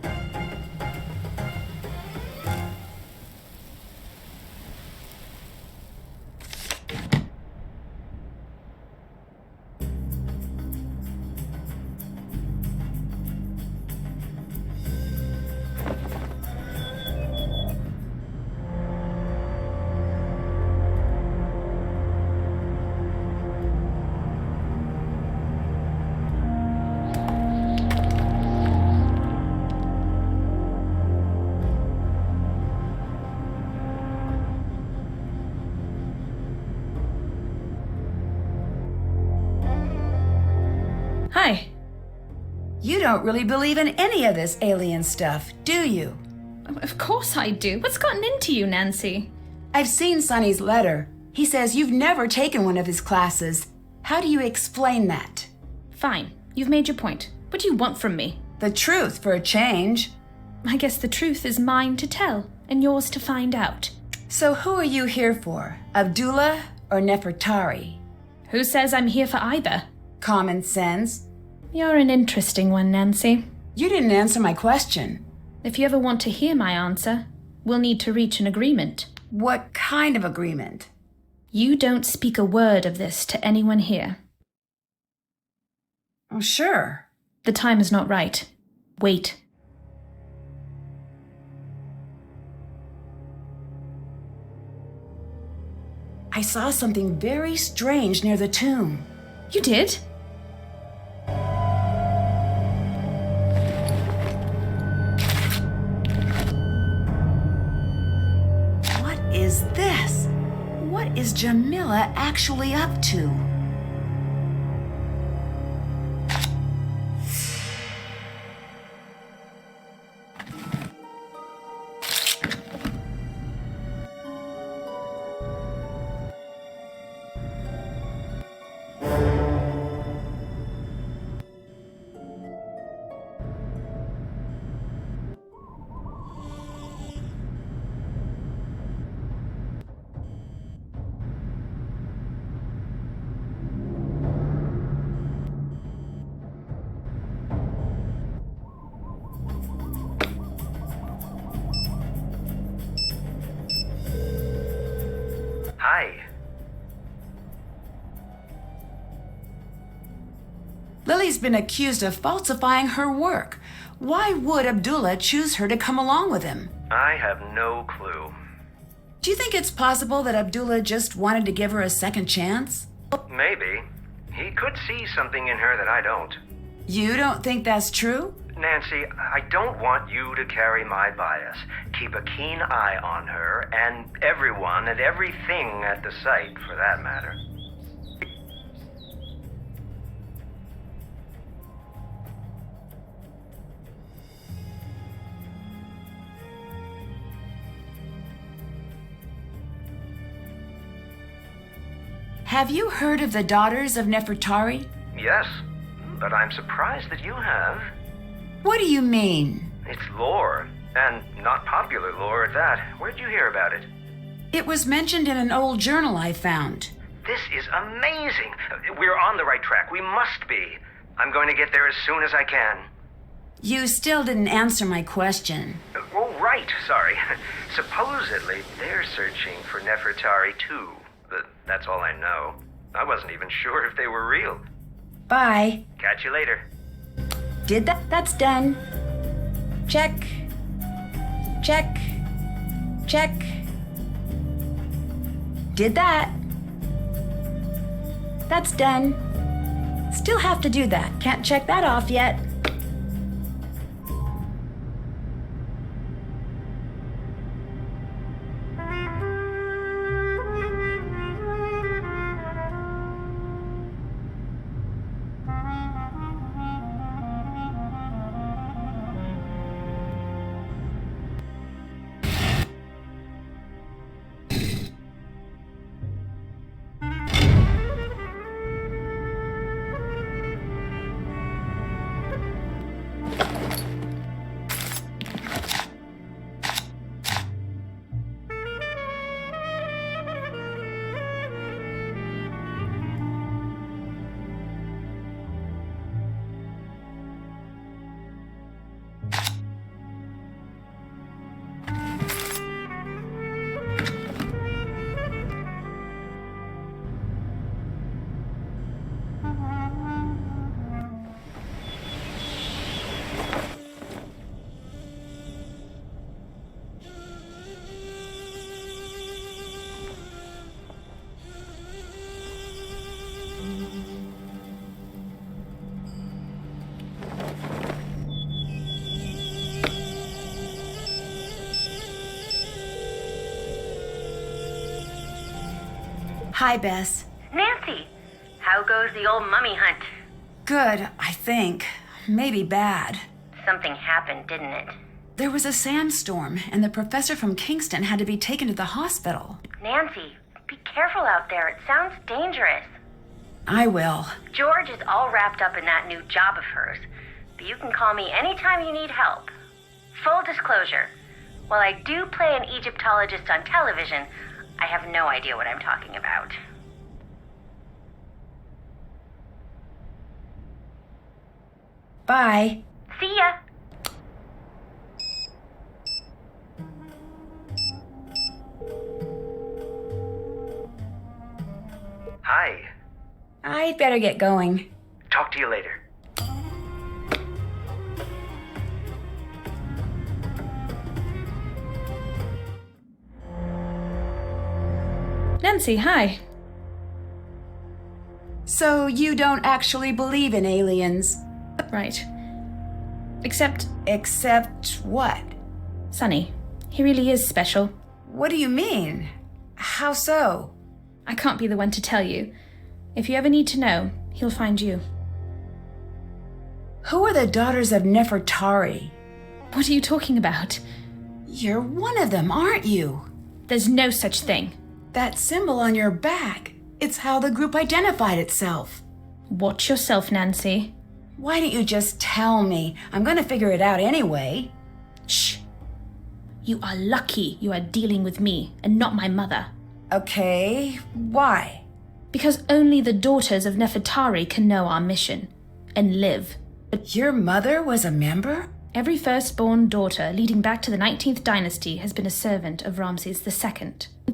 You don't really believe in any of this alien stuff, do you? Of course I do. What's gotten into you, Nancy? I've seen Sonny's letter. He says you've never taken one of his classes. How do you explain that? Fine. You've made your point. What do you want from me? The truth, for a change. I guess the truth is mine to tell, and yours to find out. So who are you here for? Abdullah or Nefertari? Who says I'm here for either? Common sense. You're an interesting one, Nancy. You didn't answer my question. If you ever want to hear my answer, we'll need to reach an agreement. What kind of agreement? You don't speak a word of this to anyone here. Oh, sure. The time is not right. Wait. I saw something very strange near the tomb. You did? What is this? What is Jamila actually up to? Hi. Lily's been accused of falsifying her work. Why would Abdullah choose her to come along with him? I have no clue. Do you think it's possible that Abdullah just wanted to give her a second chance? Maybe. He could see something in her that I don't. You don't think that's true? Nancy, I don't want you to carry my bias. Keep a keen eye on her, and everyone and everything at the site, for that matter. Have you heard of the Daughters of Nefertari? Yes, but I'm surprised that you have. What do you mean? It's lore, and not popular lore at that. Where'd you hear about it? It was mentioned in an old journal I found. This is amazing. We're on the right track. We must be. I'm going to get there as soon as I can. You still didn't answer my question. Oh, right. Sorry. Supposedly, they're searching for Nefertari, too. But that's all I know. I wasn't even sure if they were real. Bye. Catch you later. Did that? That's done. Check. Check. Check. Did that. That's done. Still have to do that. Can't check that off yet. Hi, Bess. Nancy, how goes the old mummy hunt? Good, I think. maybe bad. Something happened, didn't it? There was a sandstorm, and the professor from Kingston had to be taken to the hospital. Nancy, be careful out there. It sounds dangerous. I will. George is all wrapped up in that new job of hers, but you can call me anytime you need help. Full disclosure, while I do play an Egyptologist on television, I have no idea what I'm talking about. Bye. See ya! Hi. I'd better get going. Talk to you later. Nancy, hi. So you don't actually believe in aliens? Right. Except Except what? Sonny. He really is special. What do you mean? How so? I can't be the one to tell you. If you ever need to know, he'll find you. Who are the daughters of Nefertari? What are you talking about? You're one of them, aren't you? There's no such thing. That symbol on your back. It's how the group identified itself. Watch yourself, Nancy. Why don't you just tell me? I'm gonna figure it out anyway. Shh. You are lucky you are dealing with me and not my mother. Okay, why? Because only the daughters of Nefertari can know our mission and live. But your mother was a member? Every firstborn daughter leading back to the 19th dynasty has been a servant of Ramses II.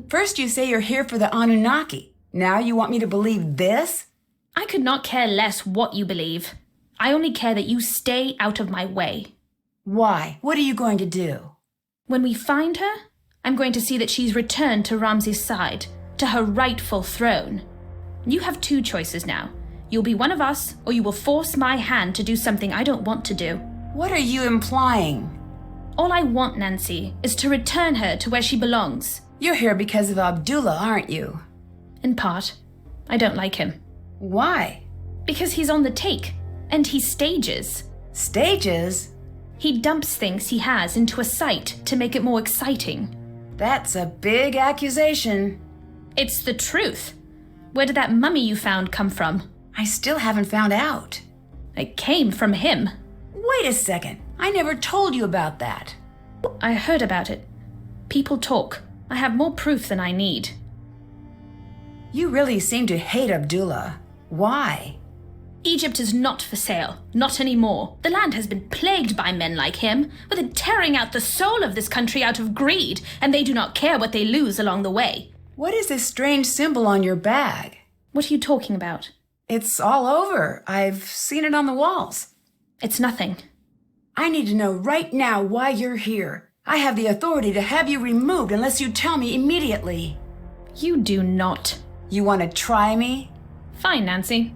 First you say you're here for the Anunnaki. Now you want me to believe this? I could not care less what you believe. I only care that you stay out of my way. Why? What are you going to do? When we find her, I'm going to see that she's returned to Ramses' side, to her rightful throne. You have two choices now. You'll be one of us, or you will force my hand to do something I don't want to do. What are you implying? All I want, Nancy, is to return her to where she belongs. You're here because of Abdullah, aren't you? In part. I don't like him. Why? Because he's on the take, and he stages. Stages? He dumps things he has into a site to make it more exciting. That's a big accusation. It's the truth. Where did that mummy you found come from? I still haven't found out. It came from him. Wait a second. I never told you about that. I heard about it. People talk. I have more proof than I need. You really seem to hate Abdullah. Why? Egypt is not for sale. Not anymore. The land has been plagued by men like him, with it tearing out the soul of this country out of greed, and they do not care what they lose along the way. What is this strange symbol on your bag? What are you talking about? It's all over. I've seen it on the walls. It's nothing. I need to know right now why you're here. I have the authority to have you removed unless you tell me immediately. You do not. You want to try me? Fine, Nancy.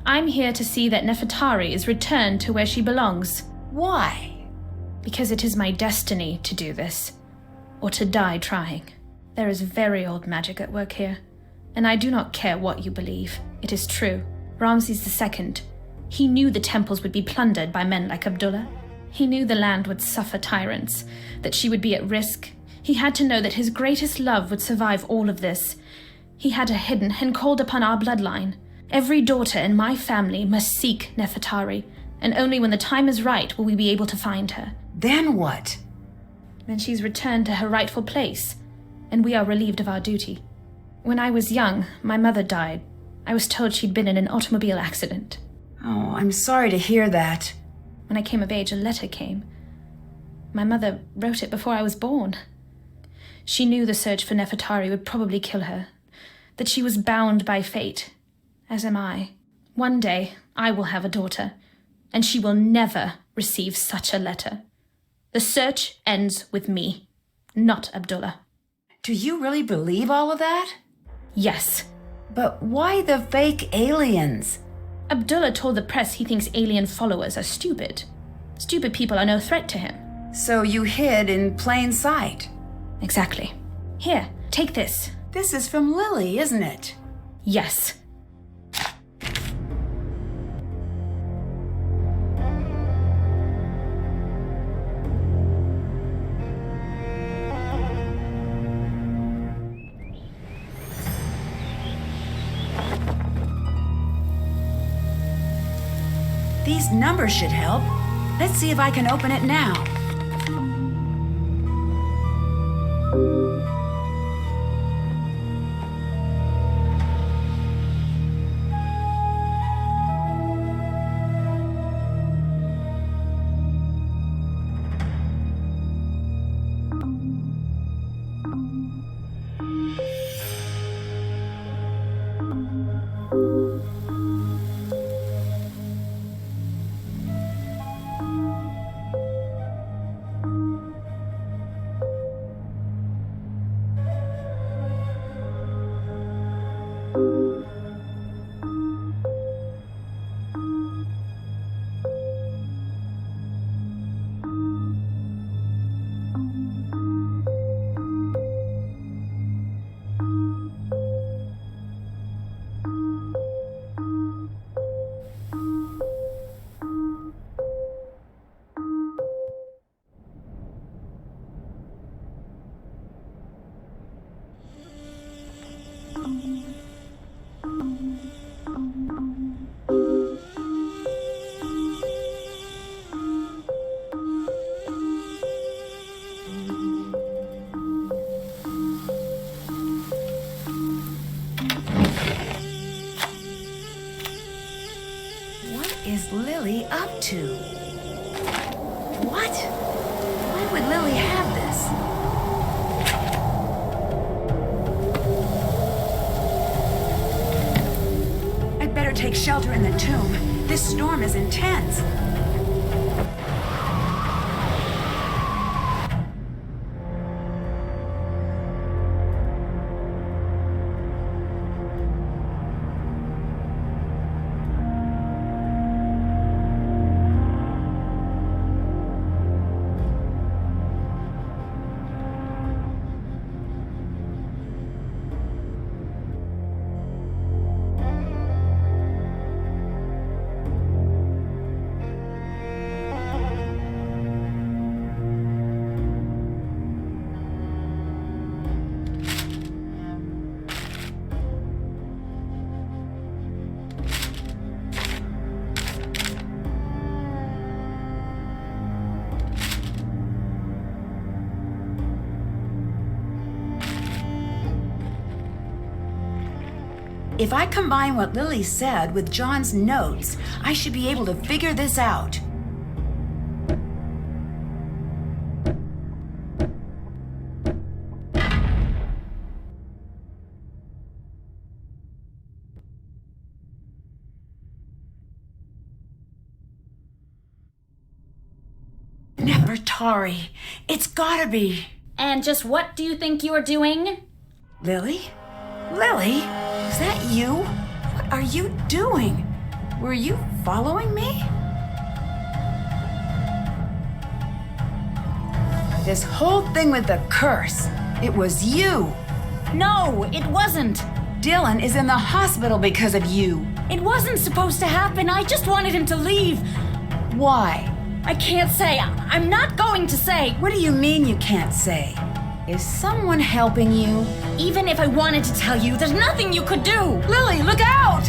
I'm here to see that Nefertari is returned to where she belongs. Why? Because it is my destiny to do this, or to die trying. There is very old magic at work here, and I do not care what you believe. It is true. Ramses II, he knew the temples would be plundered by men like Abdullah. He knew the land would suffer tyrants, that she would be at risk. He had to know that his greatest love would survive all of this. He had her hidden and called upon our bloodline. Every daughter in my family must seek Nefertari, and only when the time is right will we be able to find her. Then what? Then she's returned to her rightful place, and we are relieved of our duty. When I was young, my mother died. I was told she'd been in an automobile accident. Oh, I'm sorry to hear that. When I came of age, a letter came. My mother wrote it before I was born. She knew the search for Nefertari would probably kill her, that she was bound by fate, as am I. One day, I will have a daughter, and she will never receive such a letter. The search ends with me, not Abdullah. Do you really believe all of that? Yes. But why the fake aliens? Abdullah told the press he thinks alien followers are stupid. Stupid people are no threat to him. So you hid in plain sight? Exactly. Here, take this. This is from Lily, isn't it? Lily's number should help. Let's see if I can open it now. Is Lily up to? What? Why would Lily have this? I'd better take shelter in the tomb. This storm is intense. If I combine what Lily said with Jon's notes, I should be able to figure this out. Nefertari. It's gotta be. And just what do you think you are doing? Lily? Lily? Is that you? What are you doing? Were you following me? This whole thing with the curse, it was you. No, it wasn't. Dylan is in the hospital because of you. It wasn't supposed to happen. I just wanted him to leave. Why? I can't say. I'm not going to say. What do you mean you can't say? Is someone helping you? Even if I wanted to tell you, there's nothing you could do. Lily, look out!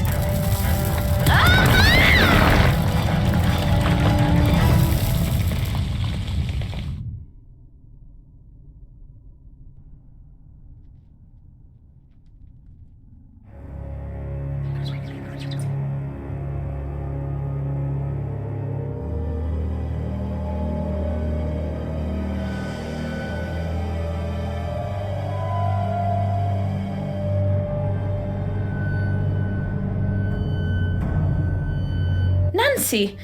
Nancy,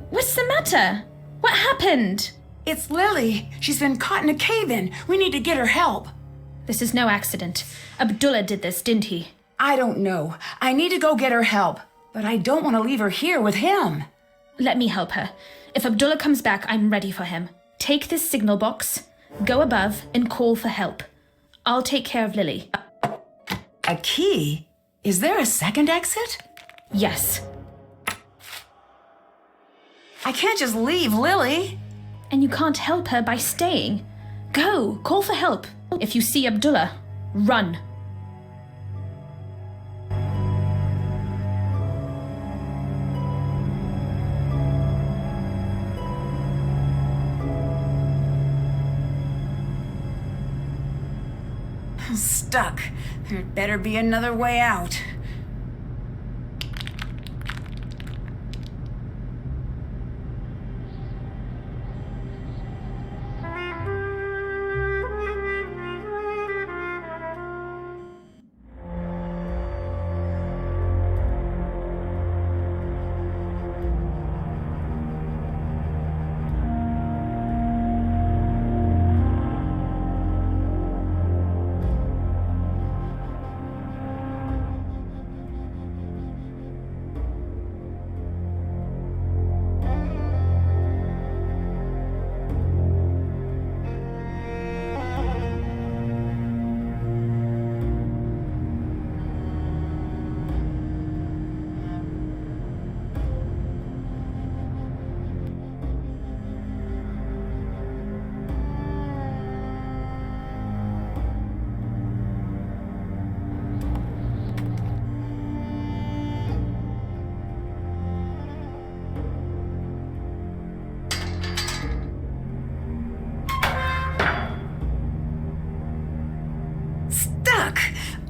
what's the matter? What happened? It's Lily. She's been caught in a cave-in. We need to get her help. This is no accident. Abdullah did this, didn't he? I don't know. I need to go get her help. But I don't want to leave her here with him. Let me help her. If Abdullah comes back, I'm ready for him. Take this signal box, go above, and call for help. I'll take care of Lily. A key? Is there a second exit? Yes. I can't just leave Lily. And you can't help her by staying. Go, call for help. If you see Abdullah, run. Stuck. There'd better be another way out.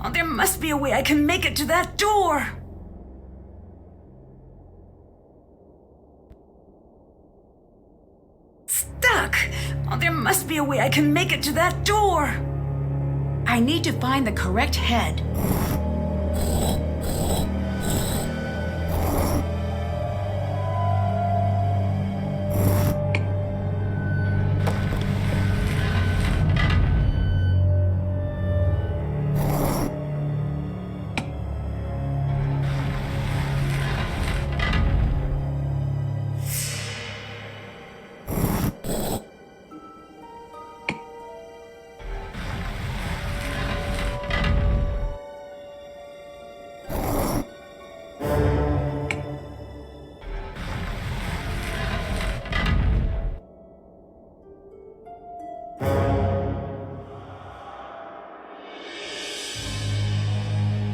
Oh, there must be a way I can make it to that door. Stuck. Oh, there must be a way I can make it to that door. I need to find the correct head.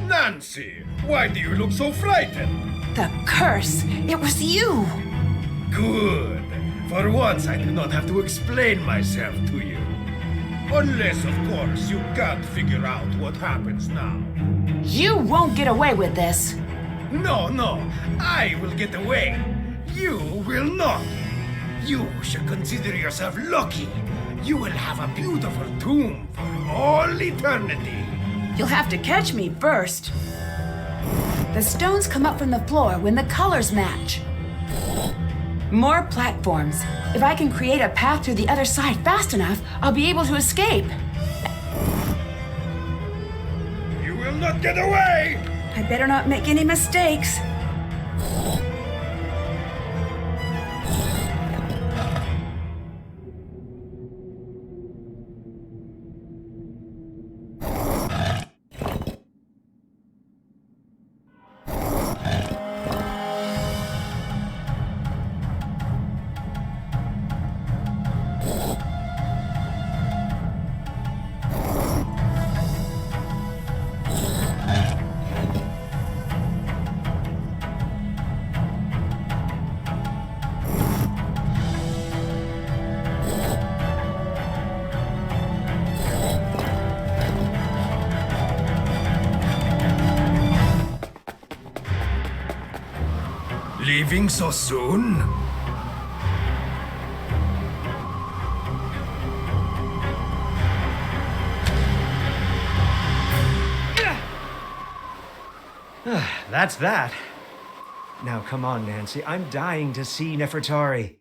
Nancy, why do you look so frightened? The curse! It was you! Good. For once, I do not have to explain myself to you. Unless, of course, you can't figure out what happens now. You won't get away with this. No, I will get away. You will not. You should consider yourself lucky. You will have a beautiful tomb for all eternity. You'll have to catch me first. The stones come up from the floor when the colors match. More platforms. If I can create a path to the other side fast enough, I'll be able to escape. You will not get away! I better not make any mistakes. Leaving so soon? That's that. Now come on, Nancy. I'm dying to see Nefertari.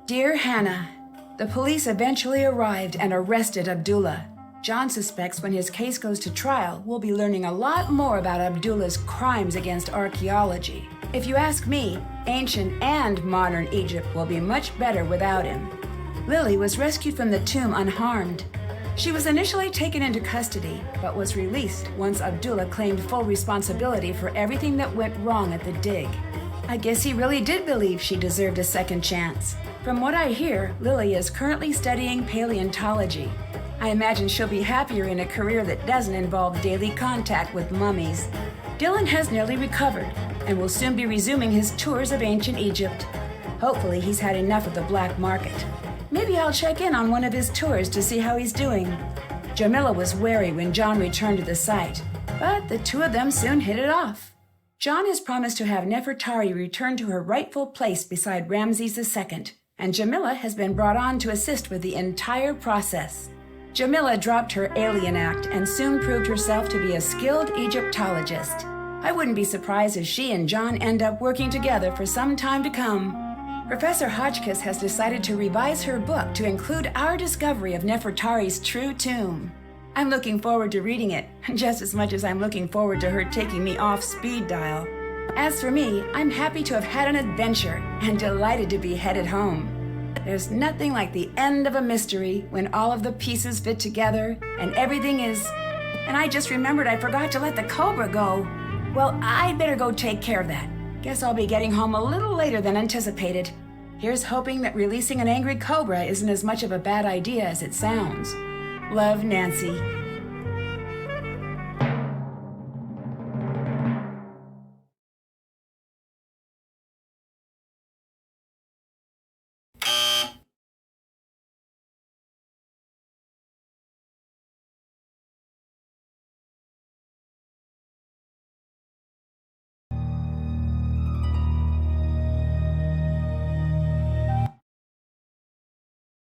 Dear Hannah, the police eventually arrived and arrested Abdullah. Jon suspects when his case goes to trial, we'll be learning a lot more about Abdullah's crimes against archaeology. If you ask me, ancient and modern Egypt will be much better without him. Lily was rescued from the tomb unharmed. She was initially taken into custody, but was released once Abdullah claimed full responsibility for everything that went wrong at the dig. I guess he really did believe she deserved a second chance. From what I hear, Lily is currently studying paleontology. I imagine she'll be happier in a career that doesn't involve daily contact with mummies. Dylan has nearly recovered and will soon be resuming his tours of ancient Egypt. Hopefully he's had enough of the black market. Maybe I'll check in on one of his tours to see how he's doing. Jamila was wary when Jon returned to the site, but the two of them soon hit it off. Jon has promised to have Nefertari return to her rightful place beside Ramses II, and Jamila has been brought on to assist with the entire process. Jamila dropped her alien act and soon proved herself to be a skilled Egyptologist. I wouldn't be surprised if she and Jon end up working together for some time to come. Professor Hotchkiss has decided to revise her book to include our discovery of Nefertari's true tomb. I'm looking forward to reading it, just as much as I'm looking forward to her taking me off speed dial. As for me, I'm happy to have had an adventure and delighted to be headed home. There's nothing like the end of a mystery when all of the pieces fit together and everything is... And I just remembered I forgot to let the cobra go. Well, I'd better go take care of that. Guess I'll be getting home a little later than anticipated. Here's hoping that releasing an angry cobra isn't as much of a bad idea as it sounds. Love, Nancy.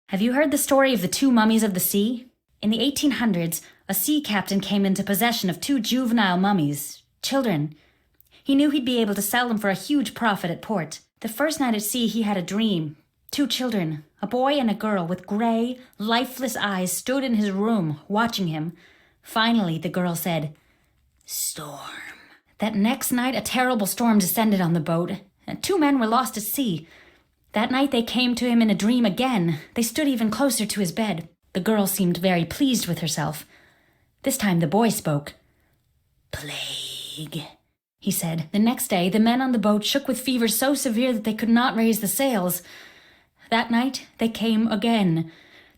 Have you heard the story of the two mummies of the sea? In the 1800s, a sea captain came into possession of two juvenile mummies, children. He knew he'd be able to sell them for a huge profit at port. The first night at sea, he had a dream. Two children, a boy and a girl with grey, lifeless eyes, stood in his room, watching him. Finally, the girl said, "Storm." That next night, a terrible storm descended on the boat, and two men were lost at sea. That night they came to him in a dream again. They stood even closer to his bed. The girl seemed very pleased with herself. This time the boy spoke. "Plague," he said. The next day, the men on the boat shook with fever so severe that they could not raise the sails. That night they came again.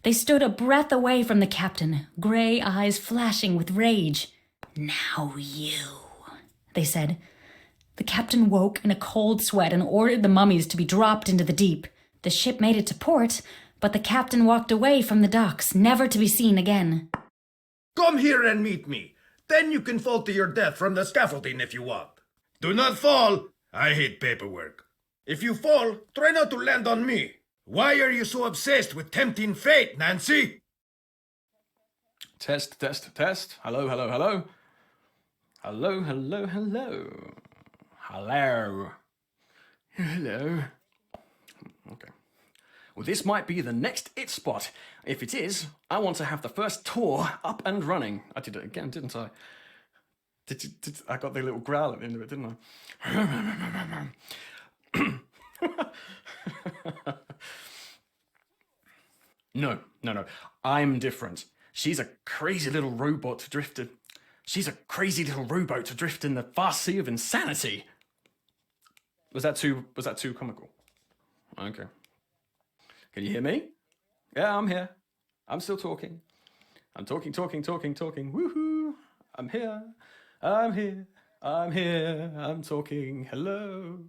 They stood a breath away from the captain, grey eyes flashing with rage. "Now you," they said. The captain woke in a cold sweat and ordered the mummies to be dropped into the deep. The ship made it to port, but the captain walked away from the docks, never to be seen again. Come here and meet me. Then you can fall to your death from the scaffolding if you want. Do not fall. I hate paperwork. If you fall, try not to land on me. Why are you so obsessed with tempting fate, Nancy? Test, test, test. Hello, hello, hello. Hello, hello, hello. Hello. Hello. Okay. Well, this might be the next it spot. If it is, I want to have the first tour up and running. I did it again, didn't I? I got the little growl at the end of it, didn't I? No. I'm different. She's a crazy little robot to drift in. She's a crazy little rowboat to drift in the vast sea of insanity. Was that too comical? Okay. Can you hear me? Yeah, I'm here. I'm still talking. I'm talking. Woohoo! I'm here. I'm talking. Hello.